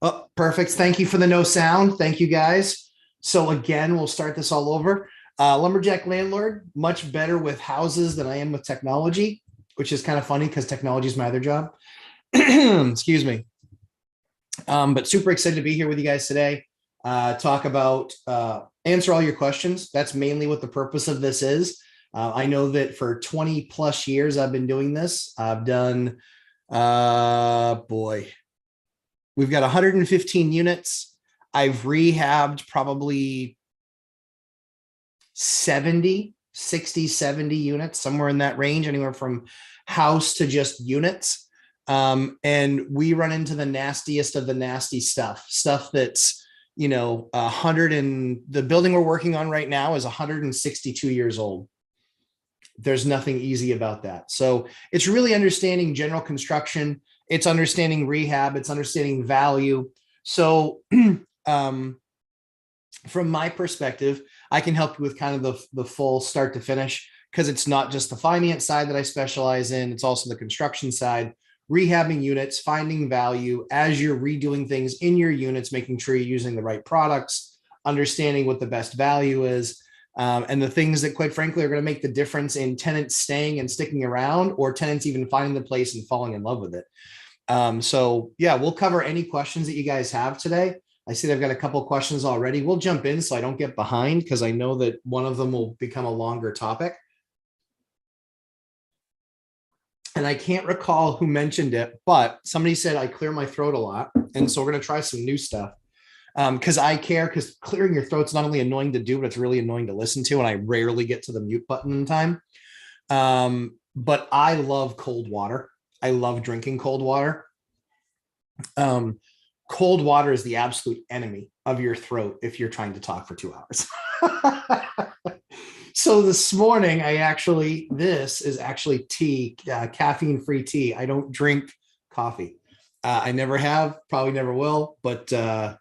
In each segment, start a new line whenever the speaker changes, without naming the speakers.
Oh, perfect. Thank you for the no sound. Thank you guys. So again, we'll start this all over. Lumberjack landlord, much better with houses than I am with technology, which is kind of funny because technology is my other job. Excuse me. But super excited to be here with you guys today. Talk about, answer all your questions. That's mainly what the purpose of this is. I know that for 20 plus years, I've been doing this. I've done, boy, we've got 115 units. I've rehabbed probably 70, 60, 70 units, somewhere in that range, anywhere from house to just units. And we run into the nastiest of the nasty stuff that's, you know, 100 and the building we're working on right now is 162 years old. There's nothing easy about that. So it's really understanding general construction. It's understanding rehab. It's understanding value. So from my perspective, I can help you with kind of the full start to finish, because it's not just the finance side that I specialize in. It's also the construction side, rehabbing units, finding value as you're redoing things in your units, making sure you're using the right products, understanding what the best value is. And the things that, quite frankly, are going to make the difference in tenants staying and sticking around, or tenants even finding the place and falling in love with it. So yeah, we'll cover any questions that you guys have today. I see they've got a couple of questions already. We'll jump in so I don't get behind, because I know that one of them will become a longer topic. And I can't recall who mentioned it, but somebody said I clear my throat a lot. And so we're going to try some new stuff. Because I care, because clearing your throat's not only annoying to do, but it's really annoying to listen to. And I rarely get to the mute button in time. But I love cold water. I love drinking cold water. Cold water is the absolute enemy of your throat if you're trying to talk for 2 hours. So this morning, this is actually tea, caffeine-free tea. I don't drink coffee. I never have, probably never will, but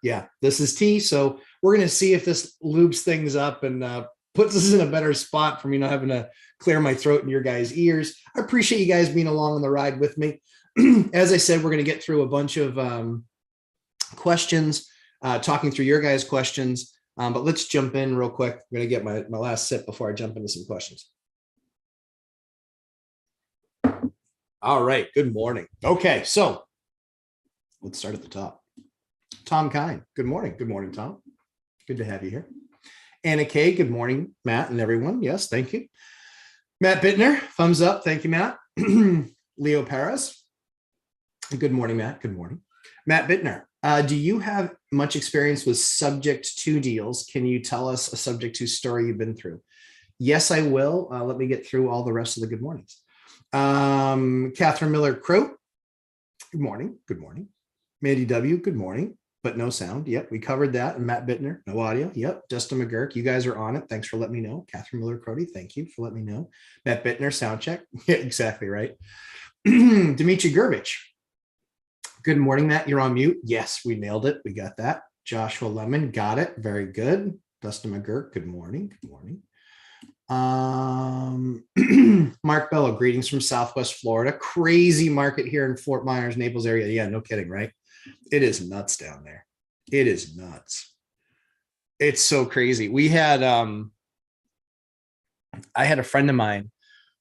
yeah, this is tea. So we're going to see if this lubes things up and puts us in a better spot for me not having to clear my throat in your guys' ears. I appreciate you guys being along on the ride with me. As I said, we're going to get through a bunch of questions, talking through your guys' questions, but let's jump in real quick. I'm going to get my last sip before I jump into some questions. All right, good morning. Okay, so let's start at the top. Tom Kine, good morning. Good morning, Tom. Good to have you here. Anna Kay, good morning, Matt and everyone. Yes, thank you. Matt Bittner, thumbs up. Thank you, Matt. Leo Perez, good morning, Matt. Good morning. Matt Bittner, do you have much experience with subject to deals? Can you tell us a subject to story you've been through? Yes, I will. Let me get through all the rest of the good mornings. Catherine Miller Crow, good morning. Good morning. Mandy W, good morning, but no sound. Yep, we covered that. And Matt Bittner, no audio. Yep, Justin McGurk, you guys are on it. Thanks for letting me know. Catherine Miller Crody, thank you for letting me know. Matt Bittner, sound check. Yeah, exactly right. Dimitri Gerbich, good morning, Matt. You're on mute. Yes, we nailed it. We got that. Joshua Lemon, got it. Very good. Dustin McGurk, good morning. Good morning. Mark Bello, greetings from Southwest Florida. Crazy market here in Fort Myers, Naples area. Yeah, no kidding, right? It is nuts down there. It is nuts. It's so crazy. We had I had a friend of mine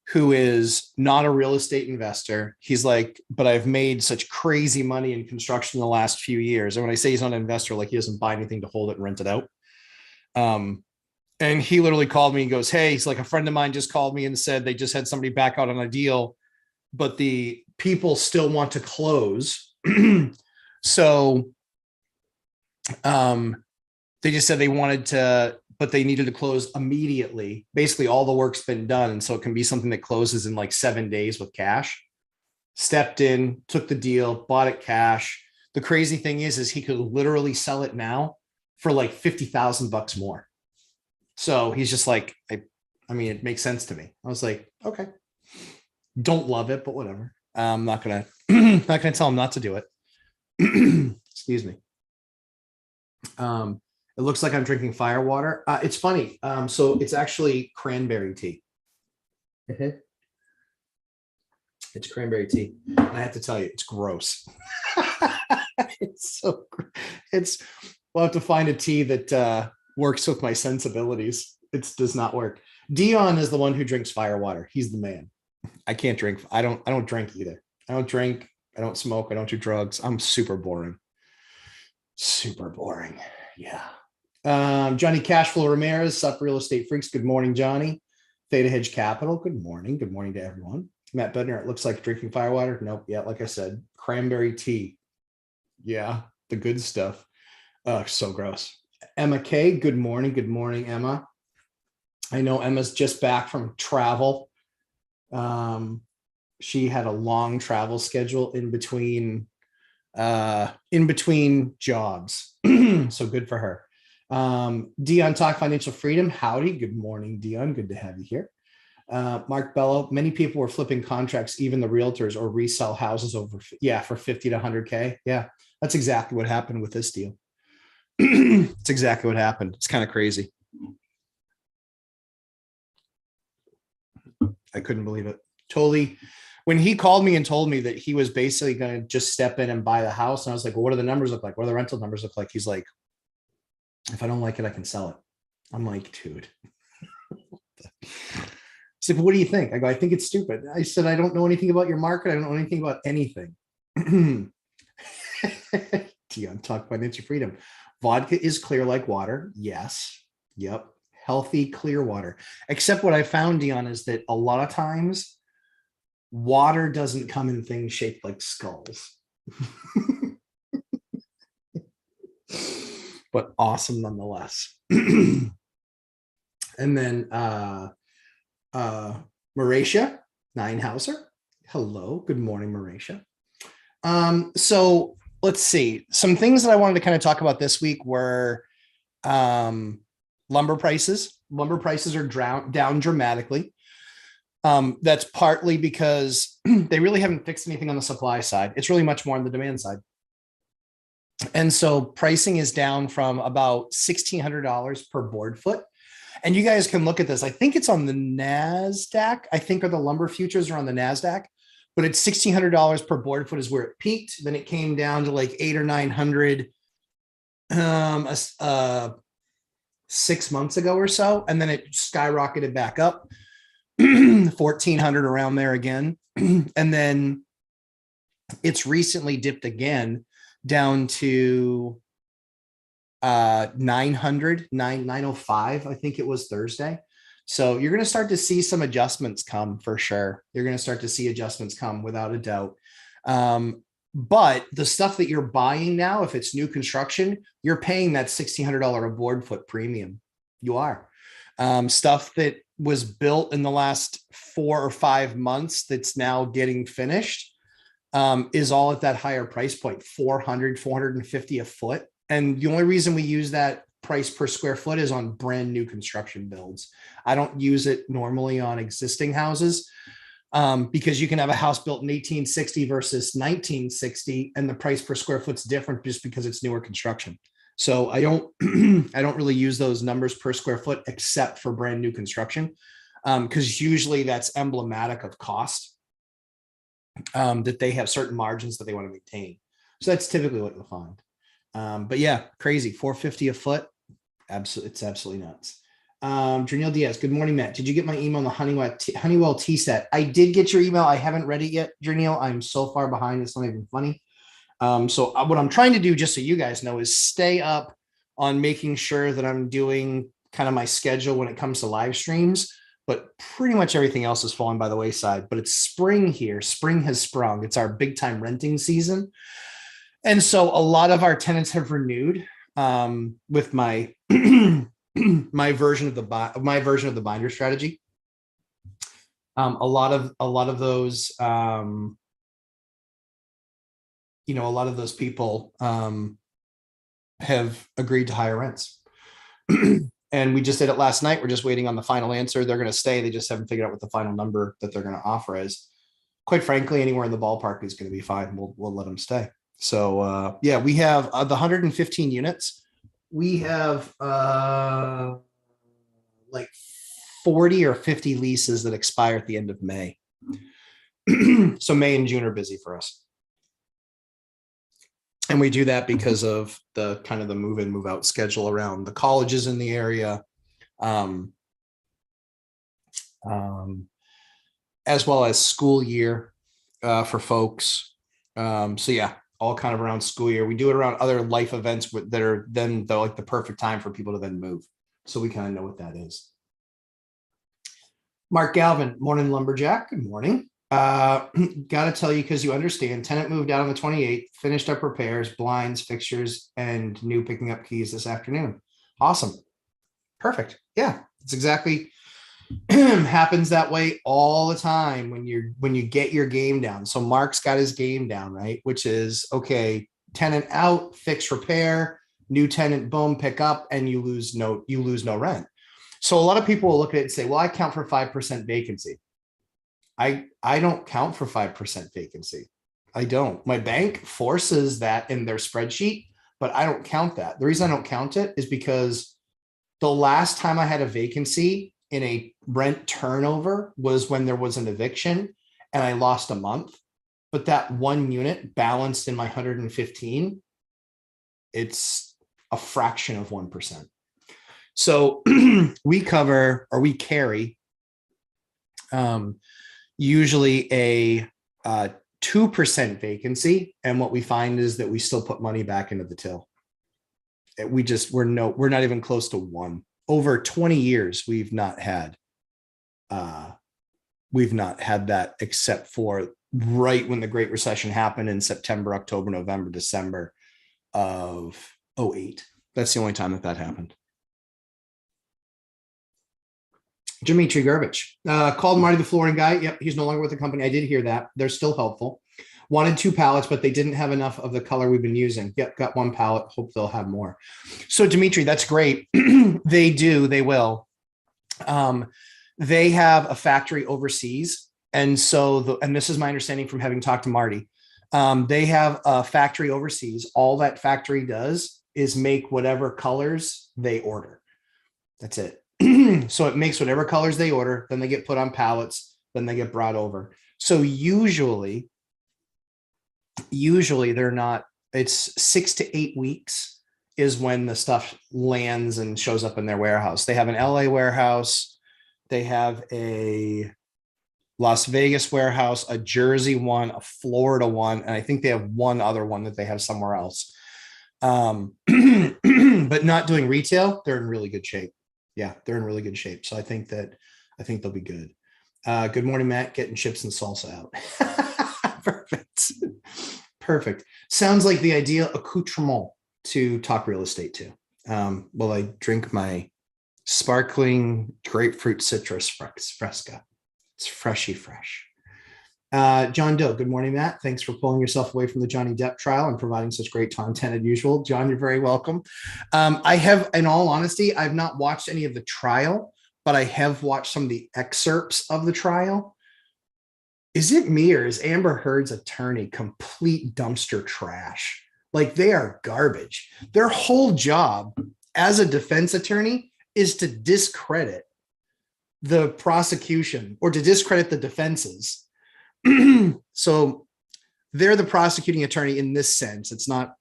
who is not a real estate investor. He's like, but I've made such crazy money in construction in the last few years. And when I say he's not an investor, like he doesn't buy anything to hold it and rent it out. And he literally called me and goes, hey, he's like, a friend of mine just called me and said they just had somebody back out on a deal, but the people still want to close. So they just said they wanted to, but they needed to close immediately. Basically, all the work's been done. And so it can be something that closes in like 7 days with cash. Stepped in, took the deal, bought it cash. The crazy thing is he could literally sell it now for like $50,000 more. So he's just like, I mean, it makes sense to me. I was like, okay, don't love it, but whatever. I'm not gonna tell him not to do it. Excuse me. It looks like I'm drinking fire water. It's funny. So it's actually cranberry tea. It's cranberry tea. And I have to tell you, it's gross. It's so, it's, we'll have to find a tea that works with my sensibilities. It does not work. Dion is the one who drinks fire water. He's the man. I can't drink. I don't drink either. I don't drink. I don't smoke. I don't do drugs. I'm super boring. Super boring. Yeah. Johnny Cashflow Ramirez, Sup Real Estate Freaks. Good morning, Johnny. Theta Hedge Capital. Good morning. Good morning to everyone. Matt Bittner, it looks like drinking firewater. Nope. Yeah, like I said, cranberry tea. Yeah, the good stuff. So gross. Emma K. Good morning. Good morning, Emma. I know Emma's just back from travel. She had a long travel schedule in between jobs. So good for her. Dion Talk Financial Freedom. Howdy. Good morning, Dion. Good to have you here. Mark Bello, many people were flipping contracts, even the realtors, or resell houses over, for 50 to 100K. Yeah, that's exactly what happened with this deal. It's exactly what happened. It's kind of crazy. I couldn't believe it. Totally. When he called me and told me that he was basically going to just step in and buy the house, and I was like, well, what do the numbers look like? What do the rental numbers look like? He's like, if I don't like it, I can sell it. I'm like, dude. He said, well, what do you think? I go, I think it's stupid. I said, I don't know anything about your market. I don't know anything about anything. Dion Talk Financial Freedom. Vodka is clear like water. Yes. Yep. Healthy, clear water. Except what I found, Dion, is that a lot of times water doesn't come in things shaped like skulls. But awesome nonetheless. And then Mauritia Ninehauser. Hello. Good morning, Mauritia. So let's see. Some things that I wanted to kind of talk about this week were lumber prices. Lumber prices are down dramatically. That's partly because they really haven't fixed anything on the supply side. It's really much more on the demand side. And so pricing is down from about $1,600 per board foot. And you guys can look at this. I think it's on the NASDAQ. I think the lumber futures are on the NASDAQ, but it's $1,600 per board foot is where it peaked. Then it came down to like $800 or $900 6 months ago or so. And then it skyrocketed back up 1,400 around there again. And then it's recently dipped again down to 905. I think it was Thursday. So you're going to start to see some adjustments come for sure. You're going to start to see adjustments come without a doubt. But the stuff that you're buying now, if it's new construction, you're paying that $1,600 a board foot premium. You are. Stuff that was built in the last 4 or 5 months that's now getting finished is all at that higher price point, 400, 450 a foot. And the only reason we use that price per square foot is on brand new construction builds. I don't use it normally on existing houses because you can have a house built in 1860 versus 1960, and the price per square foot's different just because it's newer construction. So I don't I don't really use those numbers per square foot except for brand new construction because usually that's emblematic of cost, that they have certain margins that they want to maintain. So that's typically what you'll find. But yeah, crazy. 450 a foot. Absolutely. It's absolutely nuts. Janelle Diaz. Good morning, Matt. Did you get my email on the Honeywell tea set? I did get your email. I haven't read it yet, Janelle. I'm so far behind. It's not even funny. So what I'm trying to do, just so you guys know, is stay up on making sure that I'm doing kind of my schedule when it comes to live streams, but pretty much everything else has fallen by the wayside. But it's spring here. Spring has sprung. It's our big time renting season. And so a lot of our tenants have renewed with my my version of the binder strategy. A lot of those a lot of those people have agreed to higher rents. And we just did it last night. We're just waiting on the final answer. They're going to stay. They just haven't figured out what the final number that they're going to offer is. Quite frankly, anywhere in the ballpark is going to be fine. We'll let them stay. So yeah, we have the 115 units. We have like 40 or 50 leases that expire at the end of May. So May and June are busy for us. And we do that because of the kind of the move in, move out schedule around the colleges in the area. As well as school year for folks. So yeah, all kind of around school year. We do it around other life events that are then like the perfect time for people to then move. So we kind of know what that is. Mark Galvin, morning Lumberjack. Good morning. Got to tell you, because you understand, tenant moved out on the 28th, finished up repairs, blinds, fixtures, and new picking up keys this afternoon. Awesome. Perfect. Yeah, it's exactly happens that way all the time when you get your game down. So Mark's got his game down, right? Which is, okay, tenant out, fix, repair, new tenant, boom, pick up, and you lose no rent. So a lot of people will look at it and say, well, I count for 5% vacancy. I don't count for 5% vacancy. I don't. My bank forces that in their spreadsheet, but I don't count that. The reason I don't count it is because the last time I had a vacancy in a rent turnover was when there was an eviction and I lost a month. But that one unit balanced in my 115, it's a fraction of 1%. So we carry usually a 2% vacancy. And what we find is that we still put money back into the till. We're not even close to 1. Over 20 years, we've not had that, except for right when the Great Recession happened in September, October, November, December of 2008. That's the only time that happened. Dimitri Garbage called Marty the flooring guy. Yep, he's no longer with the company. I did hear that. They're still helpful. Wanted 2 pallets, but they didn't have enough of the color we've been using. Yep, got 1 pallet. Hope they'll have more. So Dimitri, that's great. They will. They have a factory overseas. And so, and this is my understanding from having talked to Marty, they have a factory overseas. All that factory does is make whatever colors they order. That's it. So it makes whatever colors they order, then they get put on pallets, then they get brought over. So usually they're not, it's 6 to 8 weeks is when the stuff lands and shows up in their warehouse. They have an LA warehouse. They have a Las Vegas warehouse, a Jersey one, a Florida one, and I think they have one other one that they have somewhere else. But not doing retail, they're in really good shape. Yeah, they're in really good shape. So I think they'll be good. Good morning, Matt. Getting chips and salsa out. Perfect. Sounds like the ideal accoutrement to talk real estate too. While I drink my sparkling grapefruit citrus fresca. It's freshy fresh. John Doe, good morning, Matt. Thanks for pulling yourself away from the Johnny Depp trial and providing such great content as usual. John, you're very welcome. I have, in all honesty, I've not watched any of the trial, but I have watched some of the excerpts of the trial. Is it me, or is Amber Heard's attorney complete dumpster trash? Like, they are garbage. Their whole job as a defense attorney is to discredit the prosecution or to discredit the defenses. So they're the prosecuting attorney in this sense. It's not,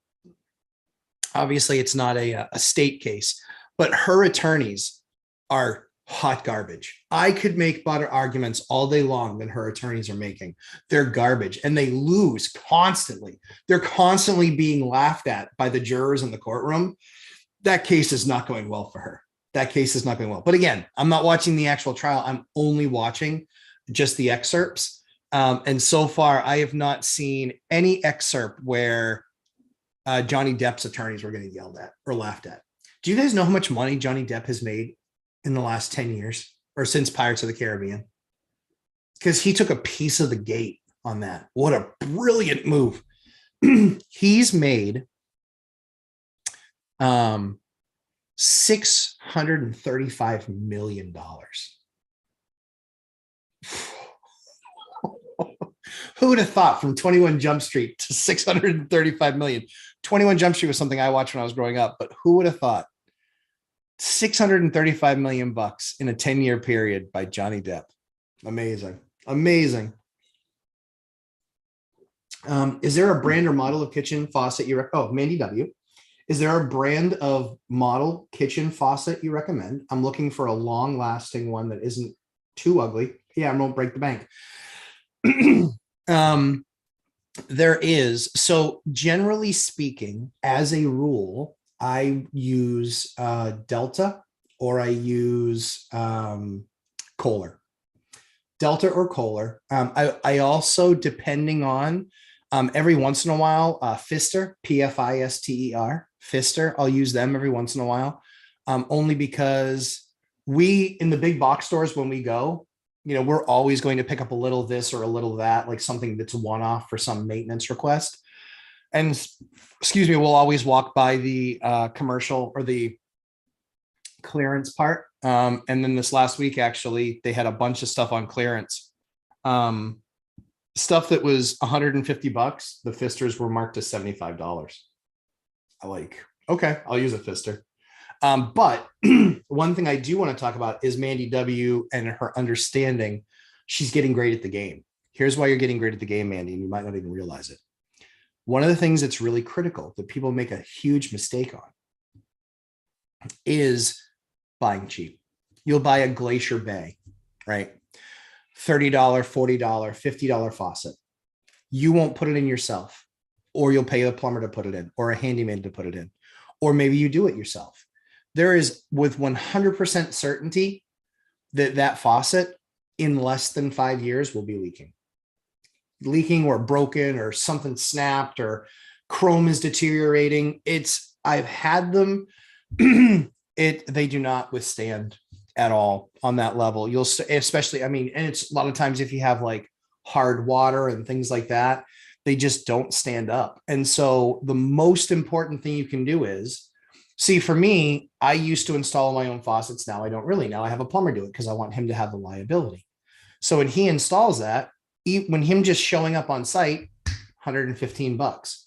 obviously it's not a state case, but her attorneys are hot garbage. I could make better arguments all day long than her attorneys are making. They're garbage and they lose constantly. They're constantly being laughed at by the jurors in the courtroom. That case is not going well for her. That case is not going well. But again, I'm not watching the actual trial. I'm only watching just the excerpts. And so far, I have not seen any excerpt where Johnny Depp's attorneys were getting yelled at or laughed at. Do you guys know how much money Johnny Depp has made in the last 10 years or since Pirates of the Caribbean? Because he took a piece of the gate on that. What a brilliant move. He's made $635 million. Who would have thought from 21 Jump Street to 635 million? 21 Jump Street was something I watched when I was growing up, but who would have thought 635 million bucks in a 10-year period by Johnny Depp? Amazing. Amazing. Is there a brand or model of kitchen faucet you oh, Mandy W. Is there a brand of model kitchen faucet you recommend? I'm looking for a long lasting one that isn't too ugly. Yeah, I won't break the bank. um, there is. So generally speaking, as a rule, I use Delta or I use Kohler. Delta or Kohler. I also, depending on every once in a while, Pfister, Pfister, Pfister. I'll use them every once in a while, only because we in the big box stores when we go, we're always going to pick up a little this or a little that, like something that's a one-off for some maintenance request. And excuse me, we'll always walk by the commercial or the clearance part. And then this last week, actually, they had a bunch of stuff on clearance. Stuff that was $150. The Fisters were marked as $75. I like, okay, I'll use a Pfister. But one thing I do want to talk about is Mandy W and her understanding. She's getting great at the game. Here's why you're getting great at the game, Mandy, and you might not even realize it. One of the things that's really critical that people make a huge mistake on is buying cheap. You'll buy a Glacier Bay, right? $30, $40, $50 faucet. You won't put it in yourself, or you'll pay a plumber to put it in, or a handyman to put it in, or maybe you do it yourself. There is with 100% certainty that faucet in less than 5 years will be leaking or broken or something snapped or chrome is deteriorating. I've had them. They do not withstand at all on that level. You'll especially, I mean, and it's a lot of times if you have like hard water and things like that, they just don't stand up. And so the most important thing you can do is, see, for me, I used to install my own faucets. Now I don't really. Now I have a plumber do it because I want him to have the liability. So when he installs that, when him just showing up on site, $115.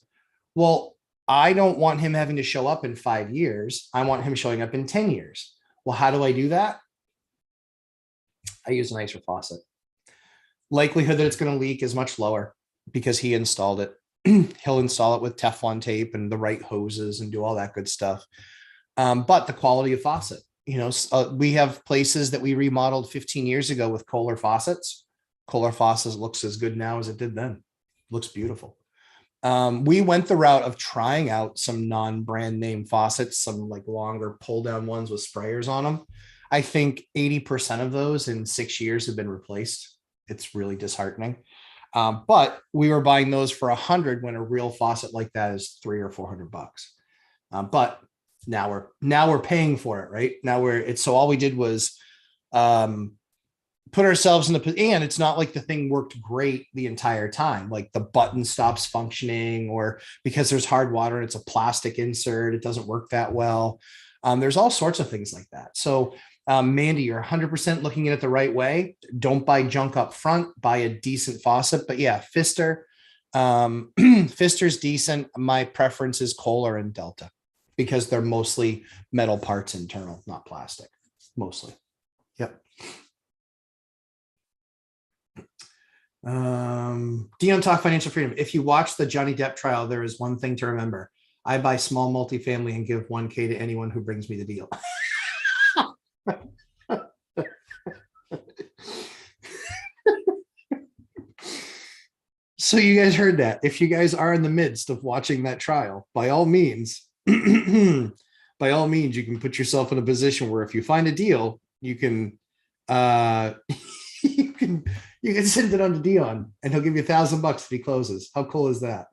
Well, I don't want him having to show up in 5 years. I want him showing up in 10 years. Well, how do I do that? I use a nicer faucet. Likelihood that it's going to leak is much lower because he installed it. He'll install it with Teflon tape and the right hoses and do all that good stuff. But the quality of faucet, we have places that we remodeled 15 years ago with Kohler faucets. Kohler faucets looks as good now as it did then. Looks beautiful. We went the route of trying out some non-brand name faucets, some like longer pull down ones with sprayers on them. I think 80% of those in 6 years have been replaced. It's really disheartening. But we were buying those for $100 when a real faucet like that is $300 or $400. But now we're paying for it, right? So all we did was put ourselves in and it's not like the thing worked great the entire time. Like the button stops functioning, or because there's hard water and it's a plastic insert, it doesn't work that well. There's all sorts of things like that. So Mandy, you're 100% looking at it the right way. Don't buy junk up front, buy a decent faucet. But yeah, Pfister, Pfister's decent. My preference is Kohler and Delta because they're mostly metal parts internal, not plastic, mostly. Yep. Dion Talk Financial Freedom. If you watch the Johnny Depp trial, there is one thing to remember. I buy small multifamily and give 1K to anyone who brings me the deal. So you guys heard that. If you guys are in the midst of watching that trial, by all means, you can put yourself in a position where if you find a deal, you can you can send it on to Dion and he'll give you $1,000 if he closes. How cool is that?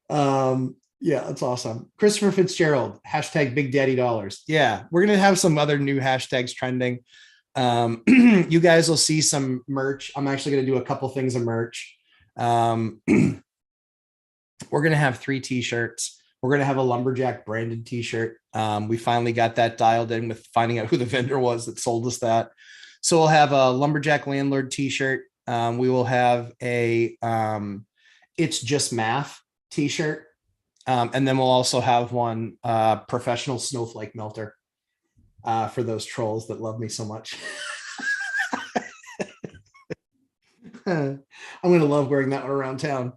Yeah, that's awesome. Christopher Fitzgerald, hashtag Big Daddy Dollars. Yeah, we're gonna have some other new hashtags trending. You guys will see some merch. I'm actually gonna do a couple things of merch. We're gonna have 3 t-shirts. We're gonna have a Lumberjack branded t-shirt. We finally got that dialed in with finding out who the vendor was that sold us that. So we'll have a Lumberjack Landlord t-shirt. We will have a It's Just Math t-shirt. And then we'll also have one professional snowflake melter for those trolls that love me so much. I'm going to love wearing that one around town.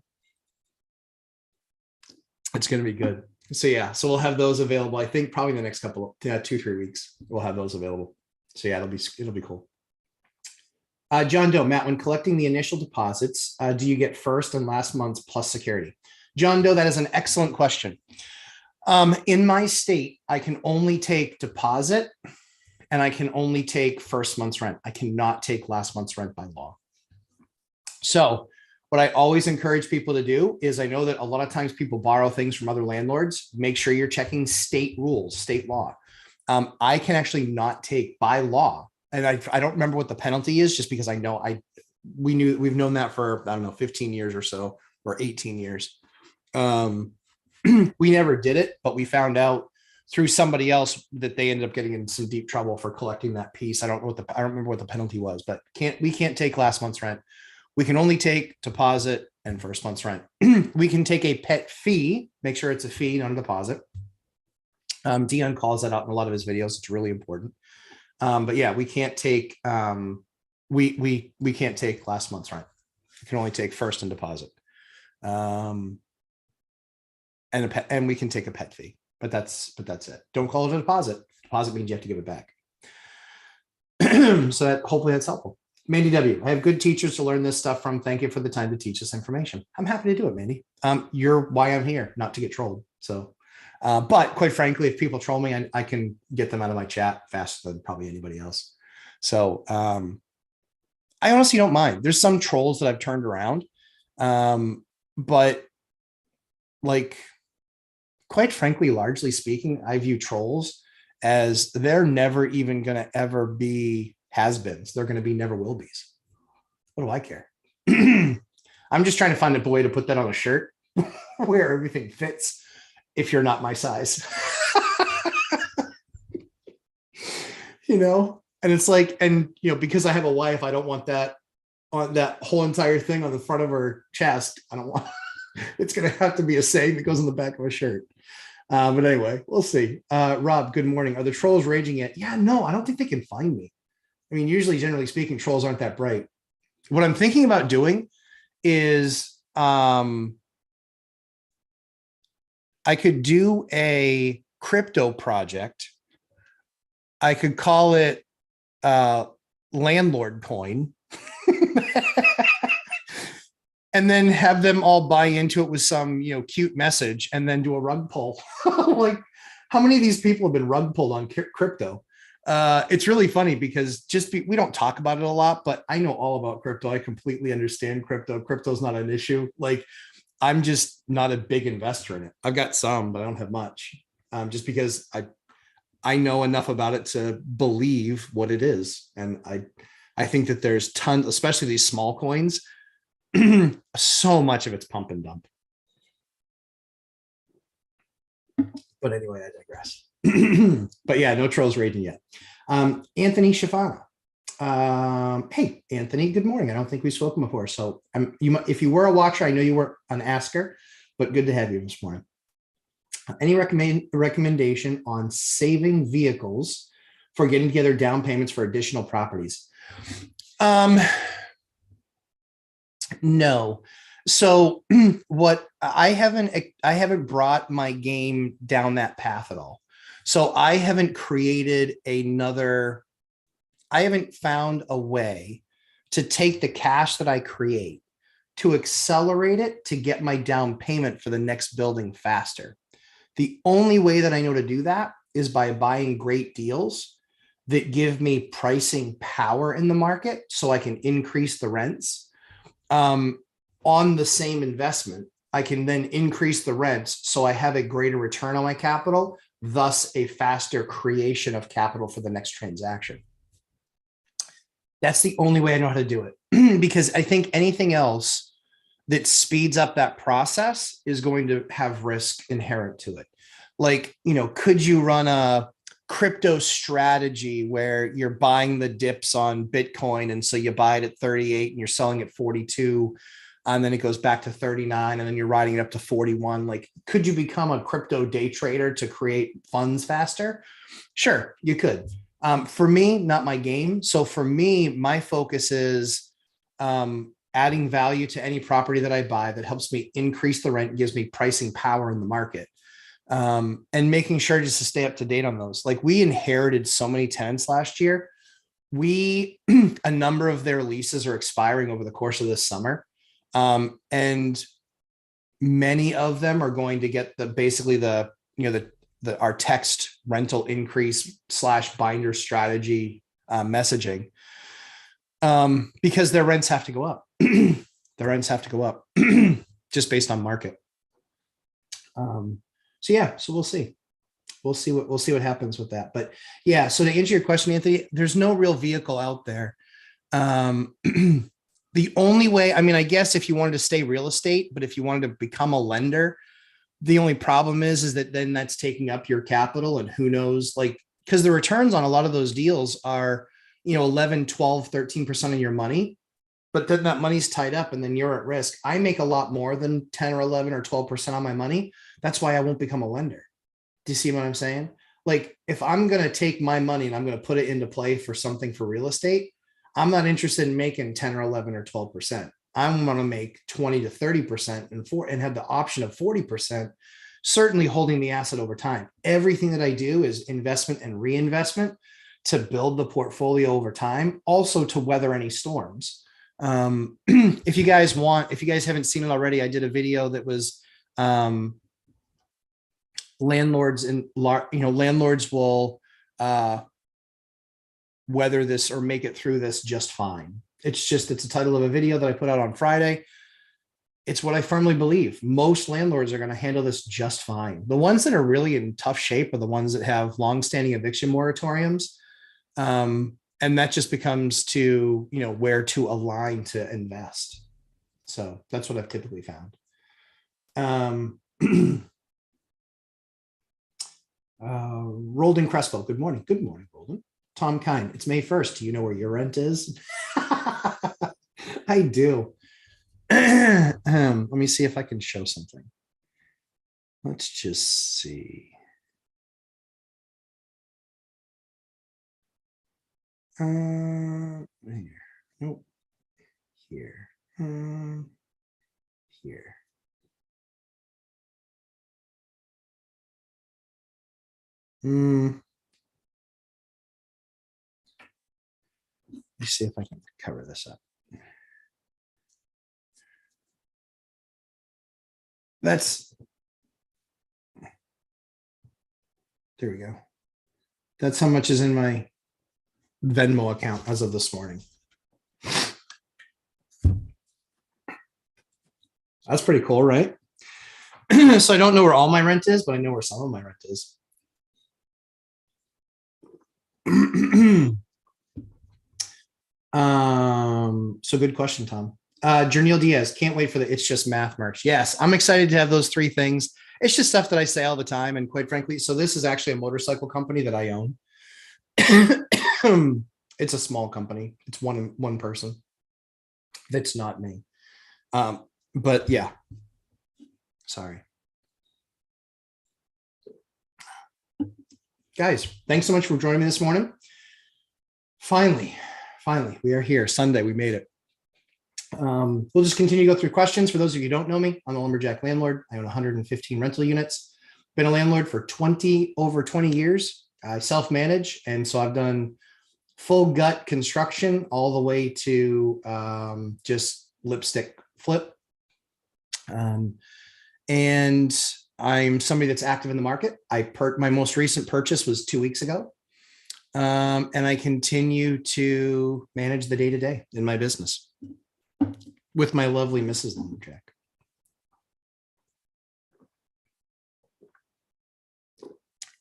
It's going to be good. So yeah, so we'll have those available. I think probably in the next couple, 2-3 weeks, we'll have those available. So yeah, it'll be cool. John Doe, Matt, when collecting the initial deposits, do you get first and last month's plus security? John Doe, that is an excellent question. In my state, I can only take deposit and I can only take first month's rent. I cannot take last month's rent by law. So what I always encourage people to do is, I know that a lot of times people borrow things from other landlords. Make sure you're checking state rules, state law. I can actually not take by law. And I don't remember what the penalty is, just because I know we've known that for, I don't know, 15 years or so, or 18 years. We never did it, but we found out through somebody else that they ended up getting in some deep trouble for collecting that piece. I don't remember what the penalty was, but we can't take last month's rent. We can only take deposit and first month's rent. We can take a pet fee, make sure it's a fee, not a deposit. Dion calls that out in a lot of his videos. It's really important. But yeah, we can't take, we can't take last month's rent. We can only take first and deposit. And we can take a pet fee, but that's it. Don't call it a deposit. Deposit means you have to give it back. So that, hopefully that's helpful. Mandy W, I have good teachers to learn this stuff from. Thank you for the time to teach this information. I'm happy to do it, Mandy. You're why I'm here, not to get trolled. So, but quite frankly, if people troll me, I can get them out of my chat faster than probably anybody else. So I honestly don't mind. There's some trolls that I've turned around. But like, quite frankly, largely speaking, I view trolls as they're never even going to ever be has-beens. They're going to be never will be's. What do I care? I'm just trying to find a way to put that on a shirt where everything fits if you're not my size. You know, and it's like, and you know, because I have a wife, I don't want that on that whole entire thing on the front of her chest. I don't want it's going to have to be a saying that goes on the back of a shirt. But anyway, we'll see. Rob, good morning. Are the trolls raging yet? Yeah, no, I don't think they can find me. I mean, usually, generally speaking, trolls aren't that bright. What I'm thinking about doing is I could do a crypto project. I could call it Landlord coin. And then have them all buy into it with some, you know, cute message, and then do a rug pull. Like, how many of these people have been rug pulled on crypto? It's really funny because we don't talk about it a lot, but I know all about crypto. I completely understand crypto. Crypto's not an issue. Like, I'm just not a big investor in it. I've got some, but I don't have much. Just because I know enough about it to believe what it is. And I think that there's tons, especially these small coins, so much of it's pump and dump. But anyway, I digress. But yeah, no trolls raging yet. Anthony Shafana. Hey, Anthony, good morning. I don't think we've spoken before. So if you were a watcher, I know you were an asker, but good to have you this morning. Any recommendation on saving vehicles for getting together down payments for additional properties? No. So what I haven't brought my game down that path at all. So I haven't found a way to take the cash that I create to accelerate it to get my down payment for the next building faster. The only way that I know to do that is by buying great deals that give me pricing power in the market so I can increase the rents. On the same investment, I can then increase the rents so I have a greater return on my capital, thus a faster creation of capital for the next transaction. That's the only way I know how to do it. Because I think anything else that speeds up that process is going to have risk inherent to it. Like, you know, could you run a crypto strategy where you're buying the dips on Bitcoin, and so you buy it at 38 and you're selling at 42, and then it goes back to 39, and then you're riding it up to 41. Like, could you become a crypto day trader to create funds faster? Sure, you could. For me, not my game. So for me, my focus is adding value to any property that I buy that helps me increase the rent, gives me pricing power in the market. And making sure just to stay up to date on those. Like we inherited so many tenants last year. A number of their leases are expiring over the course of this summer. And many of them are going to get basically our text rental increase / binder strategy messaging, because their rents have to go up. Their rents have to go up just based on market. So we'll see. We'll see what happens with that. But yeah, so to answer your question, Anthony, there's no real vehicle out there. The only way, I mean, I guess if you wanted to stay real estate, but if you wanted to become a lender, the only problem is that then that's taking up your capital, and who knows, like, because the returns on a lot of those deals are, 11, 12, 13% of your money, but then that money's tied up and then you're at risk. I make a lot more than 10 or 11 or 12% on my money. That's why I won't become a lender. Do you see what I'm saying? Like if I'm going to take my money and I'm going to put it into play for something for real estate, I'm not interested in making 10 or 11 or 12%. I'm going to make 20 to 30% and have the option of 40%, certainly holding the asset over time. Everything that I do is investment and reinvestment to build the portfolio over time, also to weather any storms. If you guys haven't seen it already, I did a video that was landlords will weather this or make it through this just fine. It's a title of a video that I put out on Friday. It's what I firmly believe. Most landlords are going to handle this just fine. The ones that are really in tough shape are the ones that have longstanding eviction moratoriums. And that just becomes to, where to align to invest. So that's what I've typically found. Roldan Crespo, good morning. Good morning, Roldan. Tom Kine, it's May 1st. Do you know where your rent is? I do. Let me see if I can show something. Let's just see. Here. Nope. Here. Here. Let me see if I can cover this up. There we go. That's how much is in my Venmo account as of this morning. That's pretty cool, right? So I don't know where all my rent is, but I know where some of my rent is. So good question, Tom. Jernil Diaz, can't wait for the It's Just Math merch. Yes, I'm excited to have those three things. It's just stuff that I say all the time. And quite frankly, so this is actually a motorcycle company that I own. It's a small company. It's one person. That's not me. But yeah, sorry. Guys, thanks so much for joining me this morning. Finally, we are here. Sunday, we made it. We'll just continue to go through questions. For those of you who don't know me, I'm the Lumberjack landlord. I own 115 rental units. Been a landlord for over 20 years. I self-manage, and so I've done full gut construction all the way to just lipstick flip. And I'm somebody that's active in the market. My most recent purchase was 2 weeks ago. And I continue to manage the day-to-day in my business with my lovely Mrs. Lumberjack.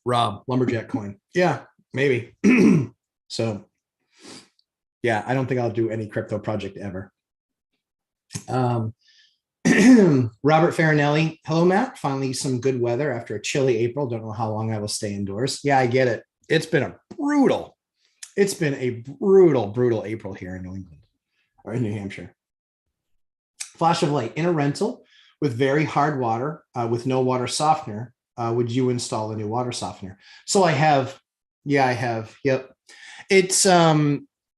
Rob, Lumberjack coin. Yeah, maybe. So yeah, I don't think I'll do any crypto project ever. Robert Farinelli. Hello, Matt. Finally, some good weather after a chilly April. Don't know how long I will stay indoors. Yeah, I get it. It's been a brutal April here in New England or in New Hampshire. Flash of light. In a rental with very hard water, with no water softener, would you install a new water softener? So I have. Yeah, I have. Yep. It's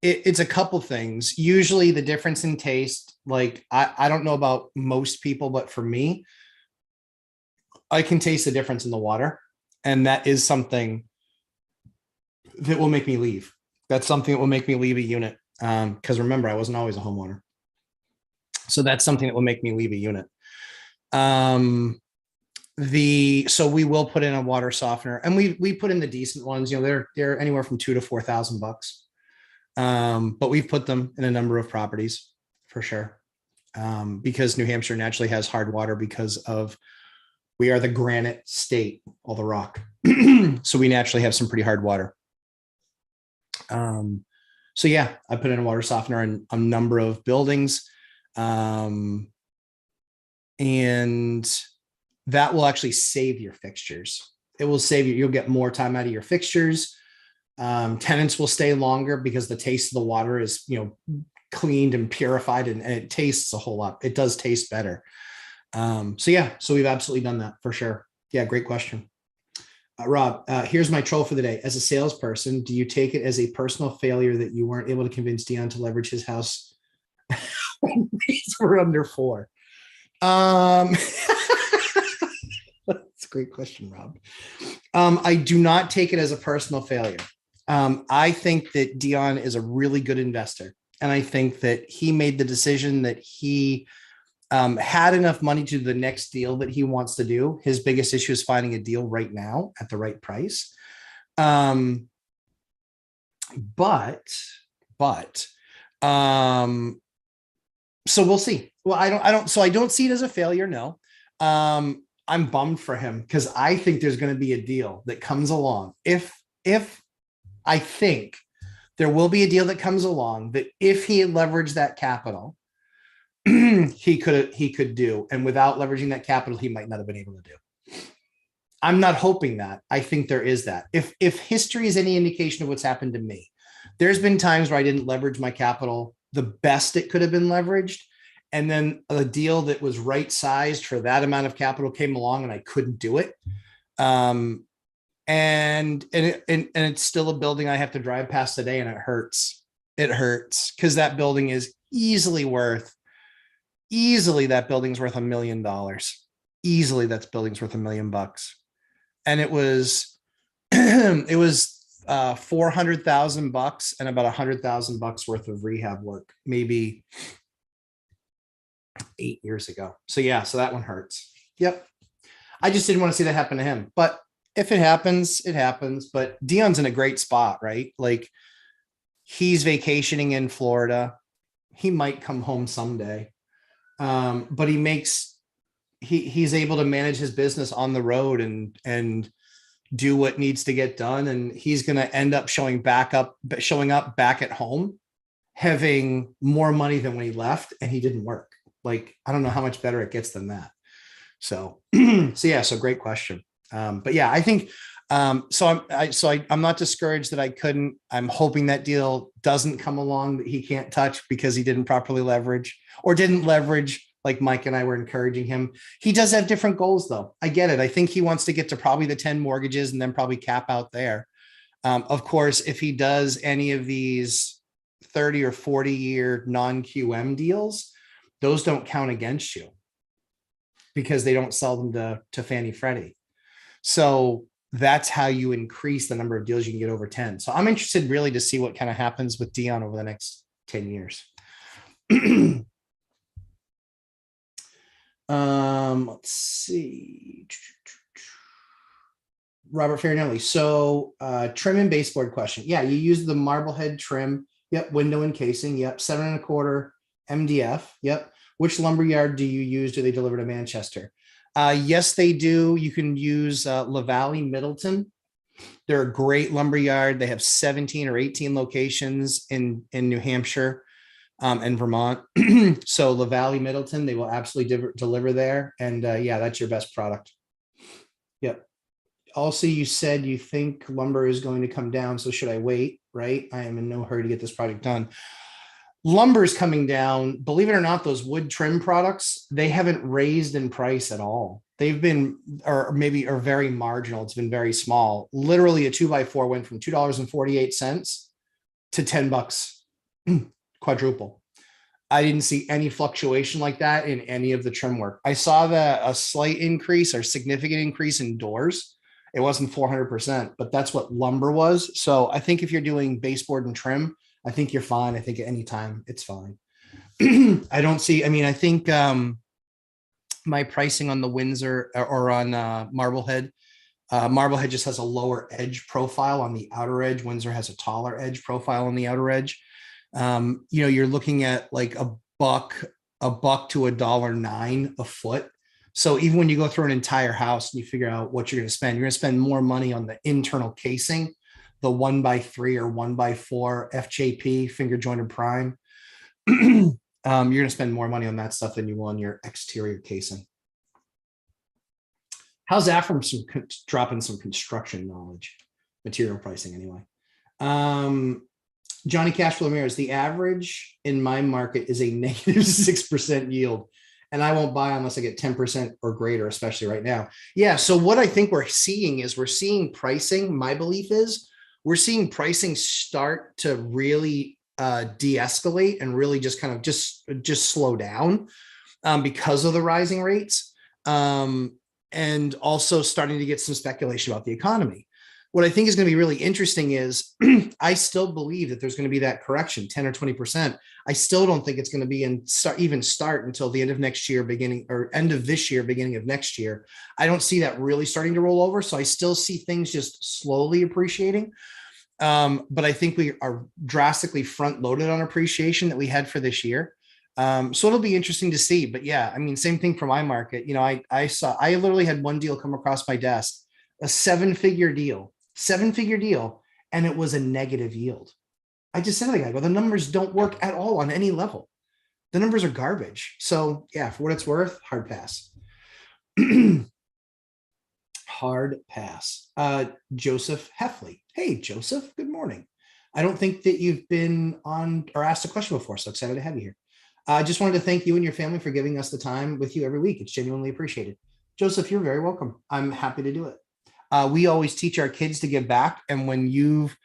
It's a couple things. Usually the difference in taste, like I don't know about most people, but for me, I can taste the difference in the water. And that is something that will make me leave. That's something that will make me leave a unit. Because remember, I wasn't always a homeowner. So that's something that will make me leave a unit. So we will put in a water softener, and we put in the decent ones. You know, they're anywhere from $2,000 to $4,000. But we've put them in a number of properties for sure. Because New Hampshire naturally has hard water because of we are the granite state, all the rock. So we naturally have some pretty hard water. So yeah, I put in a water softener in a number of buildings. And that will actually save your fixtures. It will save you. You'll get more time out of your fixtures. Tenants will stay longer because the taste of the water is, you know, cleaned and purified, and it tastes a whole lot. It does taste better. So yeah, so we've absolutely done that for sure. Yeah, great question. Rob, here's my troll for the day. As a salesperson, do you take it as a personal failure that you weren't able to convince Dion to leverage his house when rates were under 4? That's a great question, Rob. I do not take it as a personal failure. I think that Dion is a really good investor. And I think that he made the decision that he had enough money to do the next deal that he wants to do. His biggest issue is finding a deal right now at the right price. But so we'll see. Well, I don't see it as a failure. No. I'm bummed for him because I think there's going to be a deal that comes along. If I think there will be a deal that comes along that if he had leveraged that capital, he could do, and without leveraging that capital, he might not have been able to do. I'm not hoping that. I think there is that. If history is any indication of what's happened to me, there's been times where I didn't leverage my capital the best it could have been leveraged. And then a deal that was right sized for that amount of capital came along and I couldn't do it. And it's still a building I have to drive past today, and it hurts. It hurts because that building is easily that building's worth $1 million. Easily that building's worth $1 million. And it was it was $400,000 and about $100,000 worth of rehab work, maybe 8 years ago. So yeah, so that one hurts. Yep. I just didn't want to see that happen to him. But if it happens, it happens. But Dion's in a great spot, right? Like, he's vacationing in Florida. He might come home someday. But he's able to manage his business on the road and do what needs to get done. And he's going to end up showing up back at home, having more money than when he left, and he didn't work. Like, I don't know how much better it gets than that. So, so great question. But yeah, I think, I'm not discouraged that I couldn't. I'm hoping that deal doesn't come along that he can't touch because he didn't properly leverage or didn't leverage like Mike and I were encouraging him. He does have different goals though. I get it. I think he wants to get to probably the 10 mortgages and then probably cap out there. Of course, if he does any of these 30 or 40 year non-QM deals, those don't count against you because they don't sell them to Fannie Freddie. So that's how you increase the number of deals you can get over 10. So I'm interested really to see what kind of happens with Dion over the next 10 years. Let's see. Robert Farinelli. So trim and baseboard question. Yeah, you use the Marblehead trim. Yep. Window and casing. Yep. 7.25 MDF. Yep. Which lumberyard do you use? Do they deliver to Manchester? Yes, they do. You can use La Valley Middleton. They're a great lumberyard. They have 17 or 18 locations in New Hampshire and Vermont. So La Valley Middleton, they will absolutely deliver there. And yeah, that's your best product. Yep. Also, you said you think lumber is going to come down. So should I wait? Right? I am in no hurry to get this project done. Lumber is coming down. Believe it or not, those wood trim products, they haven't raised in price at all. They've been, or very marginal. It's been very small. Literally a 2x4 went from $2.48 to $10 quadruple. I didn't see any fluctuation like that in any of the trim work. I saw that a slight increase or significant increase in doors. It wasn't 400%, but that's what lumber was. So I think if you're doing baseboard and trim, I think you're fine. I think at any time it's fine. I don't see, I mean, I think my pricing on the Windsor or on Marblehead, Marblehead just has a lower edge profile on the outer edge. Windsor has a taller edge profile on the outer edge. You know, you're looking at like buck, $1 to $1.09 a foot. So even when you go through an entire house and you figure out what you're going to spend more money on the internal casing, the 1x3 or 1x4 FJP finger jointed prime. You're going to spend more money on that stuff than you will on your exterior casing. How's that from dropping some construction knowledge, material pricing anyway? Johnny Cashflow Ramirez, the average in my market is a negative 6% yield, and I won't buy unless I get 10% or greater, especially right now. Yeah. So what I think we're seeing is pricing. My belief is we're seeing pricing start to really de-escalate and really just kind of just slow down because of the rising rates. And also starting to get some speculation about the economy. What I think is going to be really interesting is I still believe that there's going to be that correction, 10 or 20%. I still don't think it's going to be even start until the end of next year, end of this year, beginning of next year. I don't see that really starting to roll over. So I still see things just slowly appreciating. But I think we are drastically front loaded on appreciation that we had for this year. So it'll be interesting to see, but yeah, I mean, same thing for my market. You know, I literally had one deal come across my desk, a seven-figure deal, and it was a negative yield. I just said to the guy, well, the numbers don't work at all on any level. The numbers are garbage. So yeah, for what it's worth, hard pass. Hard pass. Joseph Heffley. Hey, Joseph, good morning. I don't think that you've been on or asked a question before, so excited to have you here. I just wanted to thank you and your family for giving us the time with you every week. It's genuinely appreciated. Joseph, you're very welcome. I'm happy to do it. We always teach our kids to give back. And when you've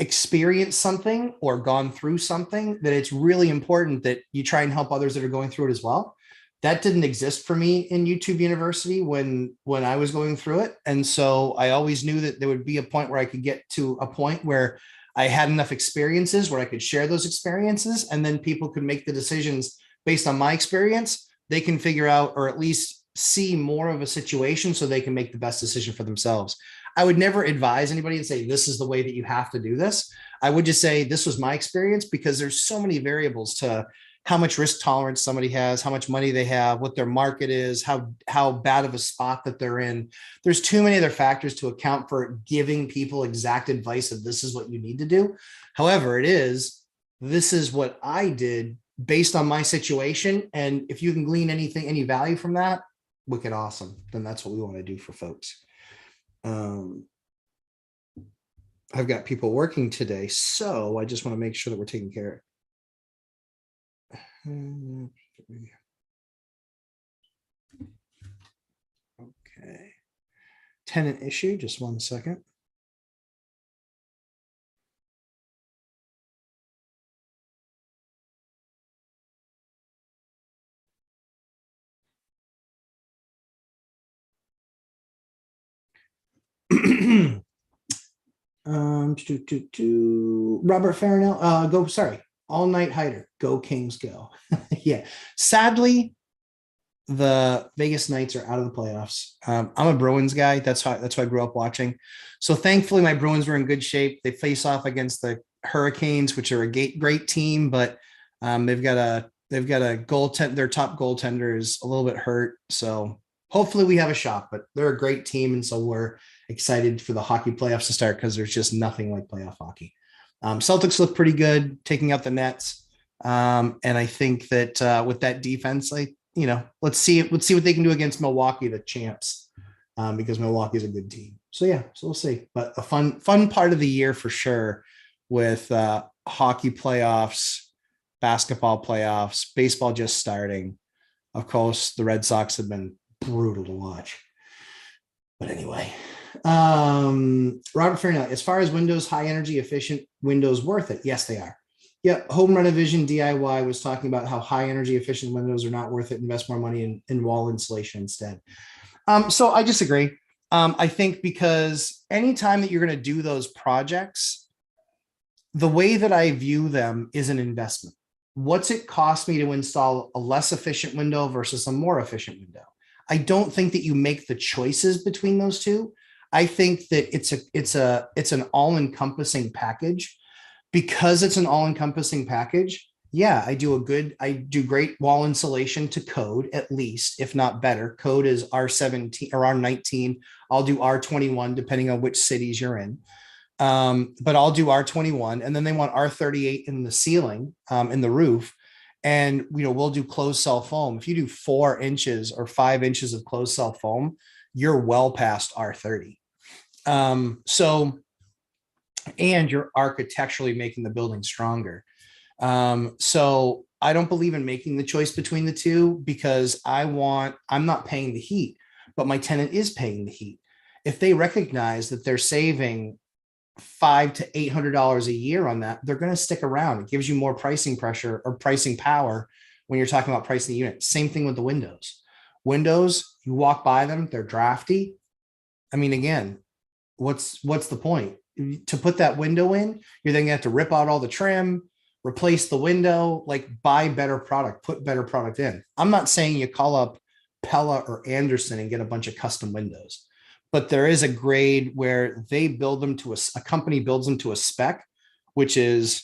experienced something or gone through something, that it's really important that you try and help others that are going through it as well. That didn't exist for me in YouTube University when I was going through it. And so I always knew that there would be a point where I could get to a point where I had enough experiences where I could share those experiences, and then people could make the decisions based on my experience. They can figure out, or at least see more of a situation so they can make the best decision for themselves. I would never advise anybody and say, this is the way that you have to do this. I would just say, this was my experience, because there's so many variables to how much risk tolerance somebody has, how much money they have, what their market is, how bad of a spot that they're in. There's too many other factors to account for giving people exact advice of this is what you need to do. However, this is what I did based on my situation. And if you can glean any value from that, wicked awesome. Then that's what we want to do for folks. I've got people working today, so I just want to make sure that we're taking care of it. Okay. Tenant issue, just 1 second. Robert Farnell, all night hider, go Kings go. Yeah, sadly the Vegas Knights are out of the playoffs. I'm a Bruins guy. That's who I grew up watching. So thankfully my Bruins were in good shape. They face off against the Hurricanes, which are a great team, but they've got a goaltender. Their top goaltender is a little bit hurt, so hopefully we have a shot. But they're a great team, and so we're excited for the hockey playoffs to start, because there's just nothing like playoff hockey. Celtics look pretty good, taking out the Nets. And I think that with that defense, let's see what they can do against Milwaukee, the champs, because Milwaukee is a good team. So yeah, so we'll see. But a fun part of the year for sure, with hockey playoffs, basketball playoffs, baseball just starting. Of course, the Red Sox have been brutal to watch. But anyway, Robert Farnell, as far as Windows high energy efficient Windows worth it? Yes, they are. Yeah, home renovation DIY was talking about how high energy efficient windows are not worth it. Invest more money in wall insulation instead. So I disagree. I think because anytime that you're going to do those projects, the way that I view them is an investment. What's it cost me to install a less efficient window versus a more efficient window? I don't think that you make the choices between those two. I think that it's an all-encompassing package. Because it's an all-encompassing package, yeah, I do great wall insulation to code, at least, if not better. Code is R17 or R19. I'll do R21 depending on which cities you're in. But I'll do R21, and then they want R38 in the ceiling, in the roof. And we'll do closed cell foam. If you do 4 inches or 5 inches of closed cell foam, you're well past R30. And you're architecturally making the building stronger. So I don't believe in making the choice between the two because I'm not paying the heat, but my tenant is paying the heat. If they recognize that they're saving $500 to $800 a year on that, they're going to stick around. It gives you more pricing pressure or pricing power when you're talking about pricing the unit. Same thing with the windows. Windows, you walk by them, they're drafty. I mean, again, what's the point? To put that window in, you're then gonna have to rip out all the trim, replace the window, like buy better product, put better product in. I'm not saying you call up Pella or Anderson and get a bunch of custom windows, but there is a grade where they build them to a company builds them to a spec, which is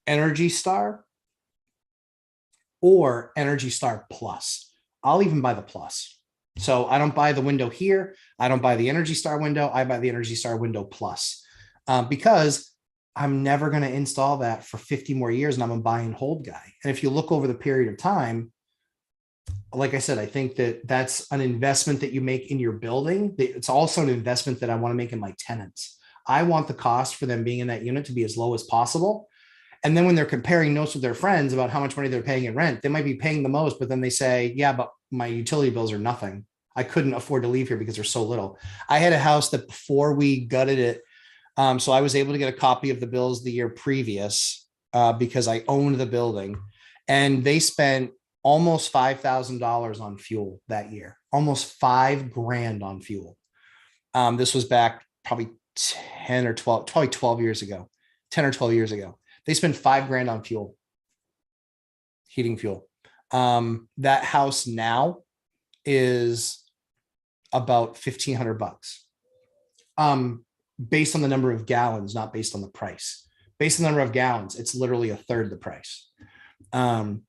Energy Star or Energy Star Plus. I'll even buy the Plus. So I don't buy the window here. I don't buy the Energy Star window. I buy the Energy Star window Plus. Because I'm never going to install that for 50 more years and I'm a buy and hold guy. And if you look over the period of time, like I said, I think that that's an investment that you make in your building. It's also an investment that I want to make in my tenants. I want the cost for them being in that unit to be as low as possible. And then when they're comparing notes with their friends about how much money they're paying in rent, they might be paying the most, but then they say, yeah, but my utility bills are nothing. I couldn't afford to leave here because there's so little. I had a house that before we gutted it, so I was able to get a copy of the bills the year previous because I owned the building, and they spent almost $5,000 on fuel that year, almost $5,000 on fuel. This was back probably 10 or 12, probably 12 years ago, 10 or 12 years ago. They spent $5,000 on fuel, heating fuel. That house now is about $1,500. Based on the number of gallons, not based on the price. Based on the number of gallons, it's literally a third the price.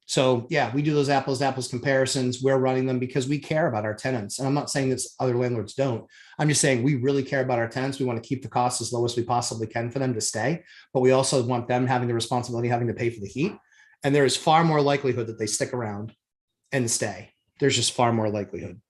So yeah, we do those apples to apples comparisons. We're running them because we care about our tenants. And I'm not saying that other landlords don't. I'm just saying we really care about our tenants. We want to keep the costs as low as we possibly can for them to stay, but we also want them having the responsibility, having to pay for the heat. And there is far more likelihood that they stick around and stay. There's just far more likelihood.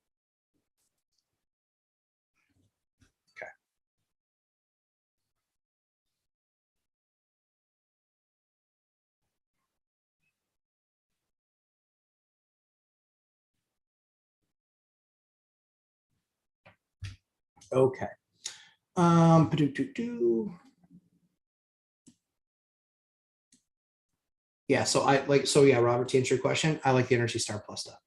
Okay. Yeah, so yeah, Robert, to answer your question, I like the Energy Star Plus stuff.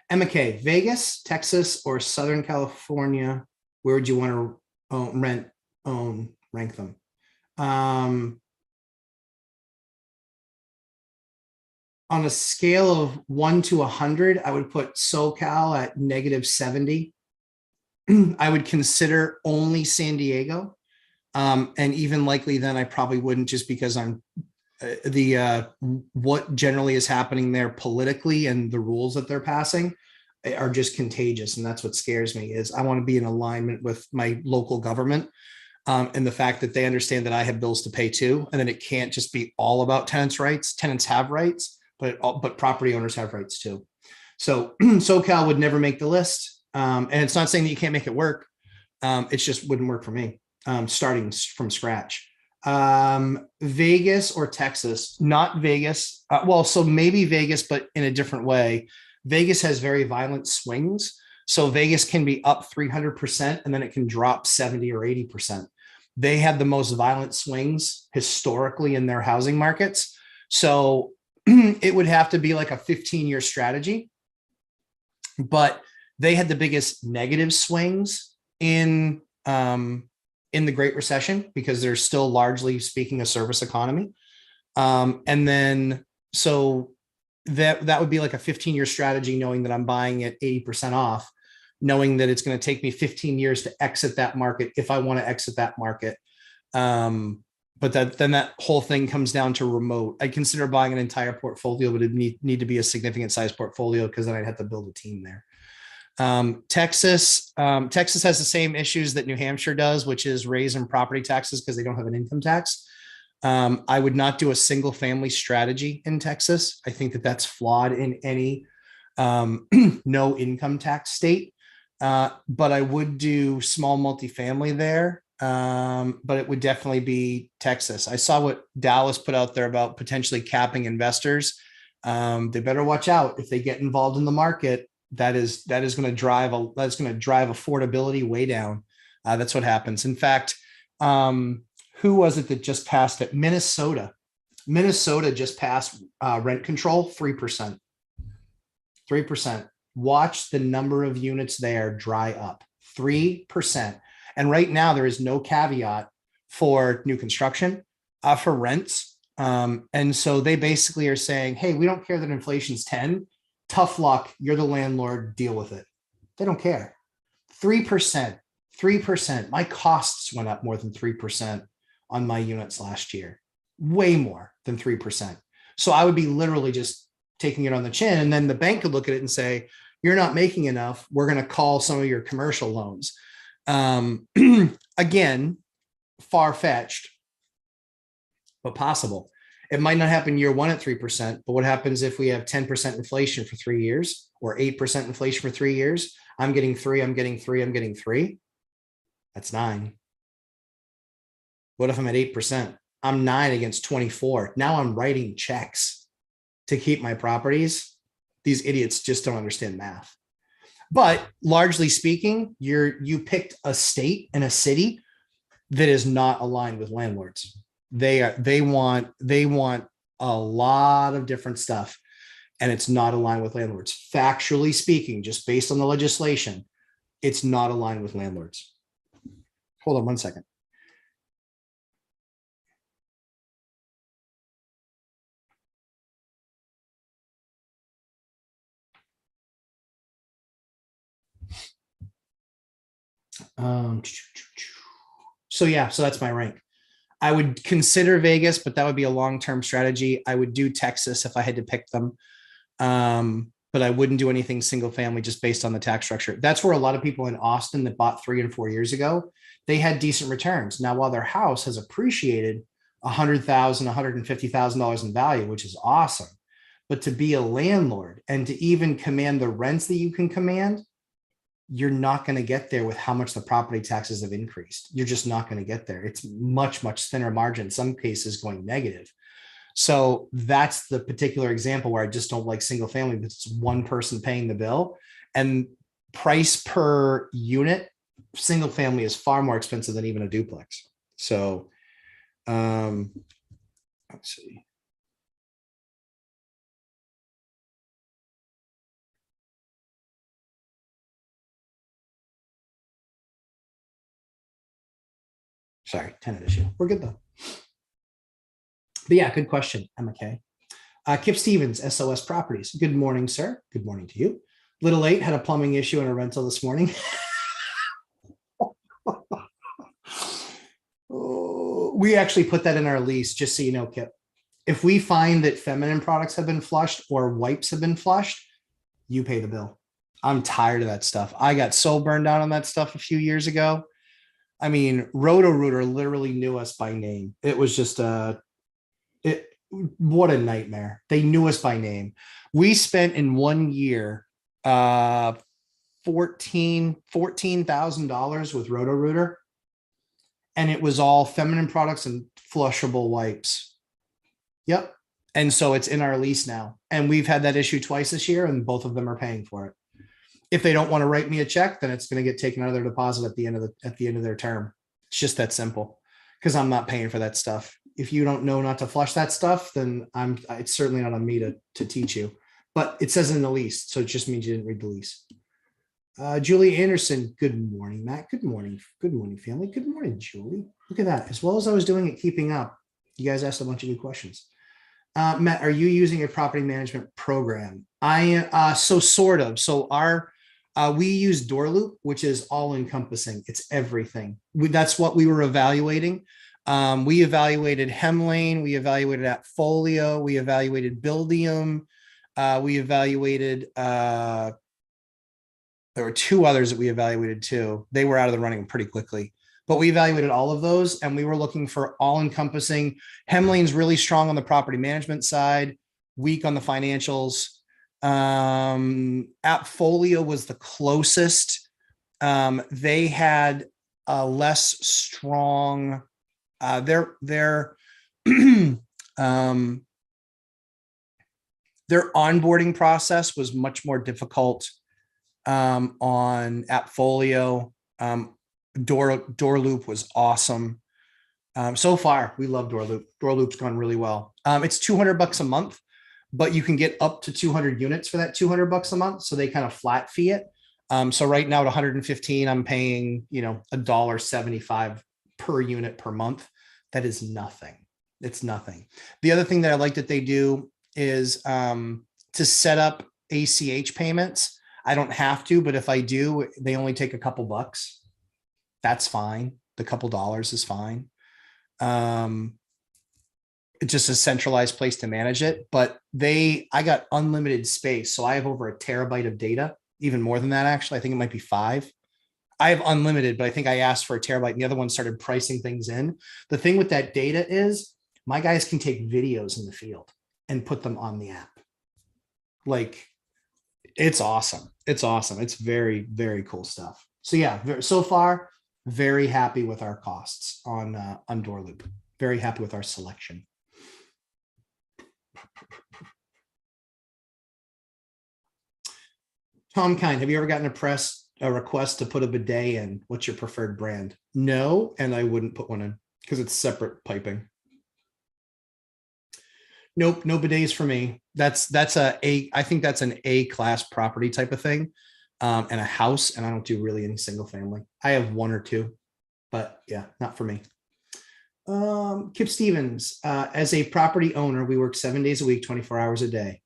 Emma K, Vegas, Texas, or Southern California, where would you want to rank them? On a scale of 1 to 100, I would put SoCal at -70. I would consider only San Diego. And even likely then I probably wouldn't, just because I'm what generally is happening there politically and the rules that they're passing are just contagious. And that's what scares me, is I want to be in alignment with my local government, and the fact that they understand that I have bills to pay too. And then it can't just be all about tenants' rights. Tenants have rights, but property owners have rights too. So SoCal would never make the list. And it's not saying that you can't make it work. It just wouldn't work for me, starting from scratch. Vegas or Texas? Not Vegas. Well, so maybe Vegas, but in a different way. Vegas has very violent swings. So Vegas can be up 300% and then it can drop 70 or 80%. They have the most violent swings historically in their housing markets. So it would have to be like a 15-year strategy, but they had the biggest negative swings in the Great Recession because they're still largely speaking a service economy. And then so that would be like a 15-year strategy, knowing that I'm buying it 80% off, knowing that it's going to take me 15 years to exit that market if I want to exit that market. But then that whole thing comes down to remote. I consider buying an entire portfolio, but it need to be a significant size portfolio because then I'd have to build a team there. Texas has the same issues that New Hampshire does, which is raising property taxes because they don't have an income tax. I would not do a single family strategy in Texas. I think that that's flawed in any no income tax state. But I would do small multifamily there. But it would definitely be Texas. I saw what Dallas put out there about potentially capping investors. They better watch out if they get involved in the market. That is going to drive affordability way down. That's what happens. In fact, who was it that just passed it? Minnesota just passed rent control 3%. 3%. Watch the number of units there dry up. 3%. And right now there is no caveat for new construction, for rents. And so they basically are saying, hey, we don't care that inflation's 10. Tough luck. You're the landlord. Deal with it. They don't care. 3%. 3%. My costs went up more than 3% on my units last year. Way more than 3%. So I would be literally just taking it on the chin. And then the bank could look at it and say, you're not making enough. We're going to call some of your commercial loans. Again, far-fetched, but possible. It might not happen year one at 3%, but what happens if we have 10% inflation for 3 years or 8% inflation for 3 years? I'm getting 3, I'm getting 3, I'm getting 3. That's 9. What if I'm at 8%? I'm 9 against 24. Now I'm writing checks to keep my properties. These idiots just don't understand math. But largely speaking, you picked a state and a city that is not aligned with landlords. They want a lot of different stuff, and it's not aligned with landlords. Factually speaking, just based on the legislation, it's not aligned with landlords. Hold on one second. So that's my rank. I would consider Vegas, but that would be a long-term strategy. I would do Texas if I had to pick them. But I wouldn't do anything single family just based on the tax structure. That's where a lot of people in Austin that bought 3 and 4 years ago, they had decent returns. Now, while their house has appreciated $100,000, $150,000 in value, which is awesome, but to be a landlord and to even command the rents that you can command, you're not going to get there with how much the property taxes have increased. You're just not going to get there. It's much, much thinner margin, in some cases going negative. So that's the particular example where I just don't like single family, but it's one person paying the bill, and price per unit, single family is far more expensive than even a duplex. So let's see. Sorry, tenant issue. We're good though. But yeah, good question, Emma K. Kip Stevens, SOS Properties. Good morning, sir. Good morning to you. Little late, had a plumbing issue in a rental this morning. We actually put that in our lease, just so you know, Kip. If we find that feminine products have been flushed or wipes have been flushed, you pay the bill. I'm tired of that stuff. I got so burned out on that stuff a few years ago. I mean, Roto-Rooter literally knew us by name. It was just what a nightmare. They knew us by name. We spent in 1 year $14,000 with Roto-Rooter, and it was all feminine products and flushable wipes. Yep. And so it's in our lease now, and we've had that issue twice this year, and both of them are paying for it. If they don't want to write me a check, then it's going to get taken out of their deposit at the end of their term. It's just that simple, because I'm not paying for that stuff. if you don't know not to flush that stuff, then it's certainly not on me to teach you. But it says in the lease, so it just means you didn't read the lease. Julie Anderson, good morning, Matt. Good morning. Good morning, family. Good morning, Julie. Look at that. As well as I was doing it, keeping up, you guys asked a bunch of new questions. Matt, are you using a property management program? So sort of. So we use Door Loop, which is all encompassing. It's everything. That's what we were evaluating. We evaluated Hemlane. We evaluated Appfolio. We evaluated Buildium. We evaluated, there were two others that we evaluated too. They were out of the running pretty quickly, but we evaluated all of those and we were looking for all encompassing. Hemlane's really strong on the property management side, weak on the financials. Appfolio was the closest. They had a less strong, their onboarding process was much more difficult on Appfolio. Door Loop was awesome. So far, we love Door Loop. Door Loop's gone really well. It's $200 a month, but you can get up to 200 units for that $200 a month. So they kind of flat fee it. So right now at 115, I'm paying, $1.75 per unit per month. That is nothing. It's nothing. The other thing that I like that they do is to set up ACH payments. I don't have to, but if I do, they only take a couple bucks. That's fine. The couple dollars is fine. It's just a centralized place to manage it, but I got unlimited space. So I have over 1 terabyte of data, even more than that. Actually, I think it might be 5. I have unlimited, but I think I asked for 1 terabyte and the other one started pricing things in. The thing with that data is my guys can take videos in the field and put them on the app. Like, it's awesome. It's awesome. It's very, very cool stuff. So yeah, so far, very happy with our costs on Door Loop. Very happy with our selection. Tom Kind, have you ever gotten a request to put a bidet in? What's your preferred brand? No, and I wouldn't put one in because it's separate piping. Nope, no bidets for me. I think that's an A-class property type of thing, and a house, and I don't do really any single family. I have 1 or 2, but yeah, not for me. Kip Stevens, as a property owner, we work 7 days a week, 24 hours a day.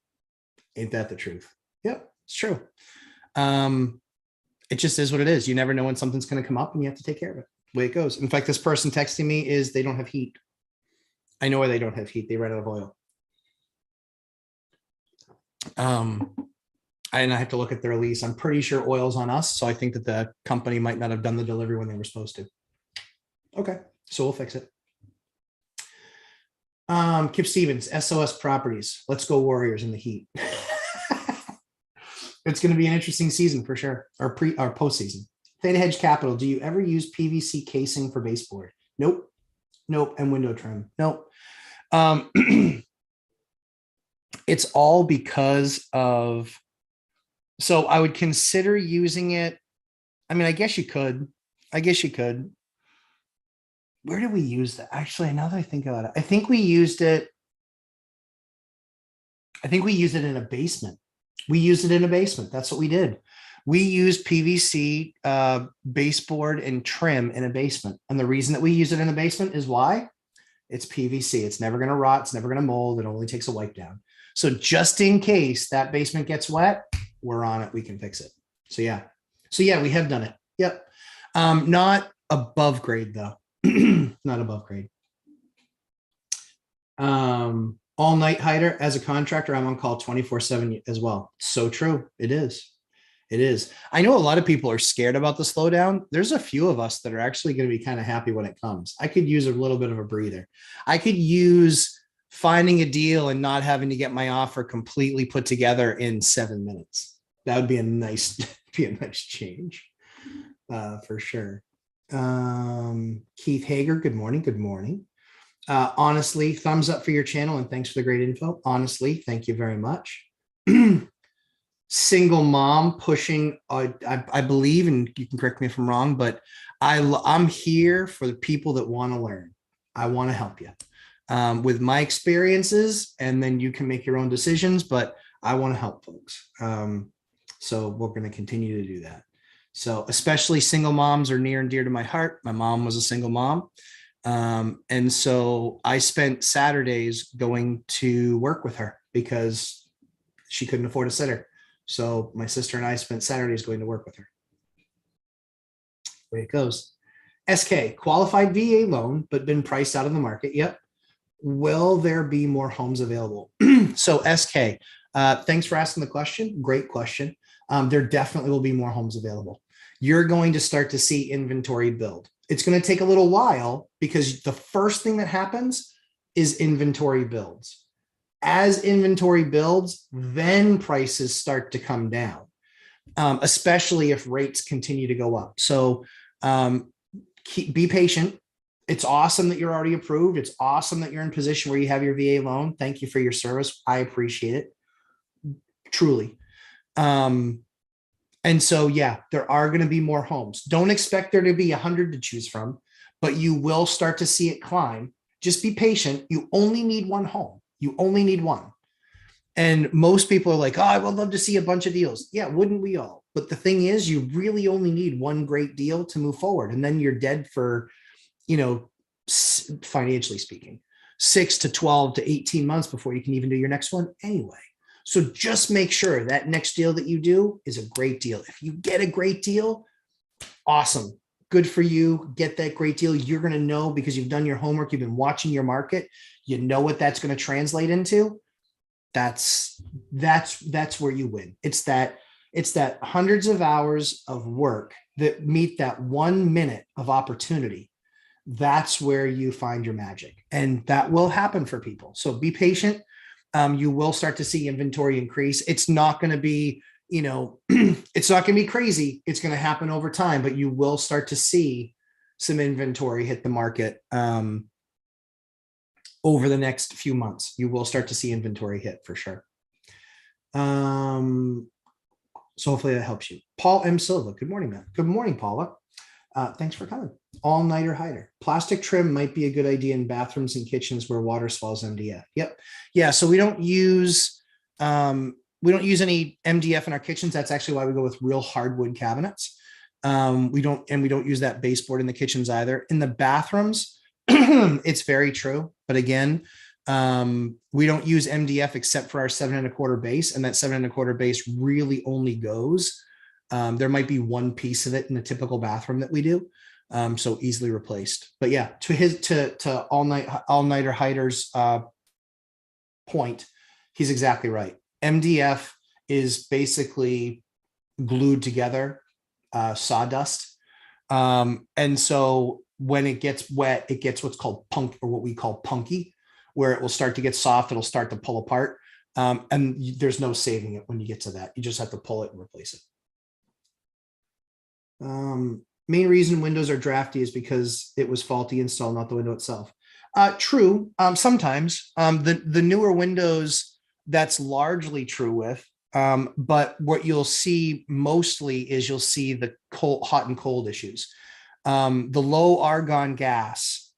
Ain't that the truth? Yep, it's true. It just is what it is. You never know when something's going to come up and you have to take care of it. The way it goes. In fact, this person texting me is they don't have heat. I know why they don't have heat. They ran out of oil. And I have to look at their lease. I'm pretty sure oil's on us. So I think that the company might not have done the delivery when they were supposed to. Okay, so we'll fix it. Kip Stevens, SOS Properties. Let's go Warriors in the heat. It's going to be an interesting season for sure, or postseason. Theta Hedge Capital, do you ever use PVC casing for baseboard? Nope. Nope. And window trim? Nope. It's all because of, so I would consider using it. I mean, I guess you could. Where did we use that? Actually, now that I think about it, I think we used it in a basement. That's what we did. We used PVC baseboard and trim in a basement. And the reason that we use it in the basement is why? It's PVC. It's never going to rot. It's never going to mold. It only takes a wipe down. So just in case that basement gets wet, we're on it. We can fix it. So yeah, we have done it. Yep. Not above grade though. Not above grade. All night hider as a contractor, I'm on call 24/7 as well. So true. It is. I know a lot of people are scared about the slowdown. There's a few of us that are actually going to be kind of happy when it comes. I could use a little bit of a breather. I could use finding a deal and not having to get my offer completely put together in 7 minutes. That would be a nice change for sure. Keith Hager, good morning. Honestly, thumbs up for your channel and thanks for the great info. Honestly, thank you very much. Single mom pushing, I believe, and you can correct me if I'm wrong, but I'm here for the people that want to learn. I want to help you. with my experiences, and then you can make your own decisions, but I want to help folks. So we're going to continue to do that. So especially single moms are near and dear to my heart. My mom was a single mom. And so I spent Saturdays going to work with her because she couldn't afford a sitter. So my sister and I spent Saturdays going to work with her. Way it goes. SK, qualified VA loan, but been priced out of the market. Yep. Will there be more homes available? So SK, thanks for asking the question. Great question. There definitely will be more homes available. You're going to start to see inventory build. It's going to take a little while because the first thing that happens is inventory builds. As inventory builds, then prices start to come down, especially if rates continue to go up. So be patient. It's awesome that you're already approved. It's awesome that you're in position where you have your VA loan. Thank you for your service. I appreciate it. Truly. And so, yeah, there are going to be more homes. Don't expect there to be 100 to choose from, but you will start to see it climb. Just be patient. You only need one home. You only need one. And most people are like, oh, I would love to see a bunch of deals. Yeah, wouldn't we all? But the thing is, you really only need one great deal to move forward. And then you're dead for, financially speaking, 6 to 12 to 18 months before you can even do your next one anyway. So just make sure that next deal that you do is a great deal. If you get a great deal, awesome. Good for you. Get that great deal. You're going to know because you've done your homework. You've been watching your market. You know what that's going to translate into. That's where you win. It's that hundreds of hours of work that meet that 1 minute of opportunity. That's where you find your magic, and that will happen for people. So be patient. You will start to see inventory increase. It's not going to be, it's not going to be crazy. It's going to happen over time, but you will start to see some inventory hit the market over the next few months. You will start to see inventory hit for sure. So hopefully that helps you. Paul M. Silva. Good morning, man. Good morning, Paula. Thanks for coming. All-nighter hider. Plastic trim might be a good idea in bathrooms and kitchens where water swells MDF. Yep. Yeah. So we don't use any MDF in our kitchens. That's actually why we go with real hardwood cabinets. We don't use that baseboard in the kitchens either. In the bathrooms, it's very true. But again, we don't use MDF except for our 7 1/4 base, and that 7 1/4 base really only goes. There might be one piece of it in a typical bathroom that we do, so easily replaced. But yeah, to all-nighter hider's point, he's exactly right. MDF is basically glued together sawdust, and so when it gets wet, it gets what's called punk, or what we call punky, where it will start to get soft. It'll start to pull apart, and there's no saving it when you get to that. You just have to pull it and replace it. Main reason windows are drafty is because it was faulty install, not the window itself. True. Sometimes the newer windows, that's largely true with. But what you'll see mostly is you'll see the hot and cold issues. The low argon gas,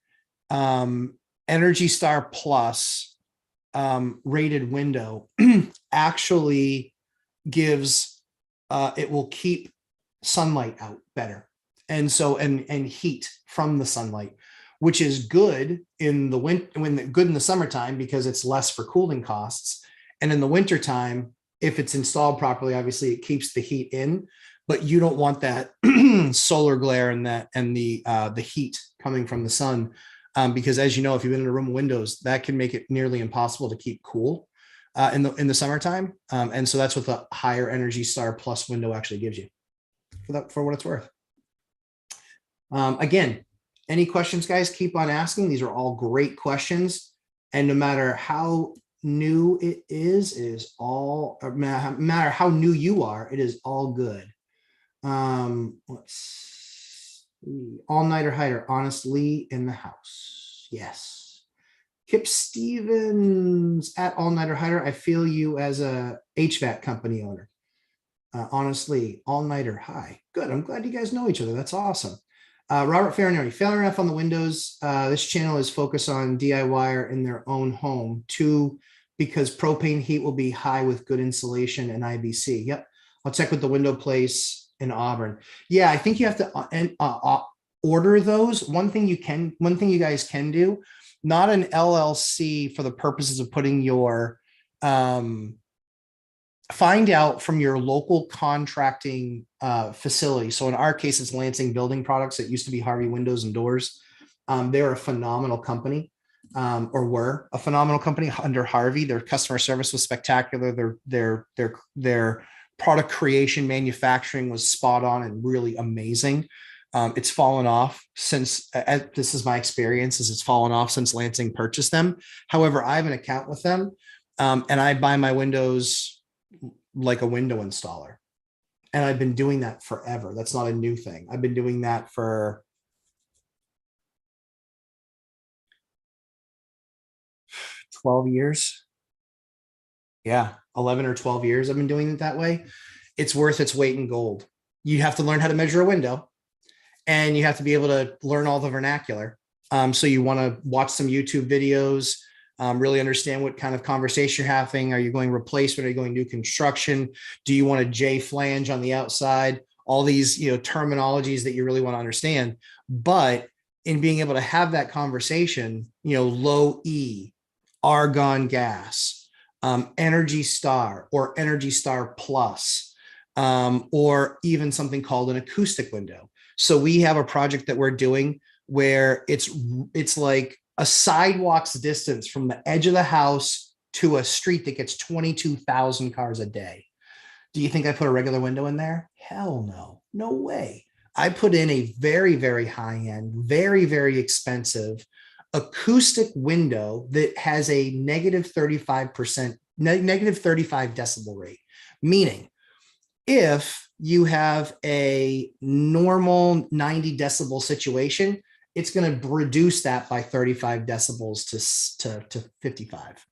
Energy Star Plus rated window actually gives, it will keep sunlight out better. And so, and heat from the sunlight, which is good in the winter, good in the summertime because it's less for cooling costs. And in the wintertime, if it's installed properly, obviously it keeps the heat in, but you don't want that solar glare and the heat coming from the sun. Because as you know, if you've been in a room with windows, that can make it nearly impossible to keep cool in the summertime. And so that's what the higher Energy Star Plus window actually gives you for what it's worth. Again, any questions, guys, keep on asking. These are all great questions. And no matter how new it is all, no matter how new you are, it is all good. Let's see. All-nighter hider, honestly, in the house. Yes. Kip Stevens at All-Nighter Hider. I feel you as a HVAC company owner. Honestly, all-nighter. Hi. Good. I'm glad you guys know each other. That's awesome. Robert Farinoni, failing enough on the windows. This channel is focused on DIYer in their own home. Two, because propane heat will be high with good insulation and IBC. Yep. I'll check with the window place in Auburn. Yeah, I think you have to order those. One thing you guys can do, not an LLC for the purposes of putting your, find out from your local contracting facility. So in our case, it's Lansing Building Products. It used to be Harvey Windows and Doors. They're a phenomenal company, or were a phenomenal company under Harvey. Their customer service was spectacular. Their product creation, manufacturing was spot on and really amazing. It's fallen off since, this is my experience, is it's fallen off since Lansing purchased them. However, I have an account with them, and I buy my windows like a window installer. And I've been doing that forever. That's not a new thing. I've been doing that for 12 years. Yeah, 11 or 12 years I've been doing it that way. It's worth its weight in gold. You have to learn how to measure a window, and you have to be able to learn all the vernacular. So you want to watch some YouTube videos, really understand what kind of conversation you're having. Are you going replacement? Are you going new construction? Do you want a J flange on the outside? All these, terminologies that you really want to understand. But in being able to have that conversation, low E, argon gas, Energy Star or Energy Star Plus, or even something called an acoustic window. So we have a project that we're doing where it's like a sidewalk's distance from the edge of the house to a street that gets 22,000 cars a day. Do you think I put a regular window in there? Hell no, no way. I put in a very, very high end, very, very expensive acoustic window that has a negative 35 decibel rate, meaning if you have a normal 90 decibel situation, it's going to reduce that by 35 decibels to 55.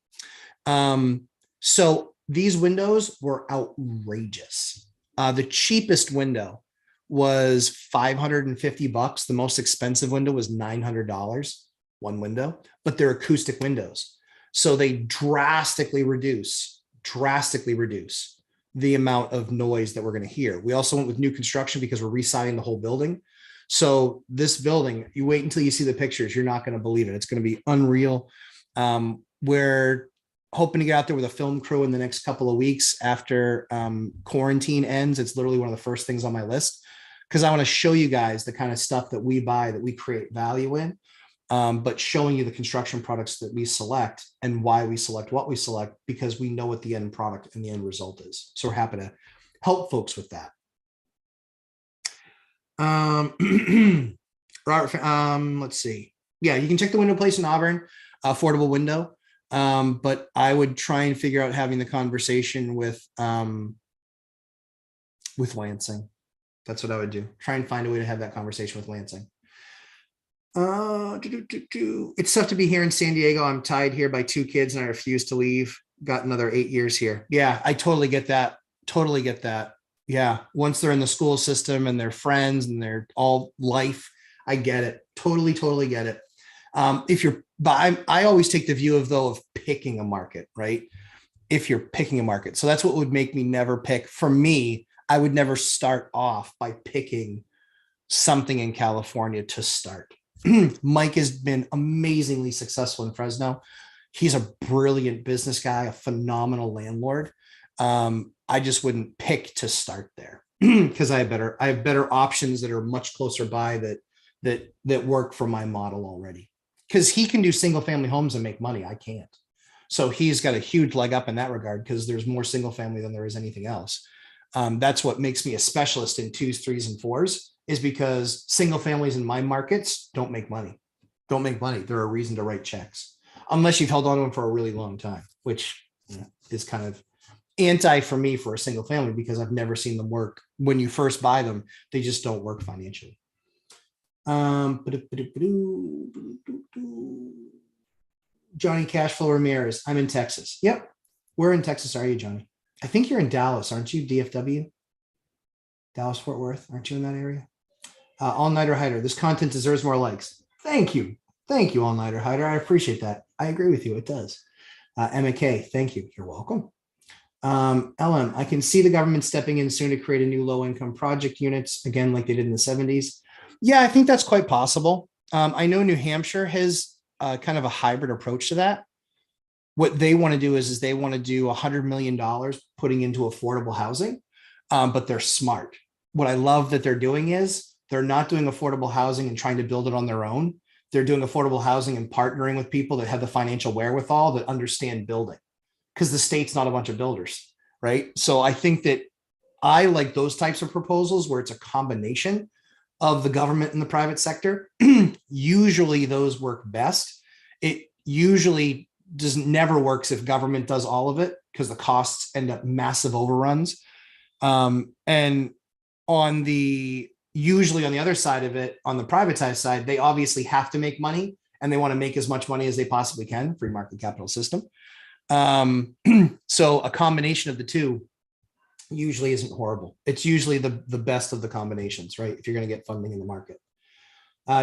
So these windows were outrageous. The cheapest window was $550. The most expensive window was $900, one window, but they're acoustic windows. So they drastically reduce the amount of noise that we're going to hear. We also went with new construction because we're re-siding the whole building. So this building, you wait until you see the pictures, you're not going to believe it. It's going to be unreal. We're hoping to get out there with a film crew in the next couple of weeks after quarantine ends. It's literally one of the first things on my list because I want to show you guys the kind of stuff that we buy, that we create value in, but showing you the construction products that we select and why we select what we select, because we know what the end product and the end result is. So we're happy to help folks with that. Robert, let's see. Yeah, you can check the window place in Auburn, affordable window. But I would try and figure out having the conversation with Lansing. That's what I would do. Try and find a way to have that conversation with Lansing. It's tough to be here in San Diego. I'm tied here by 2 kids and I refuse to leave. Got another 8 years here. Yeah, I totally get that. Totally get that. Yeah. Once they're in the school system and they're friends and they're all life, I get it. Totally, totally get it. But I always take the view of picking a market, right? If you're picking a market. So that's what would make me never pick. For me, I would never start off by picking something in California to start. Mike has been amazingly successful in Fresno. He's a brilliant business guy, a phenomenal landlord. I just wouldn't pick to start there because I have better options that are much closer by that work for my model already. Because he can do single family homes and make money. I can't. So he's got a huge leg up in that regard because there's more single family than there is anything else. That's what makes me a specialist in 2s, 3s, and 4s, is because single families in my markets don't make money. Don't make money. They're a reason to write checks, unless you've held on to them for a really long time, which is kind of anti for me for a single family because I've never seen them work. When you first buy them, they just don't work financially. Johnny Cashflow Ramirez. I'm in Texas. Yep. Where in Texas are you, Johnny? I think you're in Dallas, aren't you? DFW? Dallas, Fort Worth. Aren't you in that area? All-Nighter Hider, this content deserves more likes. Thank you. Thank you, All-Nighter Hider. I appreciate that. I agree with you. It does. Emma K, thank you. You're welcome. LM, I can see the government stepping in soon to create a new low-income project units, again, like they did in the 70s. Yeah, I think that's quite possible. I know New Hampshire has kind of a hybrid approach to that. What they want to do is they want to do $100 million putting into affordable housing, but they're smart. What I love that they're doing is they're not doing affordable housing and trying to build it on their own. They're doing affordable housing and partnering with people that have the financial wherewithal that understand building, because the state's not a bunch of builders, right? So I think that I like those types of proposals where it's a combination of the government and the private sector. Usually those work best. It usually never works if government does all of it, because the costs end up massive overruns. And usually on the other side of it, on the privatized side, they obviously have to make money and they want to make as much money as they possibly can, free market capital system. So a combination of the two usually isn't horrible. It's usually the best of the combinations, right? If you're going to get funding in the market.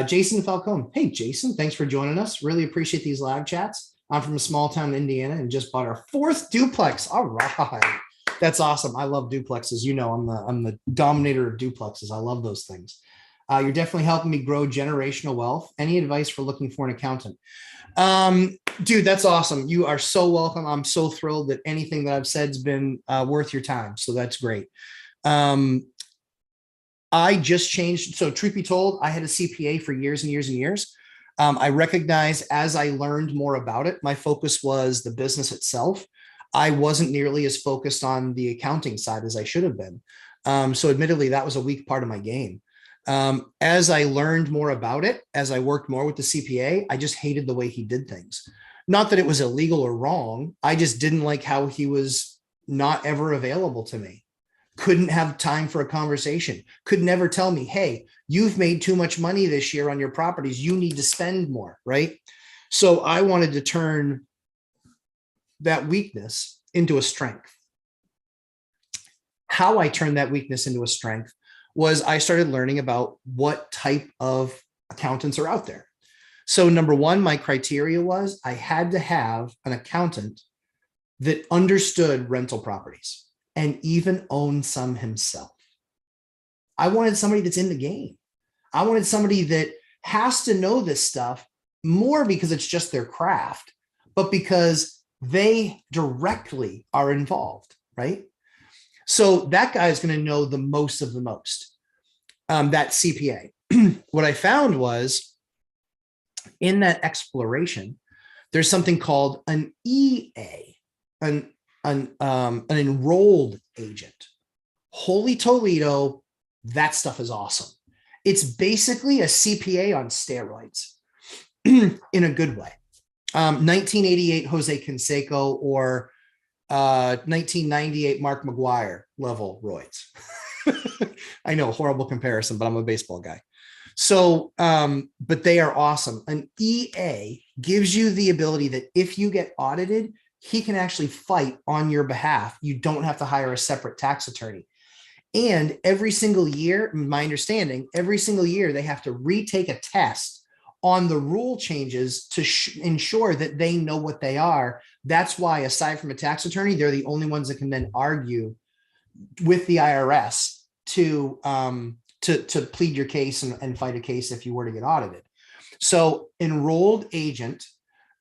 Jason Falcone. Hey, Jason, thanks for joining us. Really appreciate these live chats. I'm from a small town in Indiana and just bought our 4th duplex. All right. That's awesome. I love duplexes. You know, I'm the dominator of duplexes. I love those things. You're definitely helping me grow generational wealth. Any advice for looking for an accountant? Dude, that's awesome. You are so welcome. I'm so thrilled that anything that I've said has been worth your time. So that's great. I just changed. So truth be told, I had a CPA for years and years and years. I recognize as I learned more about it, my focus was the business itself. I wasn't nearly as focused on the accounting side as I should have been. So admittedly, that was a weak part of my game. As I learned more about it, as I worked more with the CPA, I just hated the way he did things. Not that it was illegal or wrong. I just didn't like how he was not ever available to me. Couldn't have time for a conversation. Could never tell me, hey, you've made too much money this year on your properties. You need to spend more, right? So I wanted to turn that weakness into a strength. How I turned that weakness into a strength was I started learning about what type of accountants are out there. So number one, my criteria was I had to have an accountant that understood rental properties and even owned some himself. I wanted somebody that's in the game. I wanted somebody that has to know this stuff more because it's just their craft, but because they directly are involved, right? So that guy is going to know the most of the most, that CPA. What I found was in that exploration, there's something called an EA, an enrolled agent. Holy Toledo, that stuff is awesome. It's basically a CPA on steroids in a good way. 1988 Jose Canseco or 1998 Mark McGuire level roids. I know, horrible comparison, but I'm a baseball guy. So, but they are awesome. An EA gives you the ability that if you get audited, he can actually fight on your behalf. You don't have to hire a separate tax attorney. And every single year, my understanding, every single year, they have to retake a test on the rule changes to ensure that they know what they are. That's why, aside from a tax attorney, they're the only ones that can then argue with the IRS to plead your case and fight a case if you were to get audited. So enrolled agent,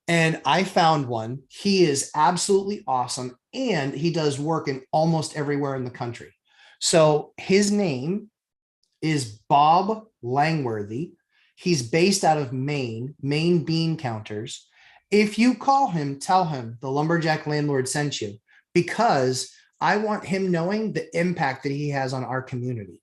and I found one. He is absolutely awesome, and he does work in almost everywhere in the country. So his name is Bob Langworthy. He's based out of Maine bean counters. If you call him, tell him the Lumberjack Landlord sent you, because I want him knowing the impact that he has on our community.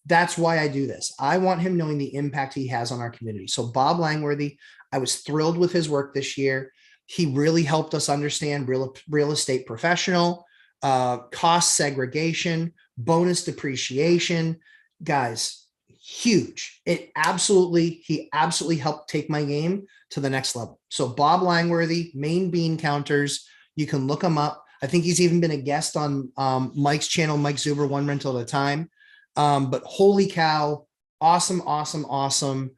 That's why I do this. I want him knowing the impact he has on our community. So Bob Langworthy, I was thrilled with his work this year. He really helped us understand real estate professional, cost segregation, bonus depreciation. Guys, huge. He absolutely helped take my game to the next level. So Bob Langworthy, Maine bean counters, you can look him up. I think he's even been a guest on Mike's channel, Mike Zuber, One Rental at a Time. But holy cow, Awesome, awesome, awesome.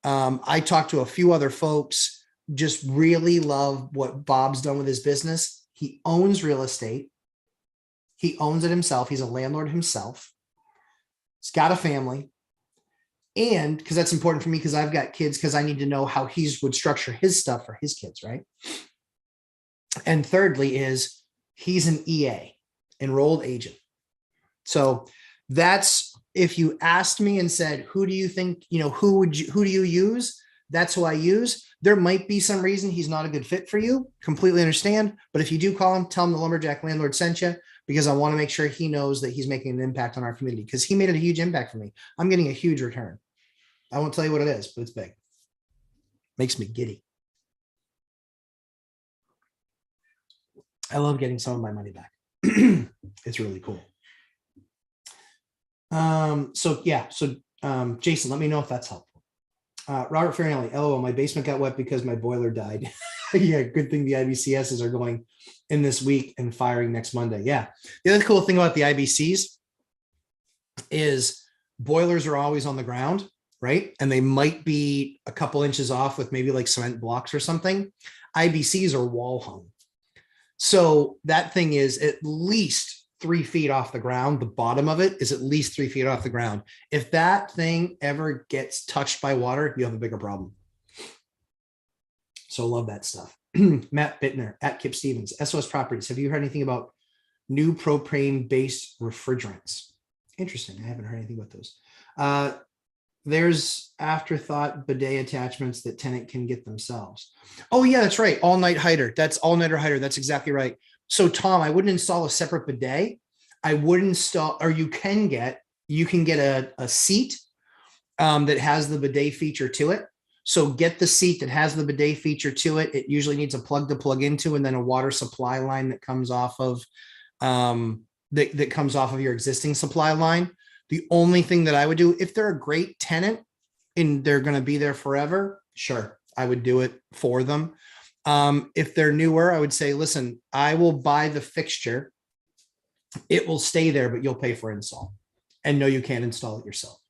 I talked to a few other folks, just really love what Bob's done with his business. He owns real estate. He owns it himself. He's a landlord himself. He's got a family. And because that's important for me, because I've got kids, because I need to know how he would structure his stuff for his kids, right? And thirdly is he's an EA, enrolled agent. So that's, if you asked me and said, who do you think, who do you use? That's who I use. There might be some reason he's not a good fit for you. Completely understand. But if you do call him, tell him the Lumberjack Landlord sent you, because I want to make sure he knows that he's making an impact on our community, because he made a huge impact for me. I'm getting a huge return. I won't tell you what it is, but it's big. Makes me giddy. I love getting some of my money back. It's really cool. Jason, let me know if that's helpful. Robert Farinelli, LOL, my basement got wet because my boiler died. Yeah, good thing the IBCSs are going in this week and firing next Monday. Yeah. The other cool thing about the IBCs is boilers are always on the ground, right? And they might be a couple inches off with maybe like cement blocks or something. IBCs are wall hung. So that thing is at least 3 feet off the ground. The bottom of it is at least 3 feet off the ground. If that thing ever gets touched by water, you have a bigger problem. So love that stuff. Matt Bittner at Kip Stevens, SOS Properties. Have you heard anything about new propane-based refrigerants? Interesting. I haven't heard anything about those. There's afterthought bidet attachments that tenant can get themselves. Oh yeah, that's right. All-night hider. That's all-nighter hider. That's exactly right. So Tom, I wouldn't install a separate bidet. I would install, or you can get a seat that has the bidet feature to it. So get the seat that has the bidet feature to it. It usually needs a plug to plug into, and then a water supply line that comes off of that comes off of your existing supply line. The only thing that I would do, if they're a great tenant and they're going to be there forever, sure, I would do it for them. If they're newer, I would say, listen, I will buy the fixture. It will stay there, but you'll pay for install. And no, you can't install it yourself.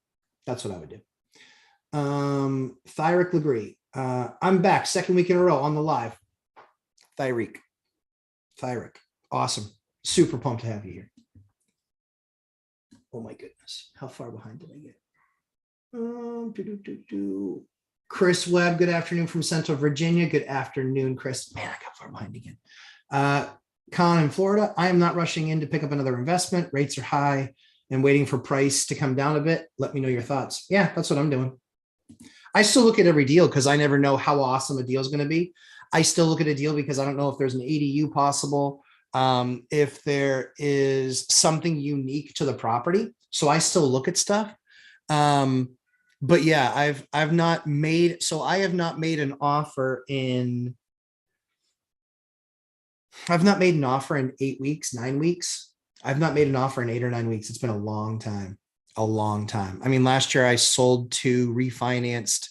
That's what I would do. Thyric Legree. I'm back, second week in a row on the live. Thyric. Awesome. Super pumped to have you here. Oh my goodness. How far behind did I get? Chris Webb, good afternoon from Central Virginia. Good afternoon, Chris. Man, I got far behind again. Con in Florida. I am not rushing in to pick up another investment. Rates are high and waiting for price to come down a bit. Let me know your thoughts. Yeah, that's what I'm doing. I still look at every deal because I never know how awesome a deal is going to be. I still look at a deal because I don't know if there's an ADU possible, if there is something unique to the property. So I still look at stuff. But yeah, I have not made an offer in 8 weeks, 9 weeks. I've not made an offer in 8 or 9 weeks. It's been a long time. I mean, last year I sold 2, refinanced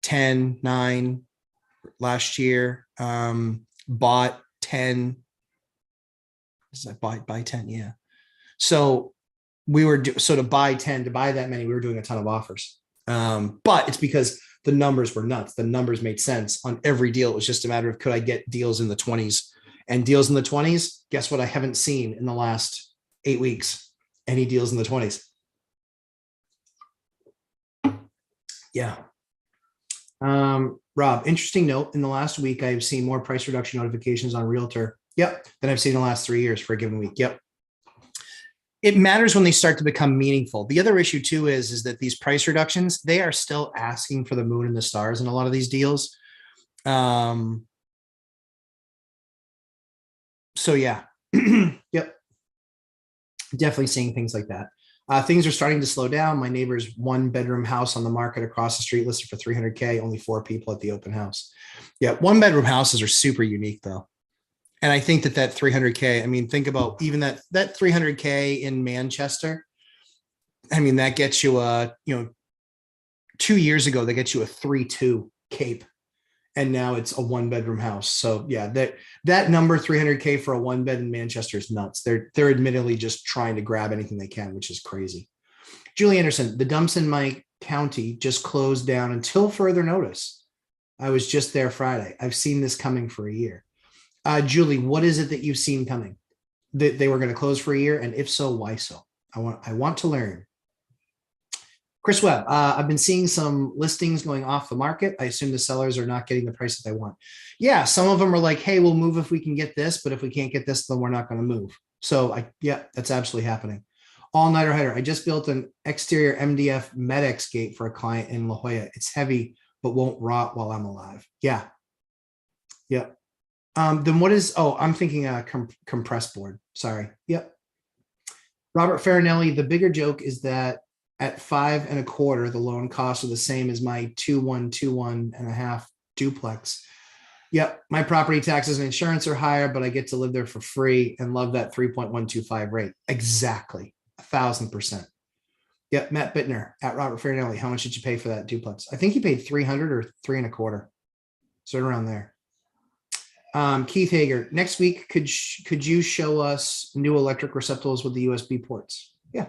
10, 9 last year, bought 10. Buy 10. Yeah. So to buy 10, to buy that many, we were doing a ton of offers. But it's because the numbers were nuts. The numbers made sense on every deal. It was just a matter of, could I get deals in the 20s? And deals in the 20s, guess what? I haven't seen in the last 8 weeks. Any deals in the 20s. Yeah. Rob, interesting note. In the last week, I've seen more price reduction notifications on Realtor. Yep. Than I've seen in the last 3 years for a given week. Yep. It matters when they start to become meaningful. The other issue too is that these price reductions, they are still asking for the moon and the stars in a lot of these deals. So yeah. Yep. Definitely seeing things like that. Things are starting to slow down. My neighbor's 1-bedroom house on the market across the street listed for $300K, only 4 people at the open house. Yeah, 1-bedroom houses are super unique though. And I think that $300K, I mean, think about even that $300K in Manchester. I mean, that gets you 2 years ago, they get you a 3.2 Cape. And now it's a 1-bedroom house. So yeah, that number 300K for a 1-bed in Manchester is nuts. They're admittedly just trying to grab anything they can, which is crazy. Julie Anderson, the dumps in my county just closed down until further notice. I was just there Friday. I've seen this coming for a year. Julie, what is it that you've seen coming? That they were going to close for a year? And if so, why so? I want to learn. Chris Webb, I've been seeing some listings going off the market. I assume the sellers are not getting the price that they want. Yeah, some of them are like, hey, we'll move if we can get this, but if we can't get this, then we're not going to move. So yeah, that's absolutely happening. All-nighter header. I just built an exterior MDF Medex gate for a client in La Jolla. It's heavy, but won't rot while I'm alive. Yeah. Yep. Then what is, oh, I'm thinking compressed board. Sorry. Yep. Robert Farinelli, the bigger joke is that at 5 1/4, the loan costs are the same as my 2.1 duplex. Yep. My property taxes and insurance are higher, but I get to live there for free and love that 3.125 rate. Exactly. 1,000%. Yep. Matt Bittner at Robert Farinelli. How much did you pay for that duplex? I think you paid 300 or 3 1/4. So around there. Keith Hager, next week, could you show us new electric receptacles with the USB ports? Yeah.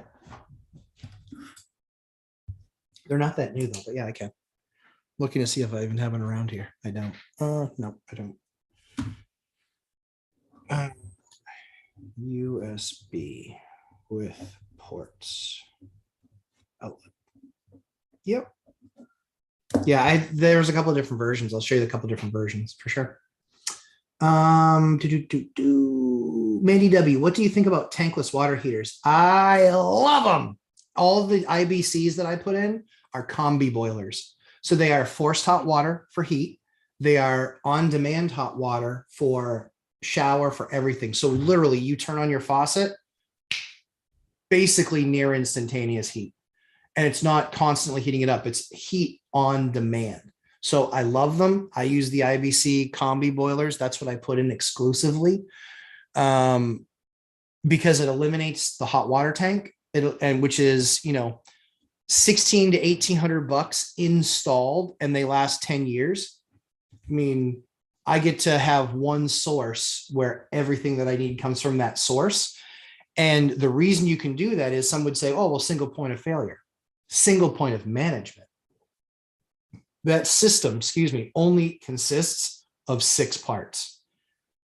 They're not that new though, but yeah, I can. Looking to see if I even have one around here. I don't. No, I don't. USB with ports. Outlet. Yep. Yeah, there's a couple of different versions. I'll show you a couple of different versions for sure. Mandy W, what do you think about tankless water heaters? I love them. All the IBCs that I put in are combi boilers. So they are forced hot water for heat. They are on-demand hot water for shower, for everything. So literally you turn on your faucet, basically near instantaneous heat. And it's not constantly heating it up. It's heat on demand. So I love them. I use the IBC combi boilers. That's what I put in exclusively because it eliminates the hot water tank, and which is, you know, $1,600 to $1,800 installed, and they last 10 years. I mean, I get to have one source where everything that I need comes from that source. And the reason you can do that is some would say, oh, well, single point of failure, single point of management. That system, excuse me, only consists of 6 parts.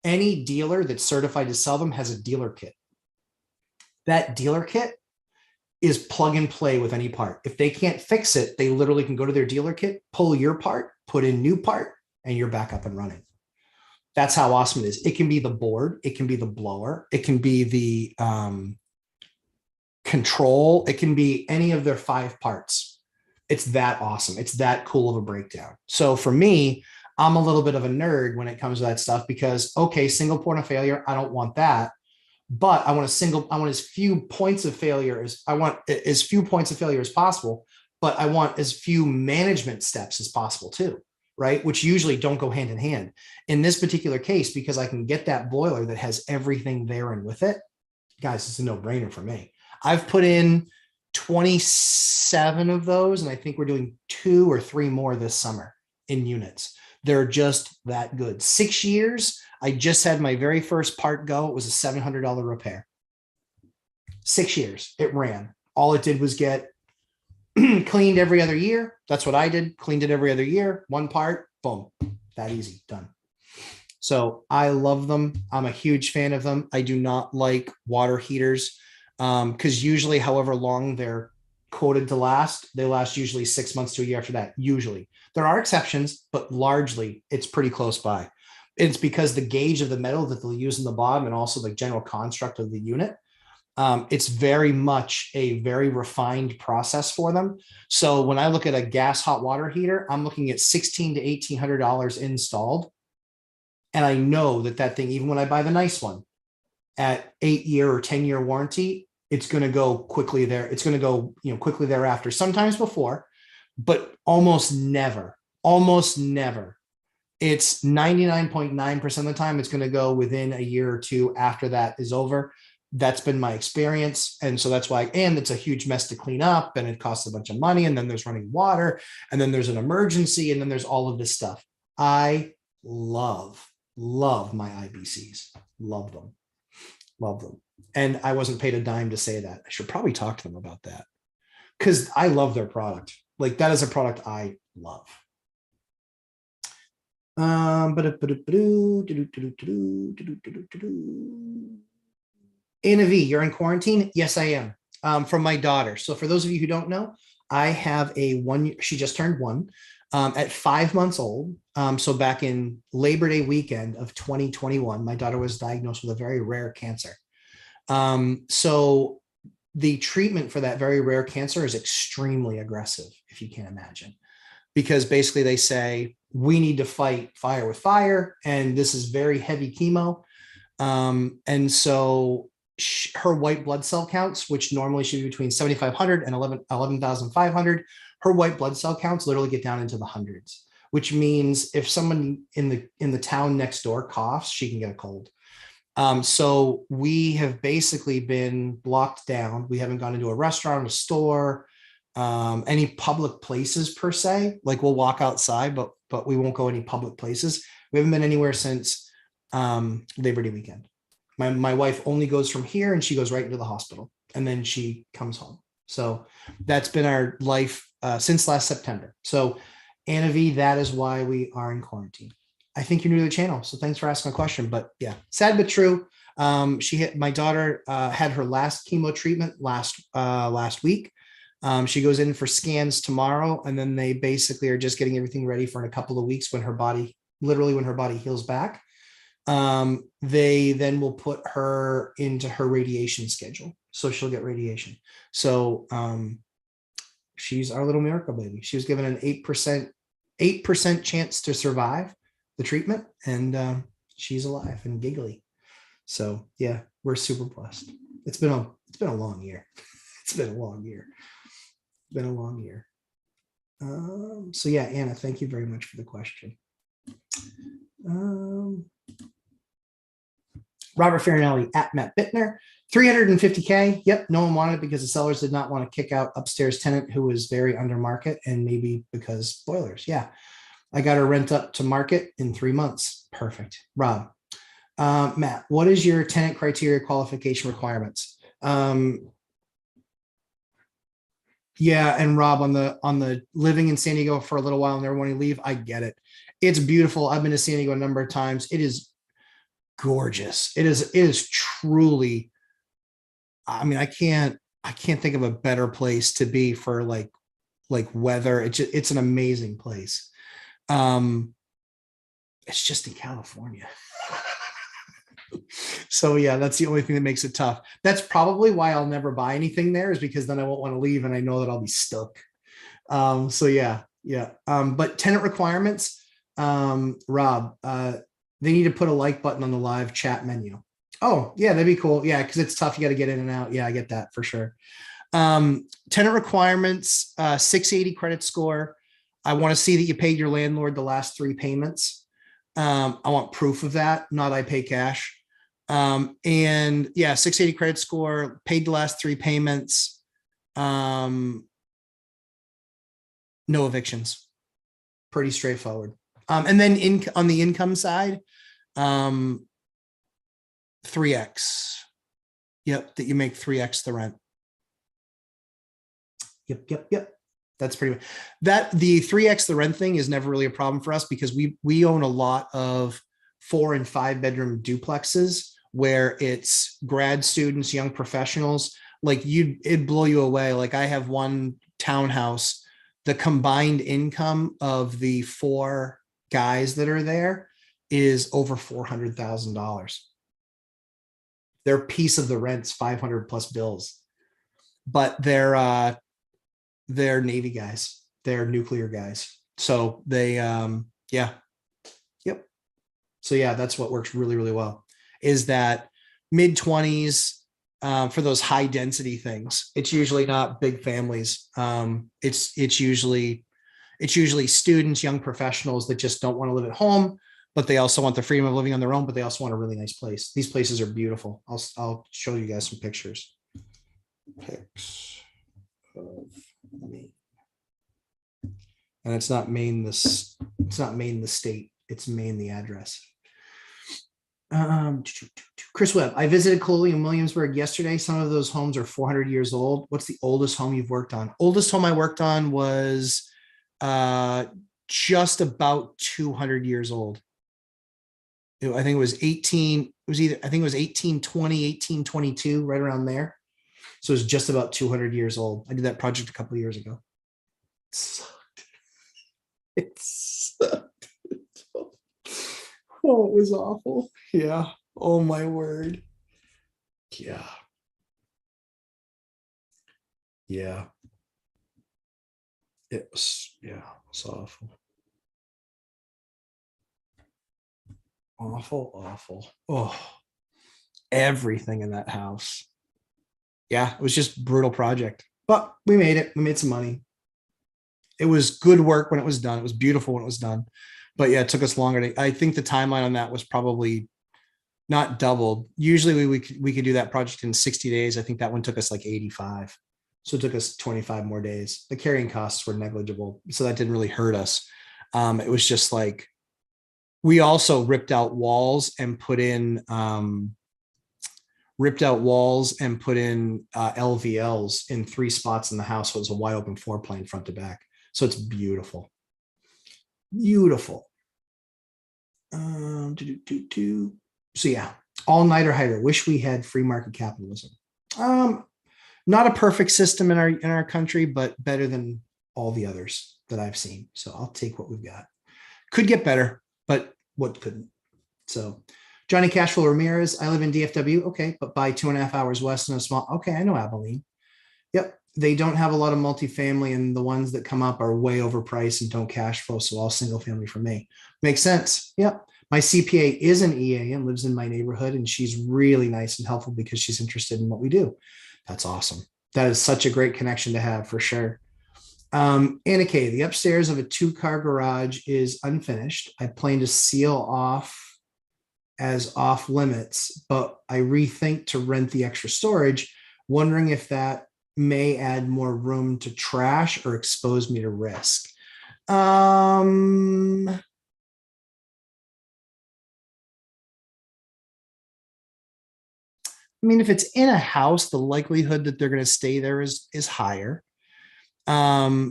Any dealer that's certified to sell them has a dealer kit. That dealer kit is plug and play with any part. If they can't fix it, they literally can go to their dealer kit, pull your part, put in new part, and you're back up and running. That's how awesome it is. It can be the board. It can be the blower. It can be the control. It can be any of their 5 parts. It's that awesome. It's that cool of a breakdown. So for me, I'm a little bit of a nerd when it comes to that stuff because, okay, single point of failure, I don't want that. But I want as few points of failure as possible, but I want as few management steps as possible too, right? Which usually don't go hand in hand. In this particular case, because I can get that boiler that has everything there and with it, guys, it's a no-brainer for me. I've put in 27 of those, and I think we're doing 2 or 3 more this summer in units. They're just that good. 6 years, I just had my very first part go. It was a $700 repair. 6 years, it ran. All it did was get cleaned every other year. That's what I did. Cleaned it every other year. 1 part, boom, that easy, done. So I love them. I'm a huge fan of them. I do not like water heaters because usually however long they're quoted to last, they last usually 6 months to a year after that. Usually there are exceptions, but largely it's pretty close by. It's because the gauge of the metal that they'll use in the bottom and also the general construct of the unit. It's very much a very refined process for them. So when I look at a gas hot water heater, I'm looking at $1,600 to $1,800 installed. And I know that thing, even when I buy the nice one at 8-year or 10-year warranty, it's going to go quickly there. It's going to go, quickly thereafter, sometimes before, but almost never. It's 99.9% of the time it's going to go within a year or 2 after that is over. That's been my experience. And so that's why, and it's a huge mess to clean up and it costs a bunch of money. And then there's running water and then there's an emergency. And then there's all of this stuff. I love my IBCs. Love them. And I wasn't paid a dime to say that. I should probably talk to them about that. because I love their product. Like that is a product I love. Anna V, you're in quarantine? Yes, I am. From my daughter. So for those of you who don't know, I have a she just turned one at 5 months old. So back in Labor Day weekend of 2021, my daughter was diagnosed with a very rare cancer. So the treatment for that very rare cancer is extremely aggressive, if you can't imagine, because basically they say, we need to fight fire with fire, and this is very heavy chemo. And so her white blood cell counts, which normally should be between 7,500 and 11,500, her white blood cell counts literally get down into the hundreds, which means if someone in the town next door coughs, she can get a cold. So we have basically been locked down. We haven't gone into a restaurant, a store, any public places per se. Like we'll walk outside, but we won't go any public places. We haven't been anywhere since Labor Day weekend. My wife only goes from here and she goes right into the hospital and then she comes home. So that's been our life since last September. So Anna V, that is why we are in quarantine. I think you're new to the channel, so thanks for asking a question. But yeah, sad but true. My daughter had her last chemo treatment last week. She goes in for scans tomorrow, and then they basically are just getting everything ready for in a couple of weeks when her body heals back. They then will put her into her radiation schedule, so she'll get radiation. So she's our little miracle baby. She was given an 8% chance to survive the treatment, and she's alive and giggly. So yeah, we're super blessed. It's been a long year. It's been a long year. So yeah, Anna, thank you very much for the question. Robert Farinelli at Matt Bittner, 350K. Yep, no one wanted it because the sellers did not want to kick out upstairs tenant who was very under market, and maybe because boilers. Yeah, I got her rent up to market in 3 months. Perfect. Rob, Matt, what is your tenant criteria qualification requirements? Yeah, and Rob, on the living in San Diego for a little while and never want to leave, I get it. It's beautiful. I've been to San Diego a number of times. It is gorgeous. It is truly, I mean, I can't think of a better place to be for like weather. It's an amazing place. It's just in California. So yeah, that's the only thing that makes it tough. That's probably why I'll never buy anything there, is because then I won't want to leave and I know that I'll be stuck. So yeah. But tenant requirements, Rob, they need to put a like button on the live chat menu. Oh yeah, that'd be cool. Yeah, because it's tough. You got to get in and out. Yeah, I get that for sure. Tenant requirements, 680 credit score. I want to see that you paid your landlord the last 3 payments. I want proof of that, not I pay cash. And yeah, 680 credit score, paid the last 3 payments. No evictions. Pretty straightforward. And then on the income side, 3x. Yep, that you make 3x the rent. Yep. That's pretty much that. The 3x the rent thing is never really a problem for us because we own a lot of 4 and 5 bedroom duplexes where it's grad students, young professionals. Like it'd blow you away. Like I have one townhouse, the combined income of the 4 guys that are there is over $400,000. Their piece of the rent's 500 plus bills, but they're Navy guys, they're nuclear guys. So they, yeah. Yep. So yeah, that's what works really, really well is that mid-20s for those high density things. It's usually not big families. It's usually students, young professionals that just don't want to live at home, but they also want the freedom of living on their own, but they also want a really nice place. These places are beautiful. I'll show you guys some pictures. Pics of Maine. And it's not Maine the state, it's Maine the address. Chris Webb, I visited Coley in Williamsburg yesterday. Some of those homes are 400 years old. What's the oldest home you've worked on? Oldest home I worked on was just about 200 years old. I think it was 18, it was either, I think it was 1820, 1822, right around there. So it's just about 200 years old. I did that project a couple of years ago. It sucked. It sucked. Oh, it was awful. Yeah. Oh my word. Yeah. Yeah. It was, yeah, it was awful. Awful, awful. Oh, everything in that house. Yeah, it was just brutal project, but we made it. We made some money. It was good work when it was done. It was beautiful when it was done. But yeah, it took us longer to, I think the timeline on that was probably not doubled. Usually we could do that project in 60 days. I think that one took us like 85. So it took us 25 more days. The carrying costs were negligible. So that didn't really hurt us. It was just like, we also ripped out walls and put in LVLs in 3 spots in the house. So it was a wide open floor plan front to back. So it's beautiful. Beautiful. So yeah, all-nighter hider. Wish we had free market capitalism. Not a perfect system in our country, but better than all the others that I've seen. So I'll take what we've got. Could get better, but what couldn't? So Johnny Cashflow Ramirez, I live in DFW. Okay, but by 2.5 hours west in a small. Okay, I know Abilene. Yep, they don't have a lot of multifamily, and the ones that come up are way overpriced and don't cash flow. So all single family for me. Makes sense. Yep. My CPA is an EA and lives in my neighborhood, and she's really nice and helpful because she's interested in what we do. That's awesome. That is such a great connection to have for sure. Anna K, the upstairs of a 2-car garage is unfinished. I plan to seal off as off limits, but I rethink to rent the extra storage, wondering if that may add more room to trash or expose me to risk. I mean, if it's in a house, the likelihood that they're going to stay there is higher. I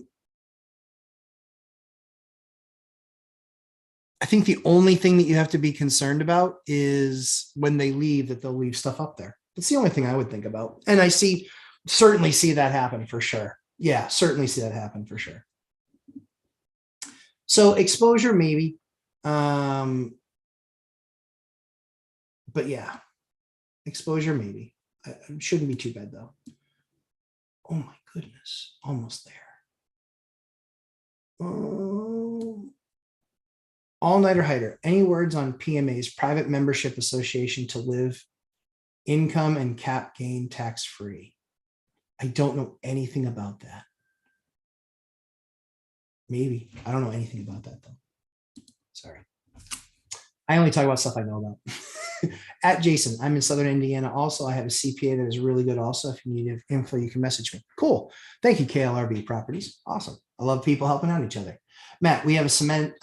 think the only thing that you have to be concerned about is when they leave, that they'll leave stuff up there. That's the only thing I would think about. And I certainly see that happen for sure. Yeah, certainly see that happen for sure. So exposure, maybe. But yeah, exposure, maybe. It shouldn't be too bad though. Oh my goodness, almost there. All-nighter hider. Any words on PMA's private membership association to live income and cap gain tax free? I don't know anything about that. Maybe. I don't know anything about that though. Sorry. I only talk about stuff I know about. At Jason, I'm in Southern Indiana. Also, I have a CPA that is really good. Also, if you need info, you can message me. Cool. Thank you, KLRB Properties. Awesome. I love people helping out each other. Matt, we have a cement,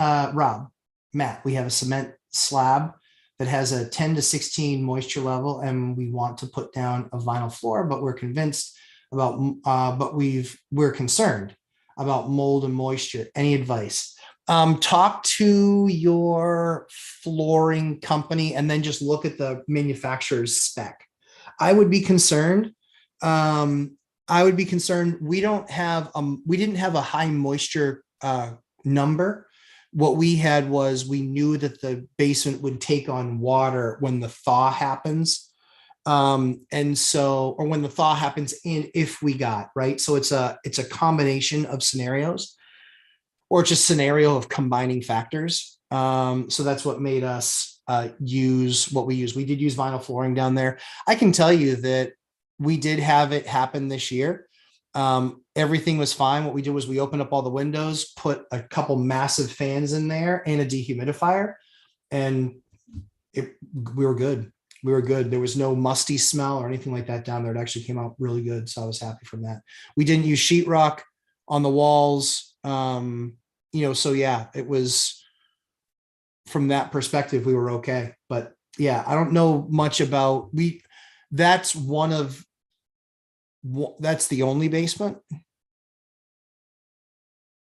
Matt, we have a cement slab that has a 10 to 16 moisture level, and we want to put down a vinyl floor, but we're convinced about, we're concerned about mold and moisture. Any advice? Talk to your flooring company and then just look at the manufacturer's spec. I would be concerned. We didn't have a high moisture number. What we had was, we knew that the basement would take on water when the thaw happens. And so, or when the thaw happens if we got, right. So it's a combination of scenarios, or it's a scenario of combining factors. So that's what made us use what we use. We did use vinyl flooring down there. I can tell you that we did have it happen this year. Everything was fine. What we did was we opened up all the windows, put a couple massive fans in there and a dehumidifier, and we were good. We were good. There was no musty smell or anything like that down there. It actually came out really good. So I was happy from that. We didn't use sheetrock on the walls. So yeah, it was, from that perspective, we were okay. But Yeah, I don't know much about that's that's the only basement.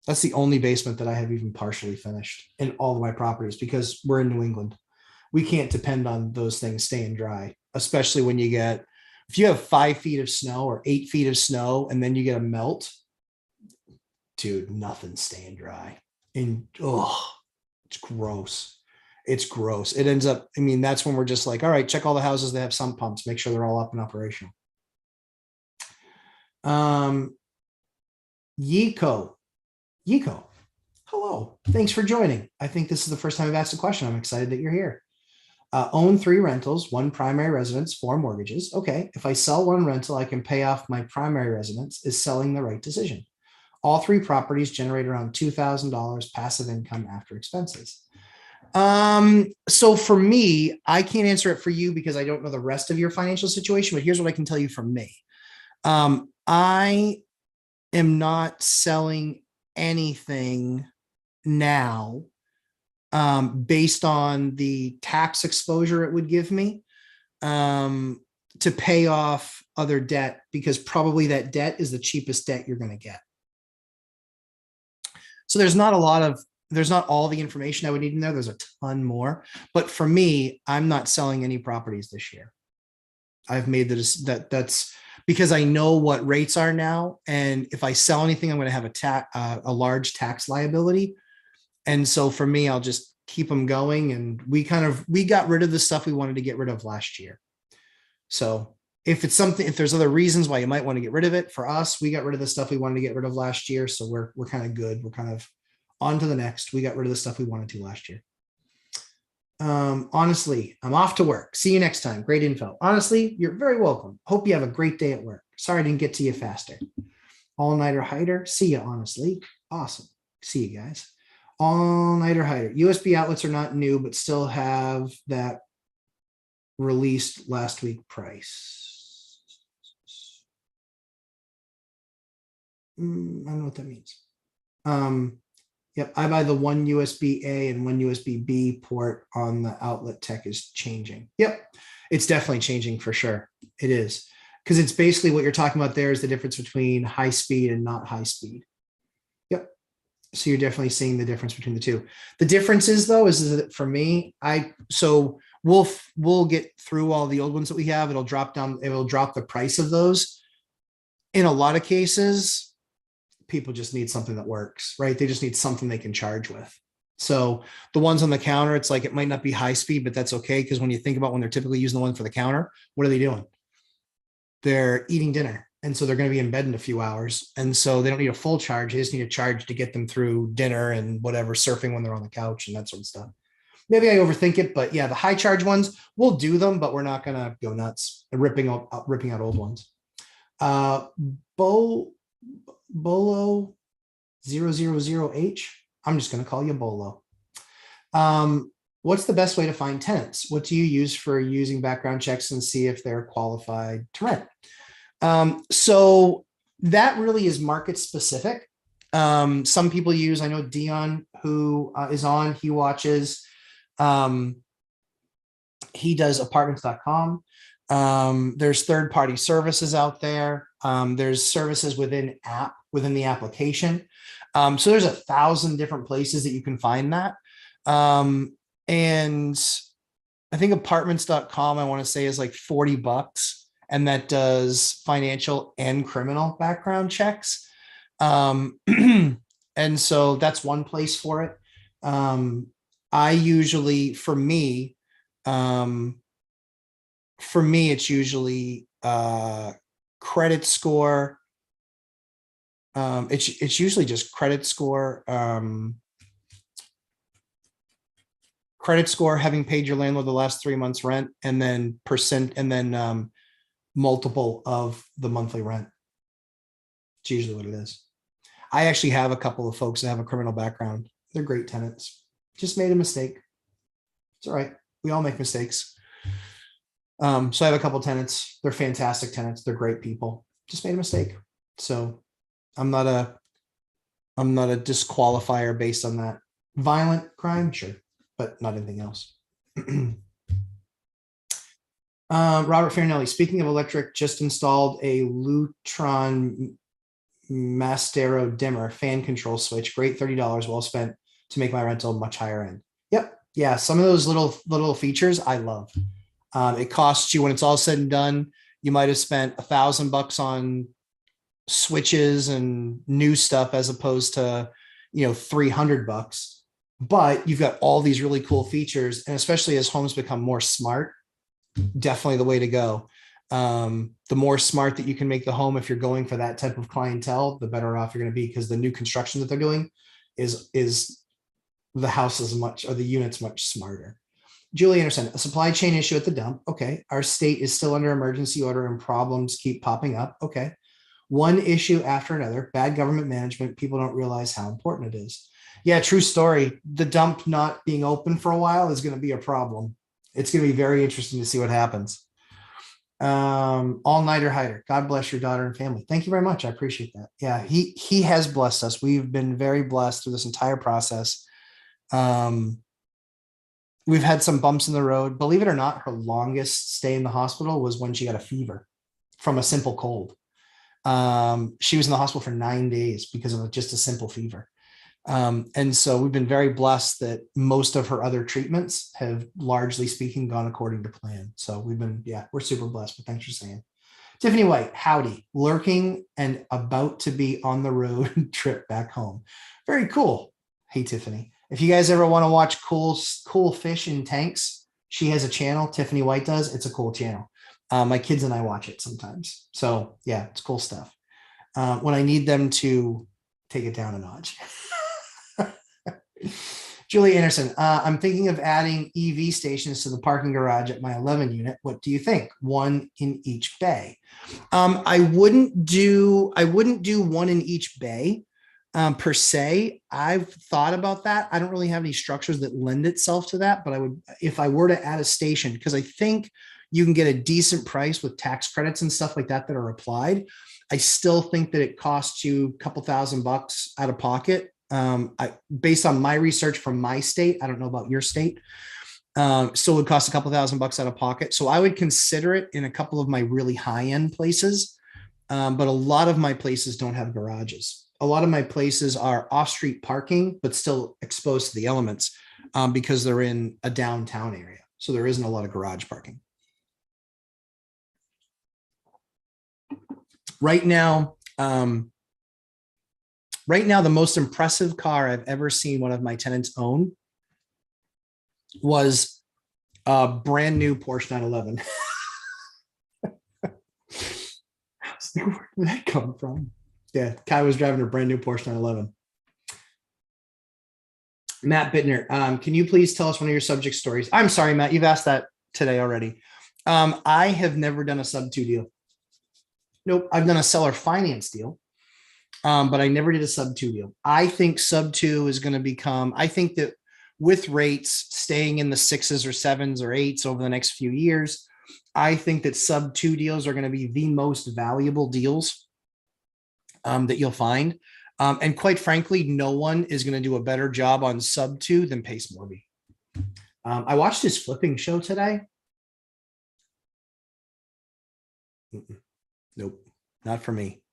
That's the only basement that I have even partially finished in all of my properties because we're in New England. We can't depend on those things staying dry, especially when if you have 5 feet of snow or 8 feet of snow and then you get a melt, dude, nothing's staying dry. And oh, it's gross. It's gross. It ends up, I mean, that's when we're just like, all right, check all the houses that have sump pumps, make sure they're all up and operational. Yiko, hello. Thanks for joining. I think this is the first time I've asked a question. I'm excited that you're here. Own 3 rentals, 1 primary residence, 4 mortgages. Okay, if I sell 1 rental, I can pay off my primary residence. Is selling the right decision? All 3 properties generate around $2,000 passive income after expenses. So for me, I can't answer it for you because I don't know the rest of your financial situation, but here's what I can tell you from me. I am not selling anything now based on the tax exposure it would give me to pay off other debt, because probably that debt is the cheapest debt you're going to get. So there's not all the information I would need in there. There's a ton more, but for me, I'm not selling any properties this year. I've made that's because I know what rates are now. And if I sell anything, I'm going to have a large tax liability. And so for me, I'll just keep them going. And we got rid of the stuff we wanted to get rid of last year. So if there's other reasons why you might want to get rid of it, for us, we got rid of the stuff we wanted to get rid of last year. So we're kind of good. We're kind of on to the next. We got rid of the stuff we wanted to last year. Honestly, I'm off to work. See you next time. Great info. Honestly, you're very welcome. Hope you have a great day at work. Sorry I didn't get to you faster. All-nighter hider. See you, honestly. Awesome. See you guys. All-nighter hider. USB outlets are not new, but still have that released last week price. I don't know what that means. Yep, I buy the 1 USB-A and 1 USB-B port on the outlet tech is changing. Yep, it's definitely changing for sure. It is. Because it's basically what you're talking about there is the difference between high speed and not high speed. Yep. So you're definitely seeing the difference between the two. The difference is though, is that for me, we'll get through all the old ones that we have. It'll drop the price of those. In a lot of cases, people just need something that works, right? They just need something they can charge with. So the ones on the counter, it's like, it might not be high speed, but that's okay. Because when you think about when they're typically using the one for the counter, what are they doing? They're eating dinner. And so they're going to be in bed in a few hours. And so they don't need a full charge. They just need a charge to get them through dinner and whatever, surfing when they're on the couch and that sort of stuff. Maybe I overthink it, but yeah, the high charge ones, we'll do them, but we're not going to go nuts ripping out old ones. Bolo 000H. I'm just going to call you Bolo. What's the best way to find tenants? What do you use for using background checks and see if they're qualified to rent? So that really is market specific. Some people use, I know Dion, who is on, he watches, he does apartments.com. There's third-party services out there. There's services within the application. So there's 1,000 different places that you can find that. And I think apartments.com, I want to say, is like $40, and that does financial and criminal background checks. And so that's one place for it. I usually, for me, it's usually credit score. It's usually just credit score, having paid your landlord the last 3 months rent, and then percent, and then multiple of the monthly rent. It's usually what it is. I actually have a couple of folks that have a criminal background. They're great tenants. Just made a mistake. It's all right. We all make mistakes. So I have a couple tenants. They're fantastic tenants. They're great people. Just made a mistake. So I'm not a disqualifier based on that. Violent crime, sure, but not anything else. Robert Farinelli, speaking of electric, just installed a Lutron Mastero dimmer fan control switch. Great, $30 well spent to make my rental much higher end. Yep. Yeah. Some of those little features I love. It costs you, when it's all said and done, you might have spent $1,000 on switches and new stuff as opposed to, $300, but you've got all these really cool features. And especially as homes become more smart, definitely the way to go. The more smart that you can make the home, if you're going for that type of clientele, the better off you're going to be, because the new construction that they're doing is the house is much, or the unit's much smarter. Julie Anderson, a supply chain issue at the dump. Okay. Our state is still under emergency order and problems keep popping up. Okay. One issue after another, bad government management. People don't realize how important it is. Yeah, true story. The dump not being open for a while is going to be a problem. It's going to be very interesting to see what happens. All-nighter hider. God bless your daughter and family. Thank you very much. I appreciate that. Yeah, he has blessed us. We've been very blessed through this entire process. We've had some bumps in the road. Believe it or not, her longest stay in the hospital was when she got a fever from a simple cold. She was in the hospital for 9 days because of just a simple fever. And so we've been very blessed that most of her other treatments have, largely speaking, gone according to plan. So we've been, we're super blessed, but thanks for saying. Tiffany White, howdy, lurking and about to be on the road trip back home. Very cool. Hey, Tiffany, if you guys ever want to watch cool fish in tanks, she has a channel. Tiffany White does. It's a cool channel. My kids and I watch it sometimes. So yeah, it's cool stuff. When I need them to take it down a notch. Julie Anderson, I'm thinking of adding EV stations to the parking garage at my 11 unit. What do you think? One in each bay. I wouldn't do one in each bay per se. I've thought about that. I don't really have any structures that lend itself to that, but I would, if I were to add a station, because I think you can get a decent price with tax credits and stuff like that are applied. I still think that it costs you a couple $1,000 out of pocket. Based on my research from my state, I don't know about your state. Still would cost a couple $1,000 out of pocket. So I would consider it in a couple of my really high end places. But a lot of my places don't have garages. A lot of my places are off-street parking, but still exposed to the elements because they're in a downtown area. So there isn't a lot of garage parking. Right now, the most impressive car I've ever seen one of my tenants own was a brand new Porsche 911. Where did that come from? Yeah, Kai was driving a brand new Porsche 911. Matt Bittner, can you please tell us one of your subject stories? I'm sorry, Matt, you've asked that today already. I have never done a sub-2 deal. Nope, I've done a seller finance deal, but I never did a sub-2 deal. I think sub-2 is going to become, I think that with rates staying in the 6s or 7s or 8s over the next few years, I think that sub-2 deals are going to be the most valuable deals that you'll find. And quite frankly, no one is going to do a better job on sub-2 than Pace Morby. I watched his flipping show today. Nope, not for me.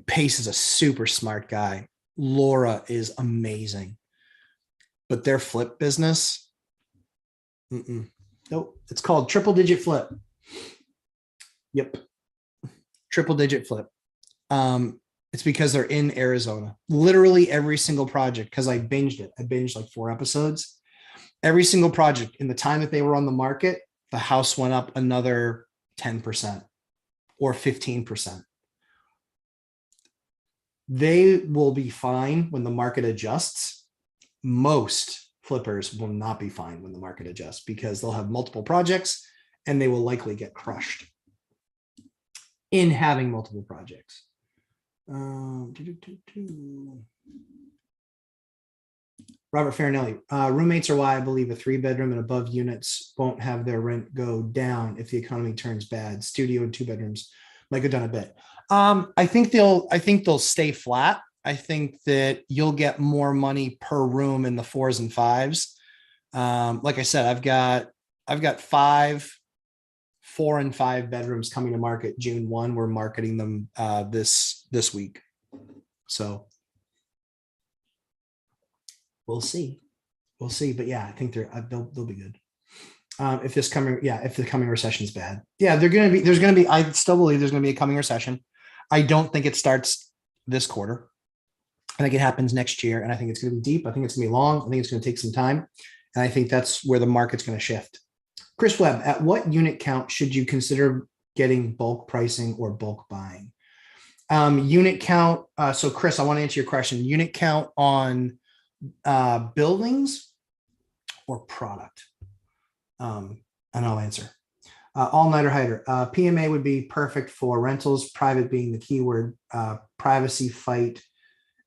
Pace is a super smart guy. Laura is amazing. But their flip business, nope. It's called triple digit flip. Yep. Triple digit flip. It's because they're in Arizona. Literally every single project, because I binged it. I binged like 4 episodes. Every single project in the time that they were on the market, the house went up another 10% or 15%. They will be fine when the market adjusts. Most flippers will not be fine when the market adjusts because they'll have multiple projects and they will likely get crushed in having multiple projects. Robert Farinelli, roommates are why I believe a 3-bedroom and above units won't have their rent go down if the economy turns bad. Studio and 2 bedrooms might go down a bit. I think they'll stay flat. I think that you'll get more money per room in the 4s and 5s. Like I said, I've got 5 4 and 5 bedrooms coming to market June 1. We're marketing them this week. So we'll see. We'll see. But yeah, I think they'll be good. If the coming recession is bad. Yeah, I still believe there's gonna be a coming recession. I don't think it starts this quarter. I think it happens next year, and I think it's gonna be deep. I think it's gonna be long. I think it's gonna take some time. And I think that's where the market's gonna shift. Chris Webb, at what unit count should you consider getting bulk pricing or bulk buying? Unit count. So Chris, I want to answer your question. Unit count on buildings or product? And I'll answer. All-nighter hider. PMA would be perfect for rentals, private being the keyword. Privacy fight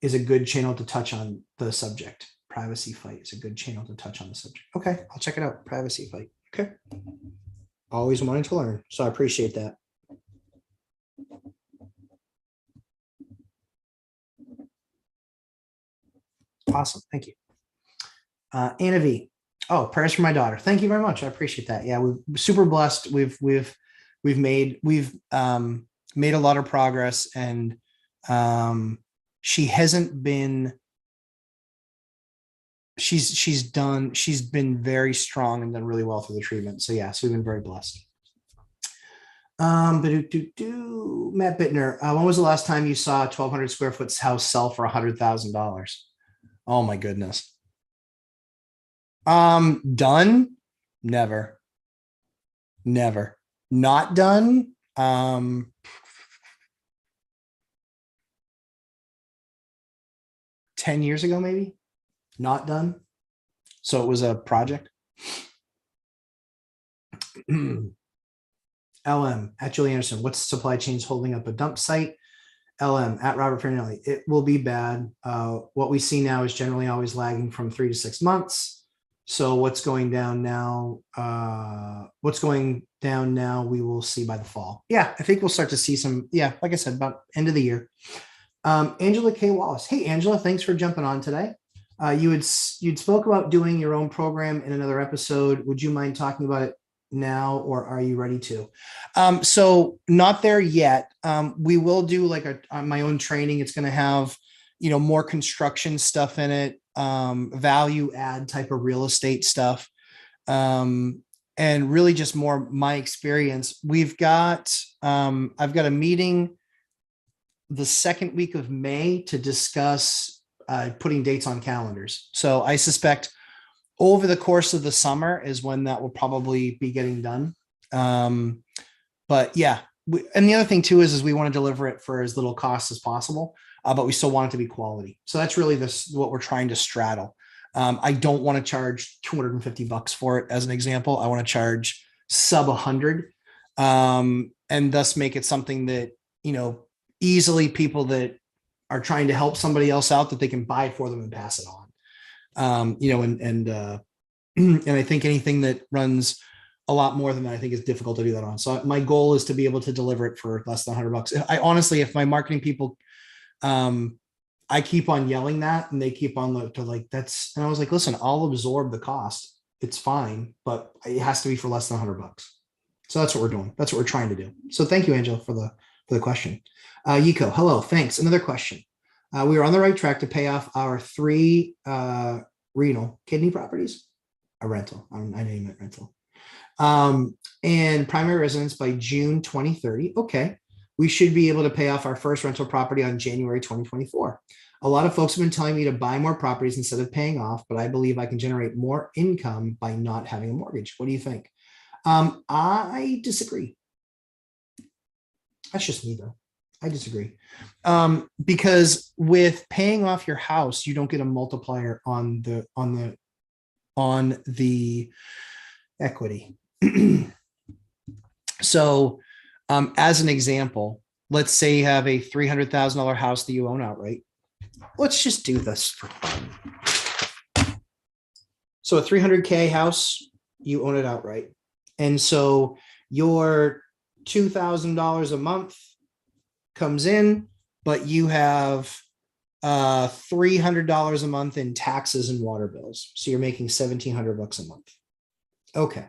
is a good channel to touch on the subject. Privacy fight is a good channel to touch on the subject. Okay, I'll check it out. Privacy fight. Okay. Always wanting to learn. So I appreciate that. Awesome. Thank you. Anna V. Oh, prayers for my daughter. Thank you very much. I appreciate that. Yeah, we're super blessed. We've made a lot of progress, and she hasn't been. She's been very strong and done really well through the treatment. So yeah, so we've been very blessed. Matt Bittner, when was the last time you saw a 1,200 square foot house sell for $100,000? Oh my goodness. Done? Never. Not done? 10 years ago, maybe. Not done. So it was a project. LM at Julie Anderson. What's supply chains holding up a dump site? LM at Robert Farinelli. It will be bad. What we see now is generally always lagging from 3 to 6 months. So what's going down now? We will see by the fall. Yeah, I think we'll start to see some. Yeah, like I said, about end of the year. Angela K. Wallace. Hey, Angela, thanks for jumping on today. You'd spoke about doing your own program in another episode. Would you mind talking about it now, or are you ready to? So not there yet. We will do like my own training. It's going to have, more construction stuff in it, value add type of real estate stuff, and really just more my experience. I've got a meeting the second week of May to discuss putting dates on calendars. So I suspect over the course of the summer is when that will probably be getting done. But yeah, and the other thing too is we want to deliver it for as little cost as possible, but we still want it to be quality. So that's really what we're trying to straddle. I don't want to charge $250 for it as an example. I want to charge sub 100, and thus make it something that, easily people that are trying to help somebody else out, that they can buy it for them and pass it on. And I think anything that runs a lot more than that, I think is difficult to do that on. So my goal is to be able to deliver it for less than $100. I honestly, if my marketing people, I keep on yelling that and they keep on and I was like, listen, I'll absorb the cost. It's fine, but it has to be for less than $100. So that's what we're doing. That's what we're trying to do. So thank you, Angela, for the question. Yiko, hello, thanks. Another question. We are on the right track to pay off our 3 renal kidney properties, a rental. I name it rental. And primary residence by June 2030. Okay. We should be able to pay off our first rental property on January 2024. A lot of folks have been telling me to buy more properties instead of paying off, but I believe I can generate more income by not having a mortgage. What do you think? I disagree. That's just me though. I disagree. Because with paying off your house, you don't get a multiplier on the equity. So, as an example, let's say you have a $300,000 house that you own outright. Let's just do this for fun. So a $300K house, you own it outright. And so your $2,000 a month comes in, but you have $300 a month in taxes and water bills. So you're making $1,700 a month. Okay.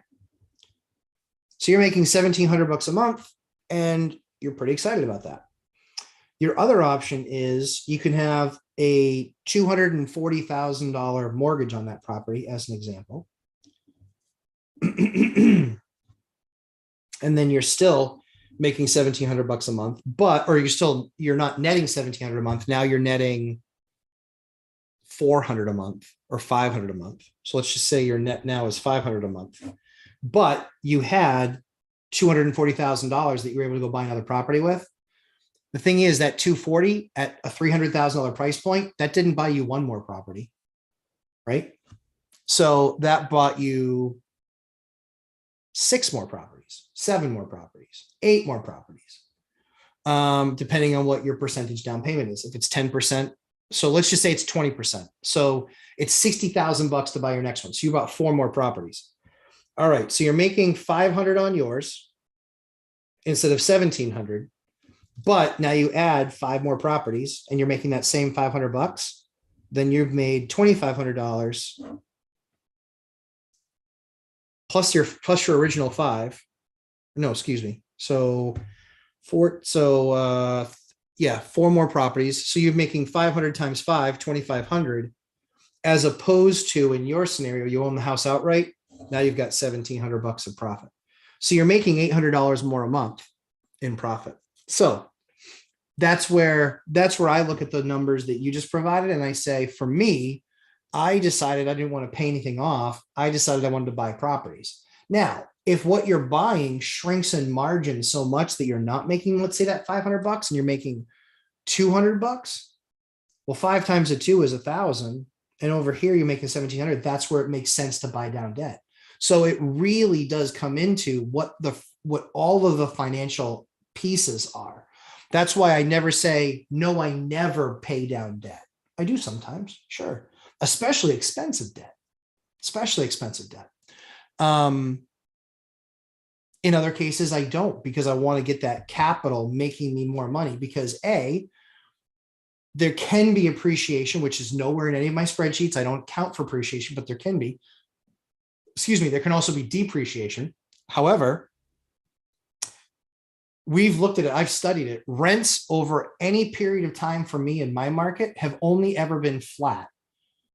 So you're making 1,700 bucks a month and you're pretty excited about that. Your other option is you can have a $240,000 mortgage on that property as an example. And then you're still making 1,700 bucks a month, or you're not netting 1,700 a month. Now you're netting 400 a month or 500 a month. So let's just say your net now is 500 a month, but you had $240,000 that you were able to go buy another property with. The thing is that 240 at a $300,000 price point, that didn't buy you one more property, right? So that bought you 6 more properties, 7 more properties, 8 more properties, depending on what your percentage down payment is. If it's 10%, so let's just say it's 20%. So it's 60,000 bucks to buy your next one. So you bought 4 more properties. All right. So you're making 500 on yours instead of 1,700, but now you add 5 more properties and you're making that same 500 bucks. Then you've made $2,500 plus your original 5. No, excuse me. So 4 more properties. So you're making 500 times 5, 2,500, as opposed to in your scenario, you own the house outright. Now you've got 1,700 bucks of profit. So you're making $800 more a month in profit. So that's where I look at the numbers that you just provided. And I say, for me, I decided I didn't want to pay anything off. I decided I wanted to buy properties. Now, if what you're buying shrinks in margin so much that you're not making, let's say that 500 bucks and you're making 200 bucks, well, 5 times a 2 is 1,000. And over here, you're making 1,700. That's where it makes sense to buy down debt. So it really does come into what all of the financial pieces are. That's why I never say, no, I never pay down debt. I do sometimes, sure. Especially expensive debt. In other cases, I don't, because I want to get that capital making me more money, because there can be appreciation, which is nowhere in any of my spreadsheets. I don't count for appreciation, but there can be. There can also be depreciation. However, we've looked at it. I've studied it. Rents over any period of time for me in my market have only ever been flat.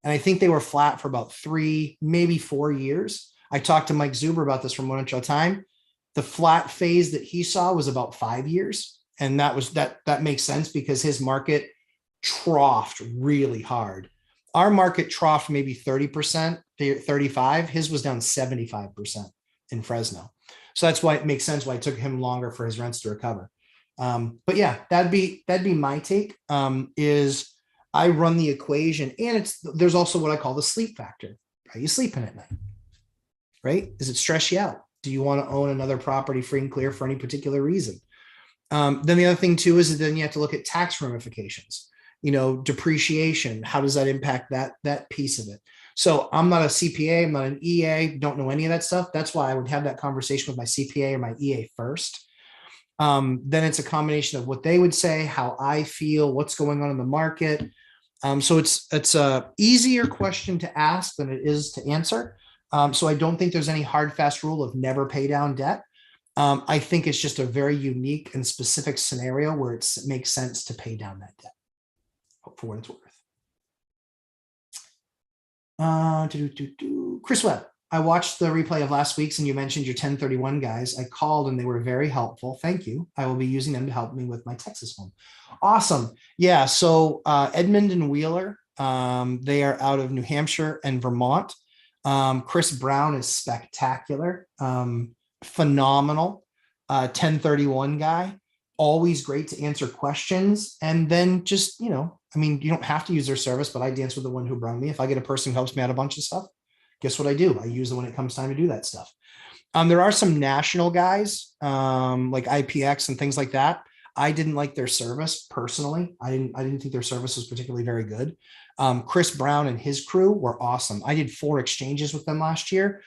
And I think they were flat for about 3, maybe 4 years. I talked to Mike Zuber about this from One Inch at a Time. The flat phase that he saw was about 5 years. And that makes sense because his market troughed really hard. Our market troughed maybe 30%, 35. His was down 75% in Fresno. So that's why it makes sense why it took him longer for his rents to recover. But yeah, that'd be my take. Is I run the equation, and there's also what I call the sleep factor. Are you sleeping at night? Right? Does it stress you out? Do you want to own another property free and clear for any particular reason? Then the other thing too is that then you have to look at tax ramifications. Depreciation. How does that impact that piece of it? So I'm not a CPA. I'm not an EA. Don't know any of that stuff. That's why I would have that conversation with my CPA or my EA first. Then it's a combination of what they would say, how I feel, what's going on in the market. So it's a easier question to ask than it is to answer. So I don't think there's any hard, fast rule of never pay down debt. I think it's just a very unique and specific scenario where it makes sense to pay down that debt for what it's worth. Chris Webb, I watched the replay of last week's and you mentioned your 1031 guys. I called and they were very helpful. Thank you. I will be using them to help me with my Texas home. Awesome. Yeah. So Edmund and Wheeler, they are out of New Hampshire and Vermont. Chris Brown is spectacular. Phenomenal. 1031 guy. Always great to answer questions. And then just, you don't have to use their service, but I dance with the one who brought me. If I get a person who helps me out a bunch of stuff, guess what I do? I use them when it comes time to do that stuff. There are some national guys like IPX and things like that. I didn't like their service personally. I didn't think their service was particularly very good. Chris Brown and his crew were awesome. I did 4 exchanges with them last year.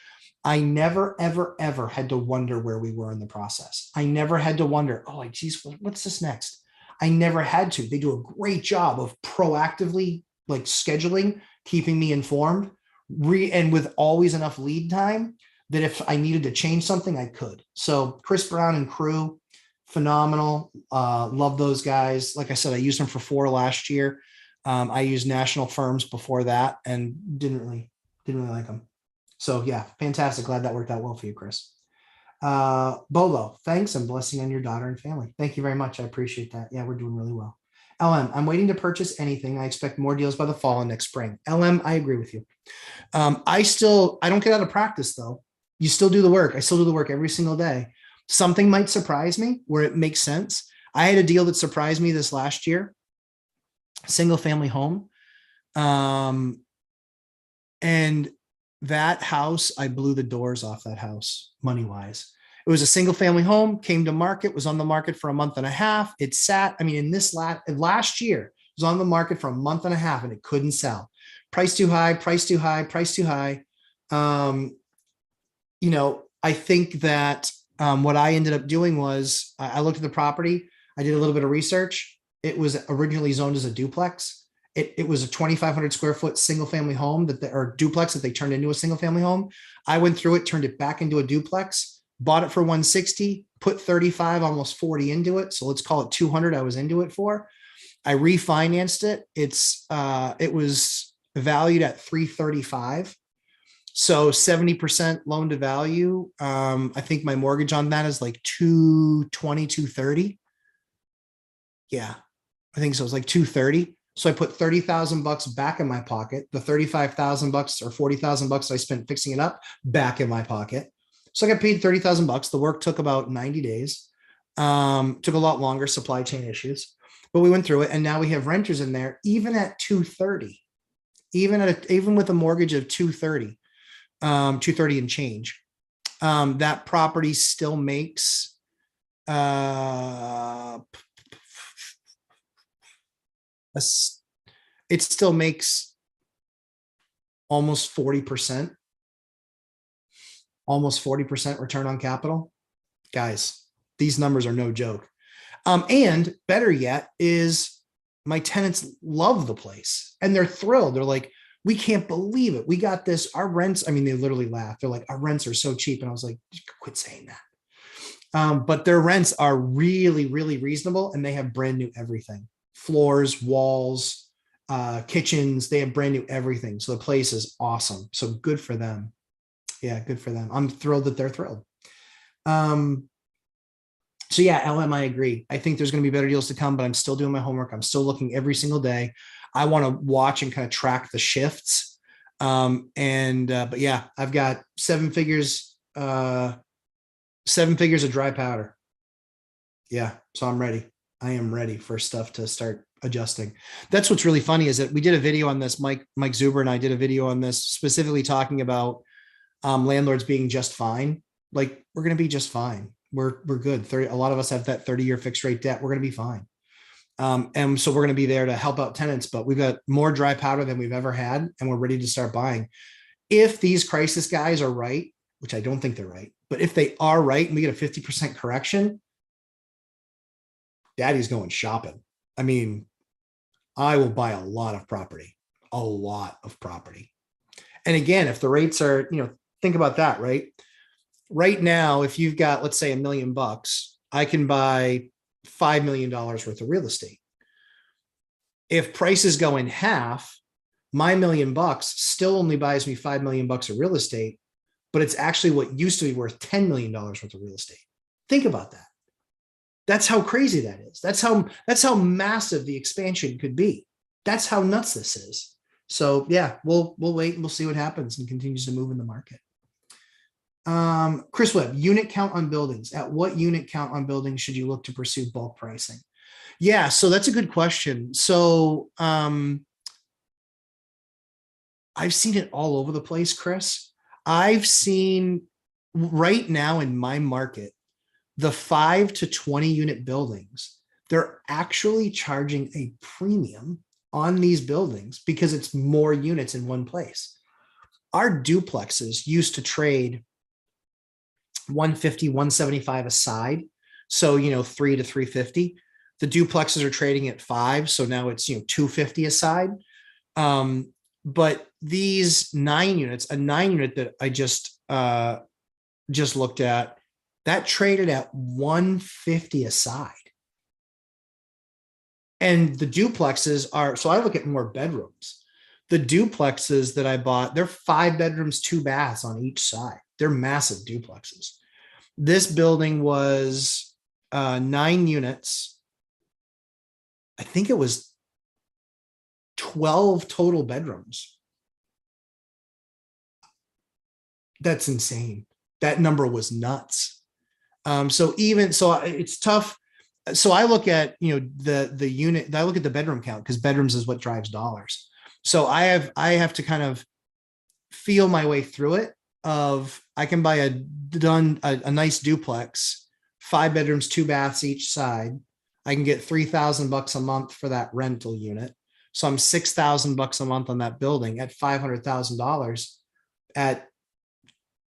I never, ever, ever had to wonder where we were in the process. I never had to wonder, oh, geez, what's this next? I never had to. They do a great job of proactively scheduling, keeping me informed, and with always enough lead time that if I needed to change something, I could. So Chris Brown and crew, phenomenal. Love those guys. Like I said, I used them for 4 last year. I used national firms before that and didn't really like them. So yeah, fantastic. Glad that worked out well for you, Chris. Bolo, thanks and blessing on your daughter and family. Thank you very much. I appreciate that. Yeah, we're doing really well. LM, I'm waiting to purchase anything. I expect more deals by the fall and next spring. LM, I agree with you. I don't get out of practice though. You still do the work. I still do the work every single day. Something might surprise me where it makes sense. I had a deal that surprised me this last year, single family home. And that house, I blew the doors off that house money wise. It was a single family home, came to market, was on the market for a month and a half. It sat, I mean, in this last year, it was on the market for a month and a half and it couldn't sell. Price too high, price too high, price too high. I think that what I ended up doing was I looked at the property. I did a little bit of research. It was originally zoned as a duplex. It was a 2,500 square foot single family home or duplex that they turned into a single family home. I went through it, turned it back into a duplex, bought it for 160, put 35, almost 40 into it. So let's call it 200. I was into it for. I refinanced it. It was valued at 335. So 70% loan to value. I think my mortgage on that is like 220, 230. Yeah, I think so. It's like 230. So I put $30,000 back in my pocket. The $35,000 or $40,000 I spent fixing it up back in my pocket. So I got paid $30,000. The work took about 90 days. Took a lot longer, supply chain issues, but we went through it. And now we have renters in there, even at 230, even with a mortgage of 230, 230 and change. That property still makes, it still makes almost 40%, return on capital. Guys, these numbers are no joke. And better yet is my tenants love the place and they're thrilled. They're like, we can't believe it. We got this. Our rents, I mean, they literally laughed. They're like, our rents are so cheap. And I was like, quit saying that. But their rents are really, really reasonable. And they have brand new everything. Floors, walls, kitchens. They have brand new everything. So the place is awesome. So good for them. Yeah, good for them. I'm thrilled that they're thrilled. So yeah, LM, I agree. I think there's going to be better deals to come, but I'm still doing my homework. I'm still looking every single day. I want to watch and kind of track the shifts. But yeah, I've got 7 figures of dry powder. Yeah. So I'm ready. I am ready for stuff to start adjusting. That's what's really funny is that we did a video on this. Mike Zuber and I did a video on this specifically talking about landlords being just fine. Like we're going to be just fine. We're good. A lot of us have that 30-year fixed rate debt. We're going to be fine. And so we're going to be there to help out tenants, but we've got more dry powder than we've ever had. And we're ready to start buying. If these crisis guys are right, which I don't think they're right, but if they are right and we get a 50% correction, daddy's going shopping. I mean, I will buy a lot of property. And again, if the rates are, think about that, right? Right now, if you've got, let's say $1 million, I can buy $5 million worth of real estate. If prices go in half, my $1 million still only buys me $5 million of real estate, but it's actually what used to be worth $10 million worth of real estate. Think about that. That's how crazy that is. That's how massive the expansion could be. That's how nuts this is. So yeah, we'll wait and we'll see what happens and continues to move in the market. Chris Webb, unit count on buildings. At what unit count on buildings should you look to pursue bulk pricing? Yeah, so that's a good question. So I've seen it all over the place, Chris. I've seen right now in my market, the 5 to 20 unit buildings, they're actually charging a premium on these buildings because it's more units in one place. Our duplexes used to trade 150, 175 a side. So, 3 to 350. The duplexes are trading at 5. So now it's, 250 a side. But these 9 units, a 9 unit that I just just looked at, that traded at 150 a side. And the duplexes are, so I look at more bedrooms. The duplexes that I bought, they're 5 bedrooms, 2 baths on each side. They're massive duplexes. This building was 9 units. I think it was 12 total bedrooms. That's insane. That number was nuts. So it's tough. So I look at, the unit, I look at the bedroom count, because bedrooms is what drives dollars. So I have to kind of feel my way through it. I can buy a nice duplex, 5 bedrooms, 2 baths each side. I can get $3,000 a month for that rental unit. So I'm $6,000 a month on that building at $500,000 at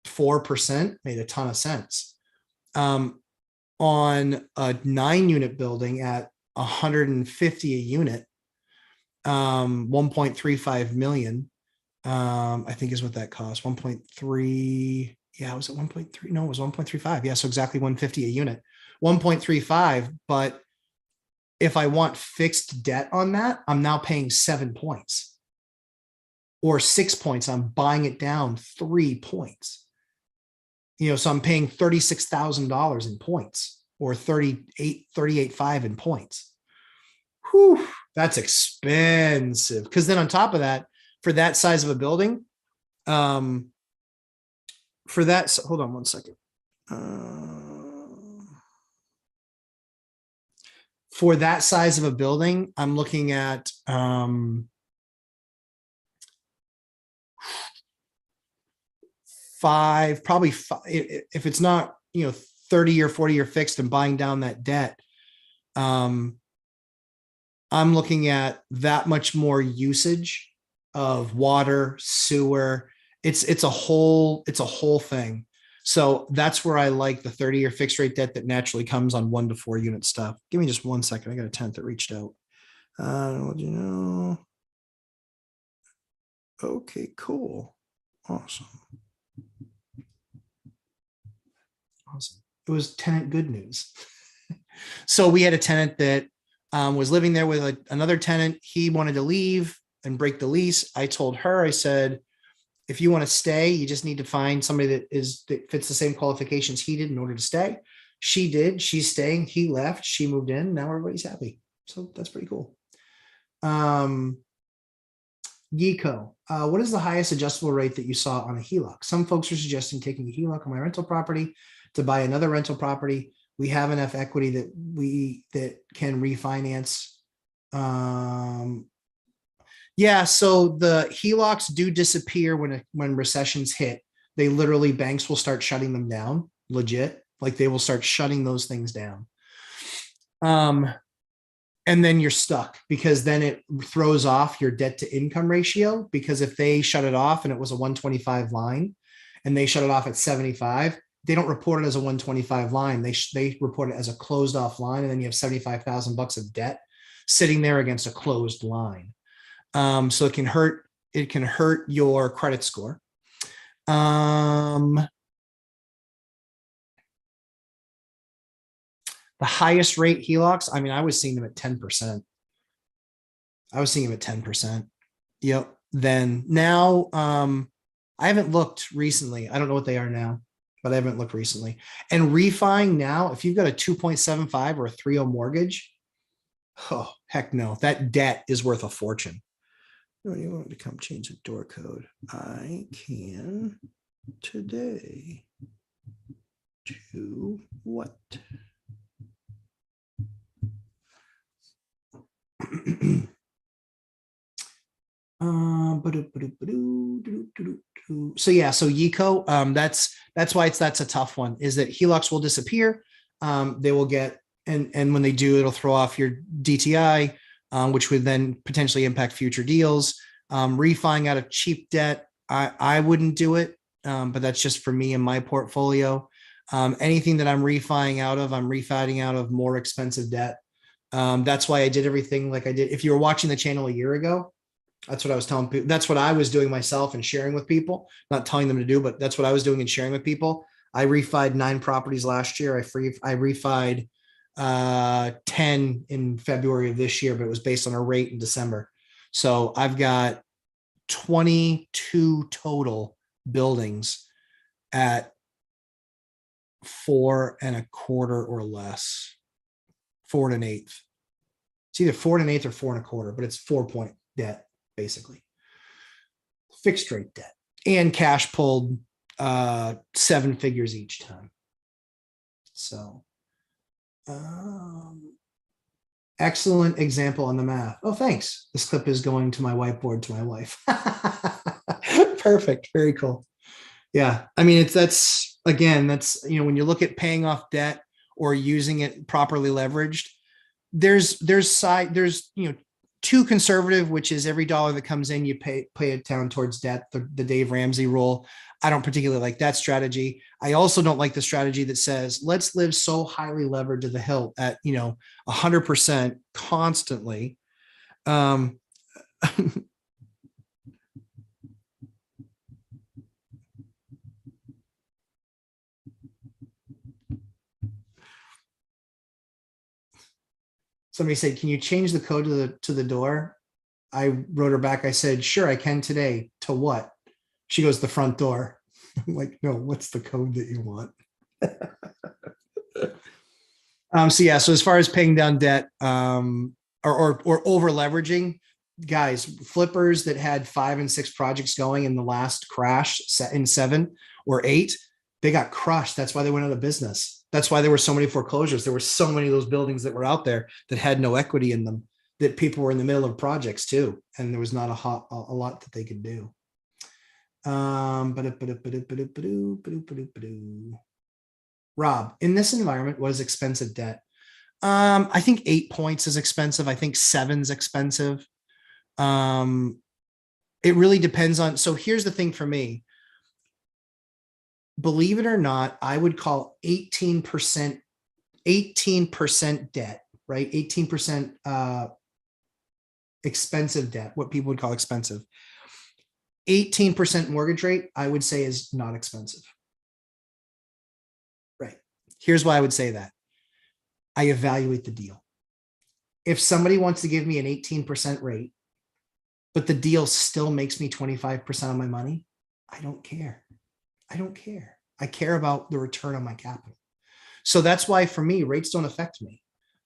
4%, made a ton of sense. On a 9-unit building at 150 a unit, 1.35 million, I think is what that cost. 1.3. Yeah, was it 1.3? No, it was 1.35. Yeah, so exactly 150 a unit, 1.35. But if I want fixed debt on that, I'm now paying 7 points or 6 points. I'm buying it down 3 points. So I'm paying $36,000 in points, or 38.5 in points. Whew, that's expensive. Because then on top of that, for that size of a building, hold on one second. For that size of a building, I'm looking at probably five, if it's not 30 or 40 year fixed and buying down that debt, I'm looking at that much more usage of water, sewer. It's a whole thing. So that's where I like the 30-year fixed rate debt that naturally comes on 1 to 4 unit stuff. Give me just 1 second. I got a tenant that reached out. What do you know? Okay, cool. Awesome. It was tenant good news. So we had a tenant that was living there with another tenant. He wanted to leave and break the lease. I told her, I said, if you want to stay, you just need to find somebody that fits the same qualifications he did in order to stay. She did. She's staying. He left. She moved in. Now everybody's happy. So that's pretty cool. Geeko, what is the highest adjustable rate that you saw on a HELOC? Some folks are suggesting taking a HELOC on my rental property to buy another rental property. We have enough equity that can refinance. Yeah, so the HELOCs do disappear when recessions hit. They literally, banks will start shutting them down, legit. Like they will start shutting those things down. And then you're stuck, because then it throws off your debt to income ratio, because if they shut it off and it was a 125 line and they shut it off at 75, they don't report it as a 125 line. They report it as a closed off line. And then you have $75,000 of debt sitting there against a closed line. So it can hurt your credit score. The highest rate HELOCs, I mean, I was seeing them at 10%. I was seeing them at 10%. Yep. Then now, I haven't looked recently. I don't know what they are now, but I haven't looked recently. And refining now, if you've got a 2.75 or a 3.0 mortgage, oh, heck no, that debt is worth a fortune. No, you want me to come change the door code? I can today. To what? So yeah, so Yeco, that's why that's a tough one, is that HELOCs will disappear. They will get, and when they do, it'll throw off your DTI, which would then potentially impact future deals. Refining out of cheap debt, I wouldn't do it, but that's just for me and my portfolio. Anything that I'm refining out of, I'm refining out of more expensive debt. That's why I did everything like I did. If you were watching the channel a year ago, that's what I was telling people. That's what I was doing myself and sharing with people, not telling them to do, but that's what I was doing and sharing with people. I refied 9 properties last year. I refied 10 in February of this year, but it was based on a rate in December. So I've got 22 total buildings at 4.25 or less, 4.125. It's either 4.125 or 4.25, but it's 4-point debt, basically. Fixed rate debt and cash pulled 7 figures each time. So excellent example on the math. Oh, thanks. This clip is going to my whiteboard to my wife. Perfect. Very cool. Yeah. I mean, that's when you look at paying off debt or using it properly leveraged, there's too conservative, which is every dollar that comes in, you pay it down towards debt, the Dave Ramsey rule. I don't particularly like that strategy. I also don't like the strategy that says, let's live so highly levered to the hilt at, 100% constantly. Somebody said, can you change the code to the door? I wrote her back. I said, sure, I can today. To what? She goes, the front door. I'm like, no, what's the code that you want? So as far as paying down debt, or over leveraging, guys, flippers that had 5 and 6 projects going in the last crash in 7 or 8, they got crushed. That's why they went out of business. That's why there were so many foreclosures. There were so many of those buildings that were out there that had no equity in them, that people were in the middle of projects too. And there was not a lot that they could do. Rob, in this environment, what is expensive debt? I think 8 points is expensive. I think 7's expensive. It really depends on, so here's the thing for me. Believe it or not, I would call 18% debt, right? 18% expensive debt, what people would call expensive. 18% mortgage rate, I would say, is not expensive. Right. Here's why I would say that. I evaluate the deal. If somebody wants to give me an 18% rate, but the deal still makes me 25% of my money, I don't care. I don't care. I care about the return on my capital. So that's why for me, rates don't affect me.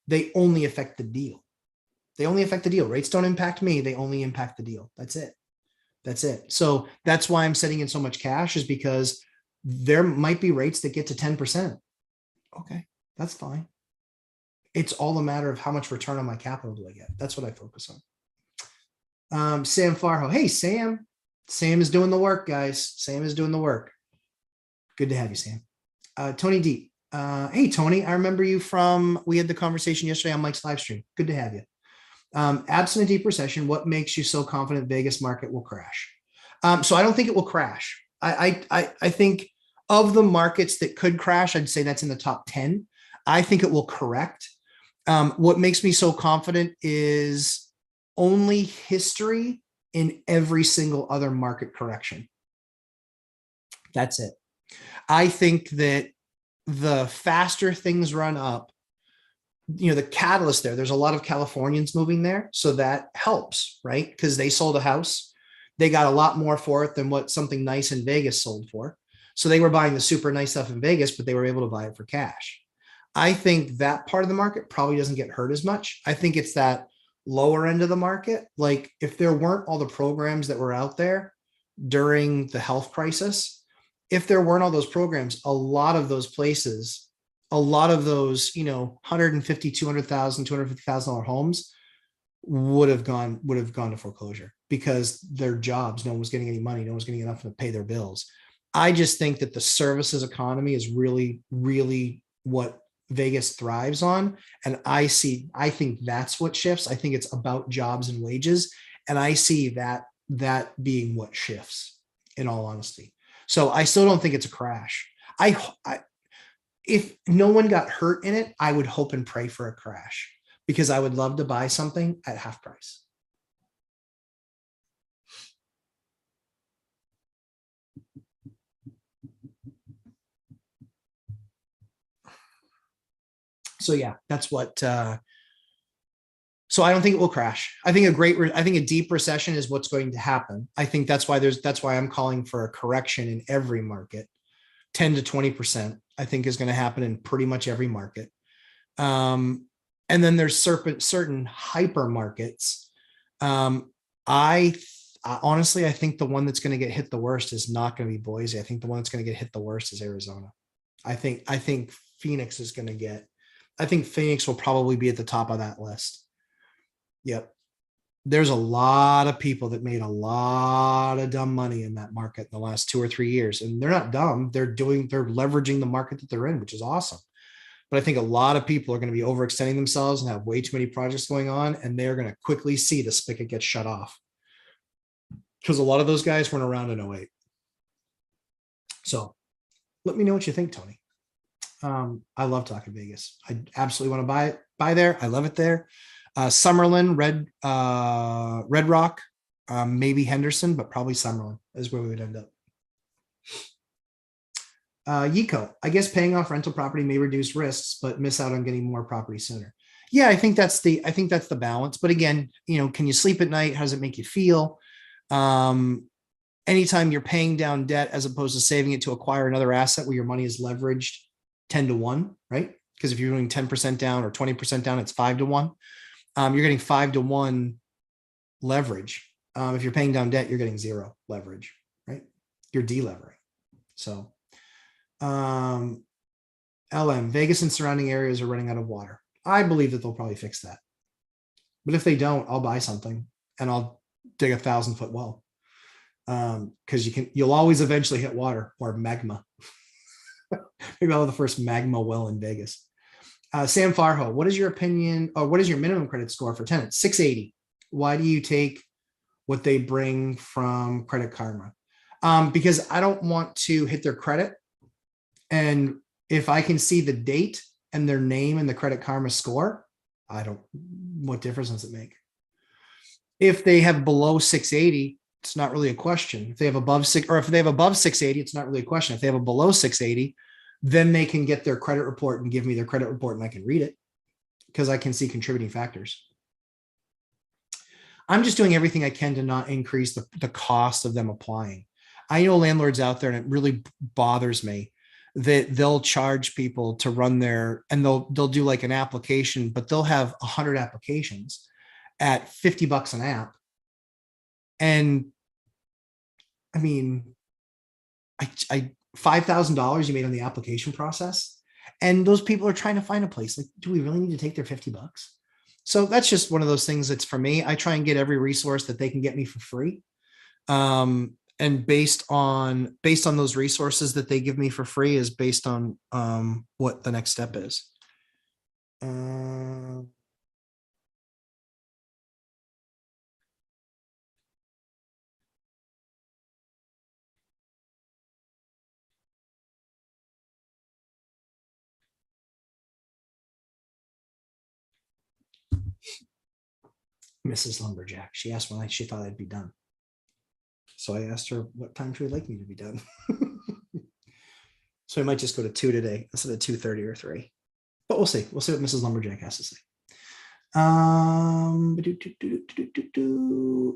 They only affect the deal. They only affect the deal. Rates don't impact me. They only impact the deal. That's it. That's it. So that's why I'm setting in so much cash, is because there might be rates that get to 10%. Okay, that's fine. It's all a matter of how much return on my capital do I get. That's what I focus on. Sam Farho. Hey, Sam. Sam is doing the work, guys. Sam is doing the work. Good to have you, Sam. Tony D. Hey, Tony, I remember you we had the conversation yesterday on Mike's live stream. Good to have you. Absent a deep recession, what makes you so confident Vegas market will crash? So I don't think it will crash. I think of the markets that could crash, I'd say that's in the top 10. I think it will correct. What makes me so confident is only history in every single other market correction. That's it. I think that the faster things run up, the catalyst there's a lot of Californians moving there. So that helps, right? Because they sold a house. They got a lot more for it than what something nice in Vegas sold for. So they were buying the super nice stuff in Vegas, but they were able to buy it for cash. I think that part of the market probably doesn't get hurt as much. I think it's that lower end of the market. Like if there weren't all the programs that were out there during the health crisis, if there weren't all those programs, a lot of those places, a lot of those, $150,000, $200,000, $250,000 homes would have gone to foreclosure because their jobs, no one was getting any money. No one was getting enough to pay their bills. I just think that the services economy is really, really what Vegas thrives on. And I think that's what shifts. I think it's about jobs and wages. And I see that being what shifts, in all honesty. So I still don't think it's a crash. If no one got hurt in it, I would hope and pray for a crash, because I would love to buy something at half price. So yeah, that's what, so I don't think it will crash. I think I think a deep recession is what's going to happen. I think that's why I'm calling for a correction in every market. 10 to 20%, I think, is going to happen in pretty much every market. And then there's certain hyper markets. I honestly, I think the one that's going to get hit the worst is not going to be Boise. I think the one that's going to get hit the worst is Arizona. I think Phoenix is going to get, I think Phoenix will probably be at the top of that list. Yep. There's a lot of people that made a lot of dumb money in that market in the last 2 or 3 years. And they're not dumb. They're leveraging the market that they're in, which is awesome. But I think a lot of people are going to be overextending themselves and have way too many projects going on. And they're going to quickly see the spigot get shut off. Because a lot of those guys weren't around in 08. So let me know what you think, Tony. I love talking Vegas. I absolutely want to buy there. I love it there. Summerlin, Red Rock, maybe Henderson, but probably Summerlin is where we would end up. Yico, I guess paying off rental property may reduce risks, but miss out on getting more property sooner. Yeah, I think that's the balance. But again, can you sleep at night? How does it make you feel? Anytime you're paying down debt as opposed to saving it to acquire another asset where your money is leveraged 10 to 1, right? Because if you're doing 10% down or 20% down, it's 5 to 1. You're getting 5 to 1 leverage. If you're paying down debt, you're getting 0 leverage, right? You're delevering. So LM, Vegas and surrounding areas are running out of water. I believe that they'll probably fix that. But if they don't, I'll buy something and I'll dig 1,000-foot well. Because you'll always eventually hit water or magma. Maybe I'll have the first magma well in Vegas. Sam Farho, what is your opinion, or what is your minimum credit score for tenants? 680. Why do you take what they bring from Credit Karma? Because I don't want to hit their credit. And if I can see the date and their name and the Credit Karma score, what difference does it make? If they have below 680, it's not really a question. If they have above 680, it's not really a question. If they have a below 680, then they can get their credit report and give me their credit report and I can read it because I can see contributing factors. I'm just doing everything I can to not increase the cost of them applying. I know landlords out there, and it really bothers me that they'll charge people to run and they'll do like an application, but they'll have 100 applications at $50 an app. And I mean, $5,000 you made on the application process. And those people are trying to find a place. Like, do we really need to take their $50? So that's just one of those things that's for me. I try and get every resource that they can get me for free. And based on those resources that they give me for free is based on what the next step is. Mrs. Lumberjack. She asked when she thought I'd be done. So I asked her what time she would like me to be done. So I might just go to 2 today instead of 2:30 or 3. But we'll see. We'll see what Mrs. Lumberjack has to say.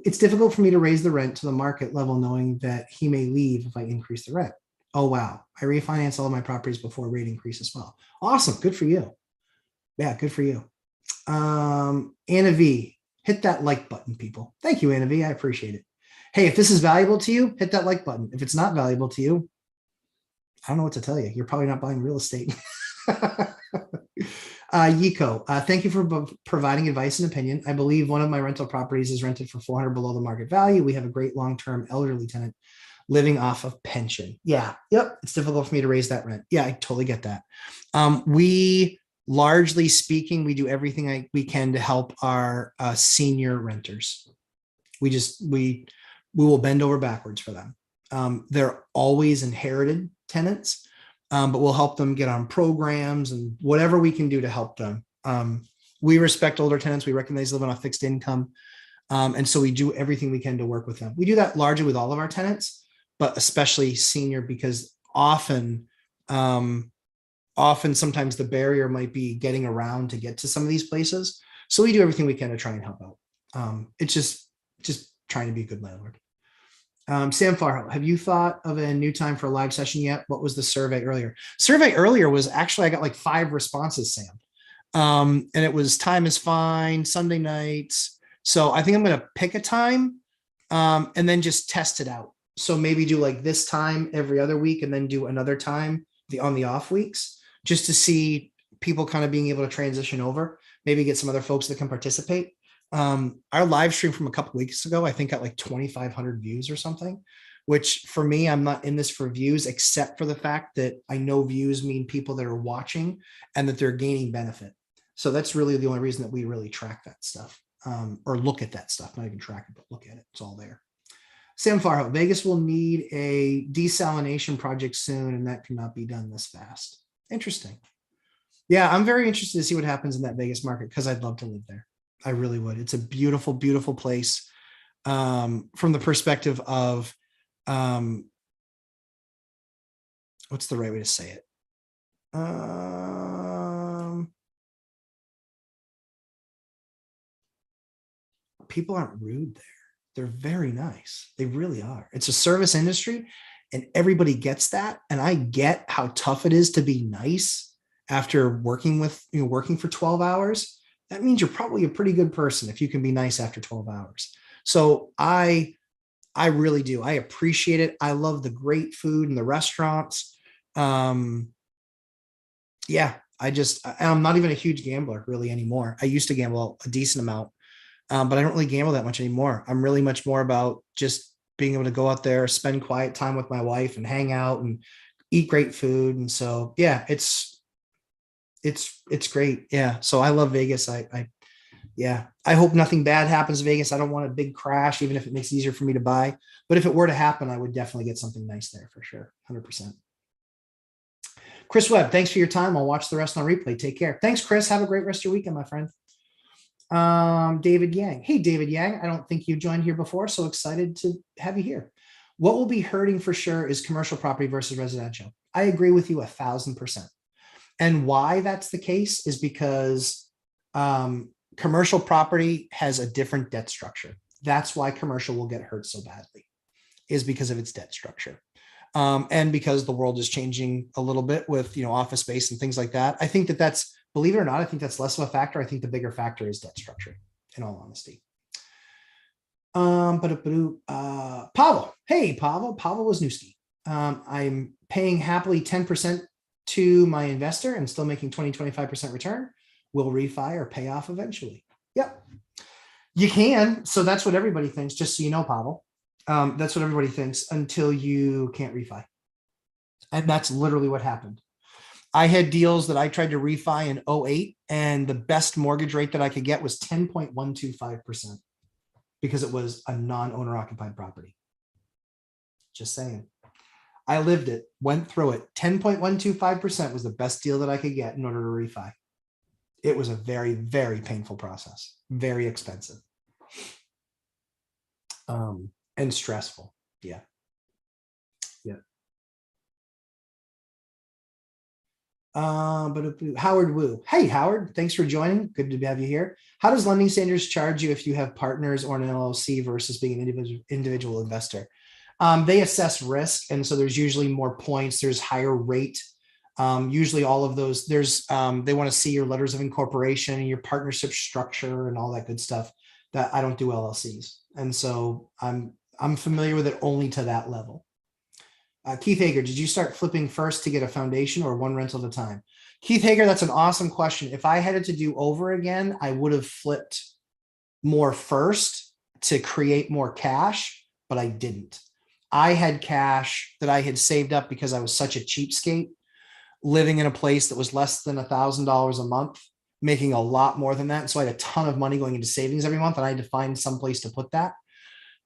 It's difficult for me to raise the rent to the market level knowing that he may leave if I increase the rent. Oh, wow. I refinance all of my properties before rate increase as well. Awesome. Good for you. Yeah, good for you. Anna V, hit that like button, people. Thank you, Anna V. I appreciate it. Hey, if this is valuable to you, hit that like button. If it's not valuable to you, I don't know what to tell you. You're probably not buying real estate. Yiko, thank you for providing advice and opinion. I believe one of my rental properties is rented for $400 below the market value. We have a great long-term elderly tenant living off of pension. Yeah, yep. It's difficult for me to raise that rent. Yeah, I totally get that. We, largely speaking, we do everything we can to help our senior renters. We will bend over backwards for them. They're always inherited tenants, but we'll help them get on programs and whatever we can do to help them. We respect older tenants. We recognize they live on a fixed income. And so we do everything we can to work with them. We do that largely with all of our tenants, but especially senior, because often often sometimes the barrier might be getting around to get to some of these places. So we do everything we can to try and help out. It's just trying to be a good landlord. Sam Farhow, have you thought of a new time for a live session yet? What was the survey earlier? Survey earlier was actually, I got like 5 responses, Sam. And it was time is fine, Sunday nights. So I think I'm going to pick a time and then just test it out. So maybe do like this time every other week and then do another time on the off weeks, just to see people kind of being able to transition over, maybe get some other folks that can participate. Our live stream from a couple weeks ago, I think got like 2,500 views or something, which for me, I'm not in this for views, except for the fact that I know views mean people that are watching and that they're gaining benefit. So that's really the only reason that we really track that stuff, or look at that stuff, not even track it, but look at it. It's all there. Sam Farhow, Vegas will need a desalination project soon, and that cannot be done this fast. Interesting. Yeah, I'm very interested to see what happens in that Vegas market because I'd love to live there. I really would. It's a beautiful, beautiful place from the perspective of, what's the right way to say it? People aren't rude there. They're very nice. They really are. It's a service industry and everybody gets that. And I get how tough it is to be nice after working for 12 hours. That means you're probably a pretty good person if you can be nice after 12 hours. So I really do. I appreciate it. I love the great food and the restaurants. Yeah, I'm not even a huge gambler really anymore. I used to gamble a decent amount. But I don't really gamble that much anymore. I'm really much more about just being able to go out there, spend quiet time with my wife and hang out and eat great food. And so, yeah, it's great. Yeah. So I love Vegas. I hope nothing bad happens to Vegas. I don't want a big crash, even if it makes it easier for me to buy. But if it were to happen, I would definitely get something nice there for sure. 100%. Chris Webb, thanks for your time. I'll watch the rest on replay. Take care. Thanks, Chris. Have a great rest of your weekend, my friend. David Yang. Hey, David Yang. I don't think you joined here before, so excited to have you here. What will be hurting for sure is commercial property versus residential. I agree with you 1,000%. And why that's the case is because commercial property has a different debt structure. That's why commercial will get hurt so badly, is because of its debt structure. And because the world is changing a little bit with, office space and things like that. I think that's, believe it or not, I think that's less of a factor. I think the bigger factor is debt structure, in all honesty. Pavel. Hey, Pavel Wisniewski. I'm paying happily 10% to my investor and still making 25% return. Will refi or pay off eventually? Yep. You can. So that's what everybody thinks, just so you know, Pavel. That's what everybody thinks until you can't refi. And that's literally what happened. I had deals that I tried to refi in 08, and the best mortgage rate that I could get was 10.125% because it was a non-owner occupied property. Just saying. I lived it, went through it. 10.125% was the best deal that I could get in order to refi. It was a very, very painful process, very expensive, and stressful. Yeah. But Howard Wu. Hey, Howard, thanks for joining. Good to have you here. How does lending standards charge you if you have partners or an LLC versus being an individual investor? They assess risk. And so there's usually more points. There's higher rate. Usually all of those, they want to see your letters of incorporation and your partnership structure and all that good stuff. That I don't do LLCs. And so I'm familiar with it only to that level. Keith Hager, did you start flipping first to get a foundation or one rental at a time? Keith Hager, that's an awesome question. If I had it to do over again, I would have flipped more first to create more cash, but I didn't. I had cash that I had saved up because I was such a cheapskate, living in a place that was less than $1,000 a month, making a lot more than that. So I had a ton of money going into savings every month, and I had to find some place to put that.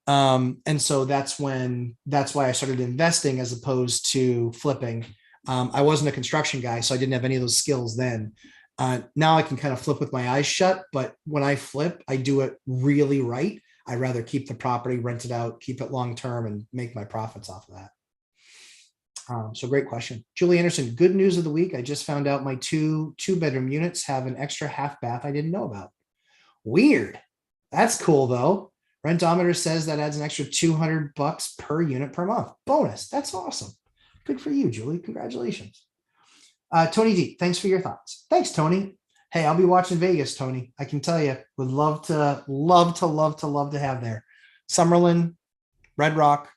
And so that's why I started investing as opposed to flipping. I wasn't a construction guy, so I didn't have any of those skills then. Now I can kind of flip with my eyes shut, but when I flip, I do it really right. I'd rather keep the property, rent it out, keep it long-term, and make my profits off of that. So great question. Julie Anderson, good news of the week. I just found out my two-bedroom units have an extra half bath I didn't know about. Weird. That's cool though. Rentometer says that adds an extra $200 per unit per month. Bonus. That's awesome. Good for you, Julie. Congratulations. Tony D, thanks for your thoughts. Thanks, Tony. Hey, I'll be watching Vegas, Tony. I can tell you, would love to have there. Summerlin, Red Rock.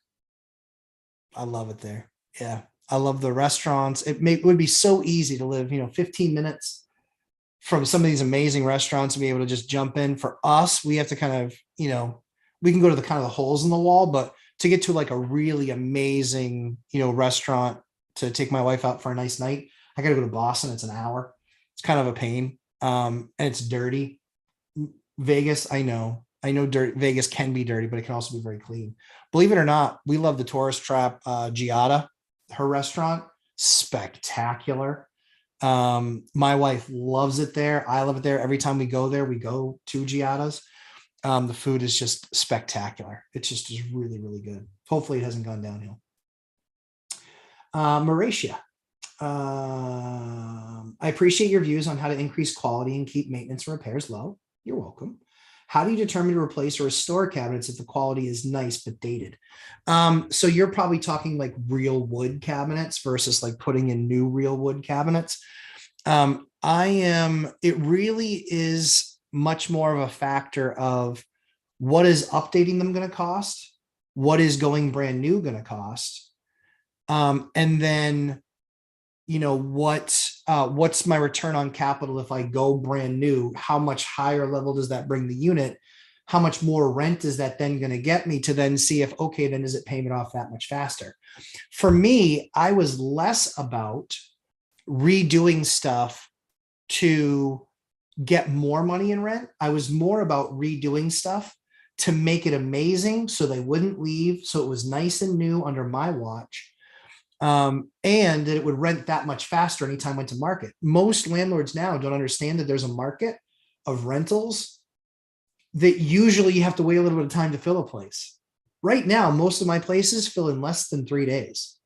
I love it there. Yeah. I love the restaurants. It would be so easy to live, 15 minutes from some of these amazing restaurants and be able to just jump in. For us, we have to kind of, we can go to the kind of the holes in the wall, but to get to like a really amazing, restaurant to take my wife out for a nice night, I got to go to Boston. It's an hour. It's kind of a pain. And it's dirty. Vegas, I know Vegas can be dirty, but it can also be very clean. Believe it or not, we love the Tourist Trap, Giada, her restaurant, spectacular. My wife loves it there. I love it there. Every time we go there, we go to Giada's. The food is just spectacular. It's just is really, really good. Hopefully it hasn't gone downhill. Mauritia, I appreciate your views on how to increase quality and keep maintenance and repairs low. You're welcome. How do you determine to replace or restore cabinets if the quality is nice but dated? So you're probably talking like real wood cabinets versus like putting in new real wood cabinets. It really is much more of a factor of what is updating them going to cost, what is going brand new going to cost, and then what's my return on capital if I go brand new? How much higher level does that bring the unit? How much more rent is that then going to get me to then see if, okay, then is it paying it off that much faster? For me, I was less about redoing stuff to get more money in rent. I was more about redoing stuff to make it amazing so they wouldn't leave. So it was nice and new under my watch. And that it would rent that much faster anytime I went to market. Most landlords now don't understand that there's a market of rentals that usually you have to wait a little bit of time to fill a place. Right now, most of my places fill in less than 3 days.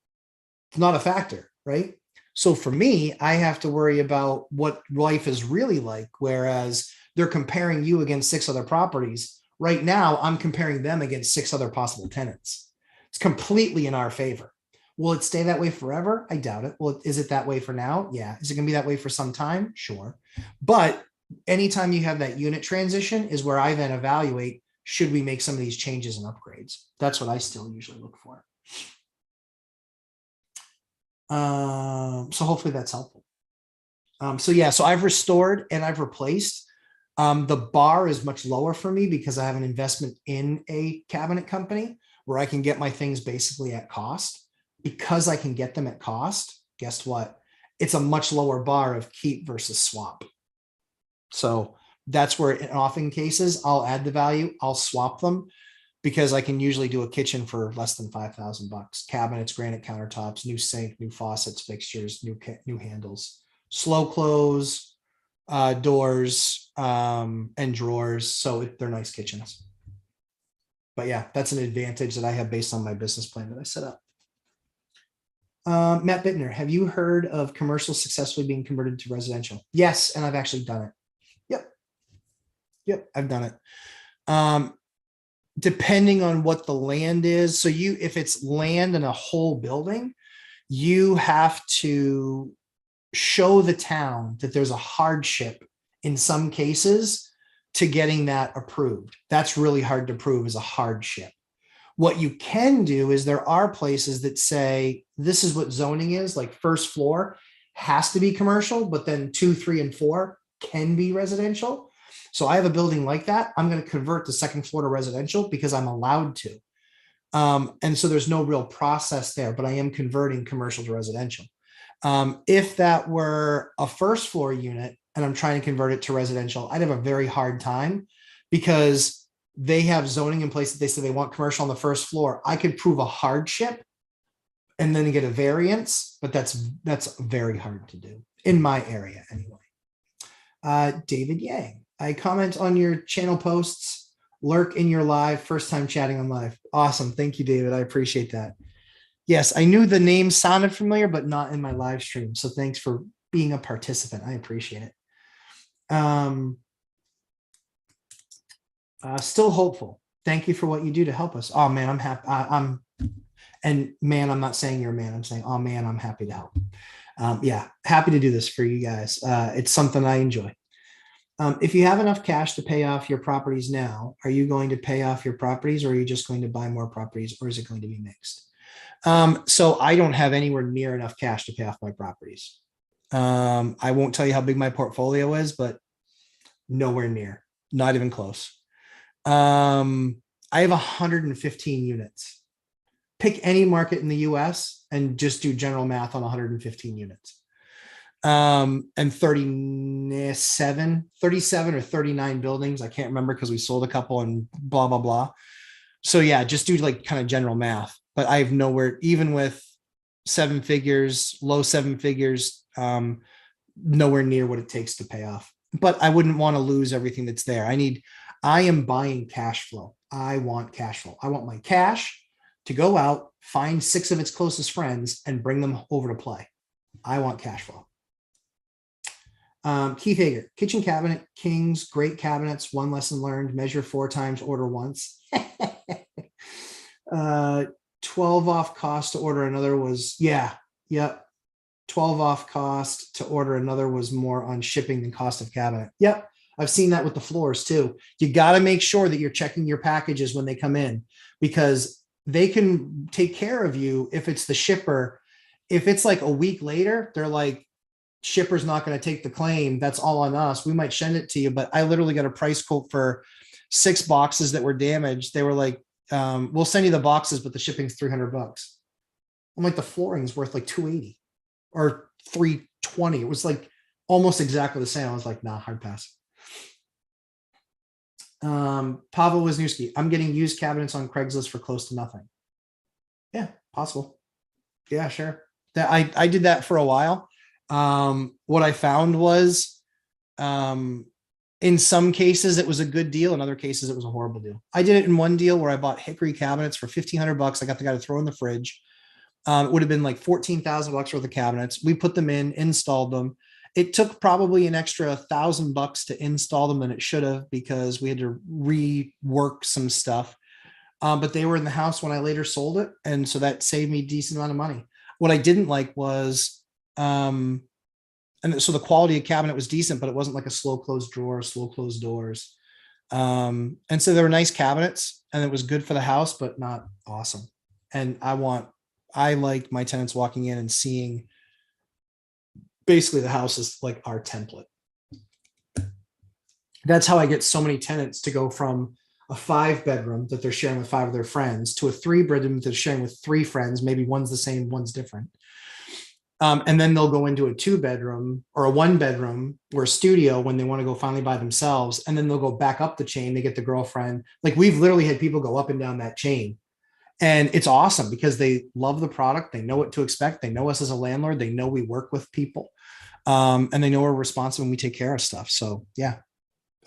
It's not a factor, right? So for me, I have to worry about what life is really like, whereas they're comparing you against 6 other properties. Right now, I'm comparing them against 6 other possible tenants. It's completely in our favor. Will it stay that way forever? I doubt it. Well, is it that way for now? Yeah. Is it going to be that way for some time? Sure. But anytime you have that unit transition is where I then evaluate, should we make some of these changes and upgrades? That's what I still usually look for. So hopefully that's helpful. So I've restored and I've replaced. The bar is much lower for me because I have an investment in a cabinet company where I can get my things basically at cost. Because I can get them at cost, guess what? It's a much lower bar of keep versus swap. So that's where in often cases, I'll add the value, I'll swap them because I can usually do a kitchen for less than $5,000. Cabinets, granite countertops, new sink, new faucets, fixtures, new handles, slow close, doors, and drawers. So they're nice kitchens. But yeah, that's an advantage that I have based on my business plan that I set up. Matt Bittner, have you heard of commercial successfully being converted to residential? Yes, and I've actually done it. Yep, I've done it. Depending on what the land is, so if it's land in a whole building, you have to show the town that there's a hardship in some cases to getting that approved. That's really hard to prove as a hardship. What you can do is there are places that say, this is what zoning is, like first floor has to be commercial, but then 2, 3, and 4 can be residential. So I have a building like that. I'm going to convert the second floor to residential because I'm allowed to. And so there's no real process there, but I am converting commercial to residential. If that were a first floor unit and I'm trying to convert it to residential, I'd have a very hard time because they have zoning in place that they say they want commercial on the first floor. I could prove a hardship and then get a variance, but that's very hard to do in my area anyway. David Yang, I comment on your channel posts, lurk in your live, first time chatting on live. Awesome. Thank you, David. I appreciate that. Yes, I knew the name sounded familiar, but not in my live stream. So thanks for being a participant. I appreciate it. Still hopeful. Thank you for what you do to help us. Oh man, I'm happy. And man, I'm not saying you're a man. I'm saying, oh man, I'm happy to help. Yeah, happy to do this for you guys. It's something I enjoy. If you have enough cash to pay off your properties now, are you going to pay off your properties, or are you just going to buy more properties, or is it going to be mixed? So I don't have anywhere near enough cash to pay off my properties. I won't tell you how big my portfolio is, but nowhere near, not even close. I have 115 units. Pick any market in the US and just do general math on 115 units. And 37 or 39 buildings. I can't remember because we sold a couple and blah, blah, blah. So yeah, just do like kind of general math, but I have nowhere, even with seven figures, low seven figures, nowhere near what it takes to pay off. But I wouldn't want to lose everything that's there. I am buying cash flow. I want cash flow. I want my cash to go out, find 6 of its closest friends and bring them over to play. I want cash flow. Keith Hager, kitchen cabinet, kings, great cabinets, one lesson learned, measure 4 times, order once. 12 off cost to order another was, yeah, yep. 12 off cost to order another was more on shipping than cost of cabinet. Yep. I've seen that with the floors too. You got to make sure that you're checking your packages when they come in, because they can take care of you if it's the shipper. If it's like a week later, they're like, shipper's not going to take the claim. That's all on us. We might send it to you. But I literally got a price quote for 6 boxes that were damaged. They were like, we'll send you the boxes, but the shipping's $300. I'm like, the flooring's worth like $280 or $320. It was like almost exactly the same. I was like, nah, hard pass. Pavel Wisniewski, I'm getting used cabinets on Craigslist for close to nothing. Yeah, possible. Yeah, sure. That I did that for a while. What I found was, in some cases it was a good deal. In other cases it was a horrible deal. I did it in one deal where I bought hickory cabinets for $1,500. I got the guy to throw in the fridge. It would have been like $14,000 worth of cabinets. We put them in, installed them. It took probably an extra $1,000 to install them than it should have, because we had to rework some stuff. But they were in the house when I later sold it. And so that saved me a decent amount of money. What I didn't like was, and so the quality of cabinet was decent, but it wasn't like a slow closed drawer, slow closed doors. And so they were nice cabinets and it was good for the house, but not awesome. And I like my tenants walking in and seeing basically the house is like our template. That's how I get so many tenants to go from a 5-bedroom that they're sharing with 5 of their friends to a 3-bedroom that they're sharing with 3 friends. Maybe one's the same, one's different. And then they'll go into a 2-bedroom or a 1-bedroom or a studio when they want to go finally by themselves. And then they'll go back up the chain. They get the girlfriend. Like, we've literally had people go up and down that chain. And it's awesome because they love the product. They know what to expect. They know us as a landlord. They know we work with people. And they know we're responsive and we take care of stuff. So yeah,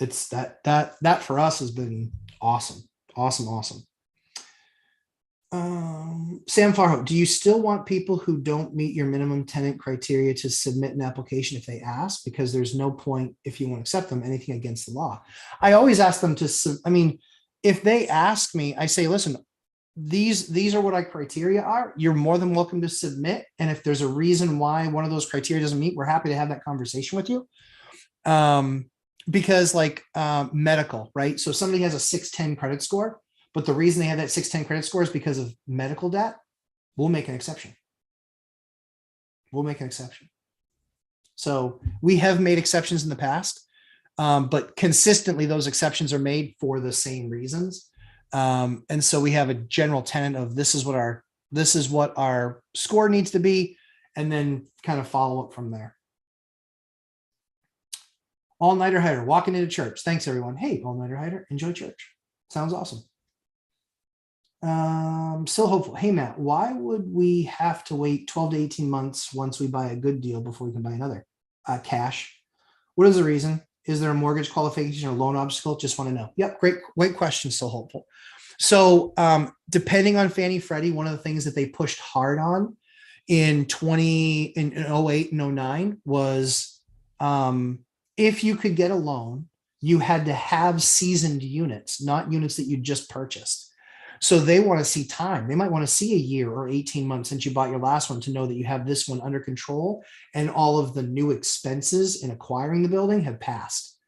it's that for us has been awesome. Awesome. Sam Farho, do you still want people who don't meet your minimum tenant criteria to submit an application if they ask? Because there's no point, if you won't accept them, anything against the law. I always ask them to, I mean, if they ask me, I say, listen, these are what our criteria are. You're more than welcome to submit. And if there's a reason why one of those criteria doesn't meet, we're happy to have that conversation with you. Because like medical, right? So if somebody has a 610 credit score, but the reason they have that 610 credit score is because of medical debt, we'll make an exception. We'll make an exception. So we have made exceptions in the past, but consistently those exceptions are made for the same reasons. And so we have a general tenet of this is what our score needs to be, and then kind of follow up from there. All-nighter hider walking into church. Thanks everyone. Hey, all-nighter hider, enjoy church. Sounds awesome. Still hopeful. Hey Matt, why would we have to wait 12 to 18 months once we buy a good deal before we can buy another? Cash. What is the reason? Is there a mortgage qualification or loan obstacle? Just want to know. Yep, great question. Still hopeful. So depending on Fannie Freddie, one of the things that they pushed hard on in 08 and 09 was if you could get a loan, you had to have seasoned units, not units that you just purchased. So they want to see time. They might want to see a year or 18 months since you bought your last one to know that you have this one under control and all of the new expenses in acquiring the building have passed.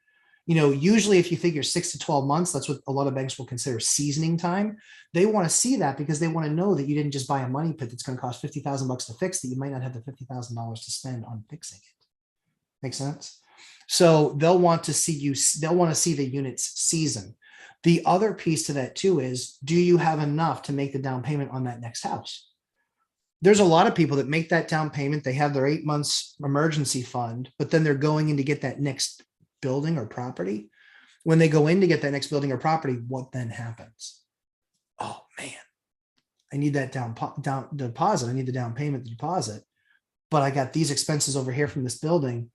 Usually if you figure 6 to 12 months, that's what a lot of banks will consider seasoning time. They want to see that because they want to know that you didn't just buy a money pit that's going to cost $50,000 to fix that you might not have the $50,000 to spend on fixing it. Make sense? So they'll want to see the units season. The other piece to that too is, do you have enough to make the down payment on that next house? There's a lot of people that make that down payment. They have their 8 months emergency fund, but then they're going in to get that next building or property. When they go in to get that next building or property, what then happens? Oh man, I need that down deposit. I need the down payment, the deposit, but I got these expenses over here from this building.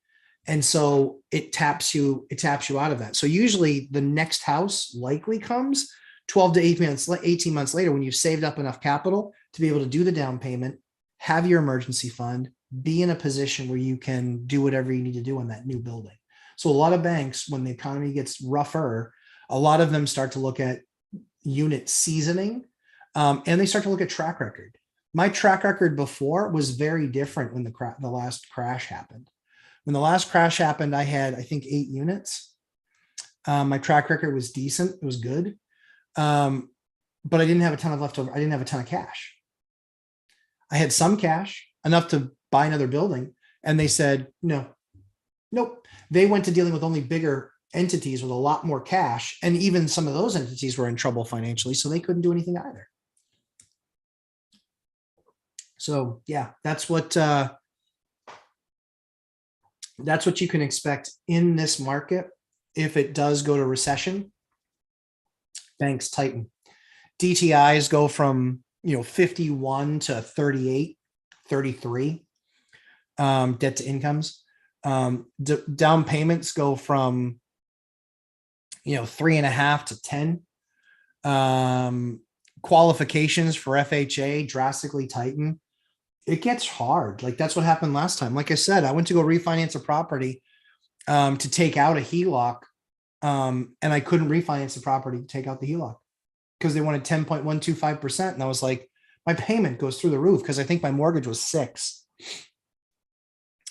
And so it taps you out of that. So usually the next house likely comes 12 to 18 months later when you've saved up enough capital to be able to do the down payment, have your emergency fund, be in a position where you can do whatever you need to do on that new building. So a lot of banks, when the economy gets rougher, a lot of them start to look at unit seasoning and they start to look at track record. My track record before was very different when the last crash happened. When the last crash happened, I had, I think, 8 units. My track record was decent. It was good. But I didn't have a ton of leftover. I didn't have a ton of cash. I had some cash, enough to buy another building. And they said, no, nope. They went to dealing with only bigger entities with a lot more cash. And even some of those entities were in trouble financially, so they couldn't do anything either. So yeah, that's what you can expect in this market. If it does go to recession, banks tighten. DTIs go from 51 to 38, 33. Debt to incomes. Down payments go from 3.5 to 10. Qualifications for FHA drastically tighten. It gets hard. Like that's what happened last time. Like I said, I went to go refinance a property to take out a HELOC, and I couldn't refinance the property to take out the HELOC because they wanted 10.125%. And I was like, my payment goes through the roof because I think my mortgage was 6.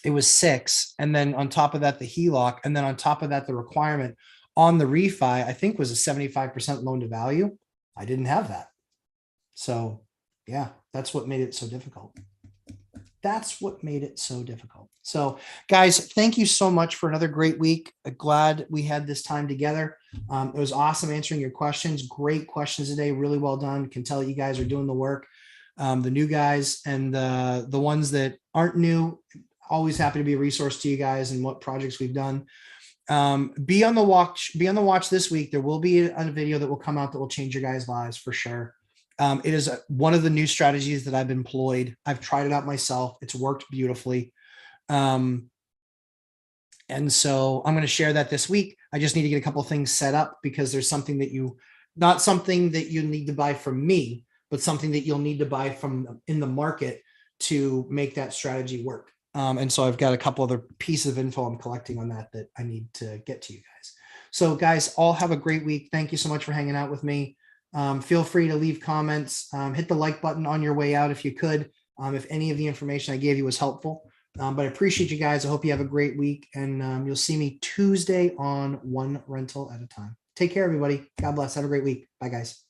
It was 6. And then on top of that, the HELOC. And then on top of that, the requirement on the refi, I think was a 75% loan to value. I didn't have that. So yeah, that's what made it so difficult. That's what made it so difficult. So guys, thank you so much for another great week. Glad we had this time together. It was awesome answering your questions. Great questions today. Really well done. Can tell you guys are doing the work. The new guys and the ones that aren't new, always happy to be a resource to you guys and what projects we've done. Be on the watch this week. There will be a video that will come out that will change your guys' lives for sure. It is one of the new strategies that I've employed. I've tried it out myself. It's worked beautifully. And so I'm going to share that this week. I just need to get a couple of things set up because there's something that not something that you need to buy from me, but something that you'll need to buy from in the market to make that strategy work. And so I've got a couple other pieces of info I'm collecting on that I need to get to you guys. So guys, all have a great week. Thank you so much for hanging out with me. Feel free to leave comments, hit the like button on your way out if you could, if any of the information I gave you was helpful. But I appreciate you guys. I hope you have a great week, and you'll see me Tuesday on One Rental at a Time. Take care, everybody. God bless. Have a great week. Bye, guys.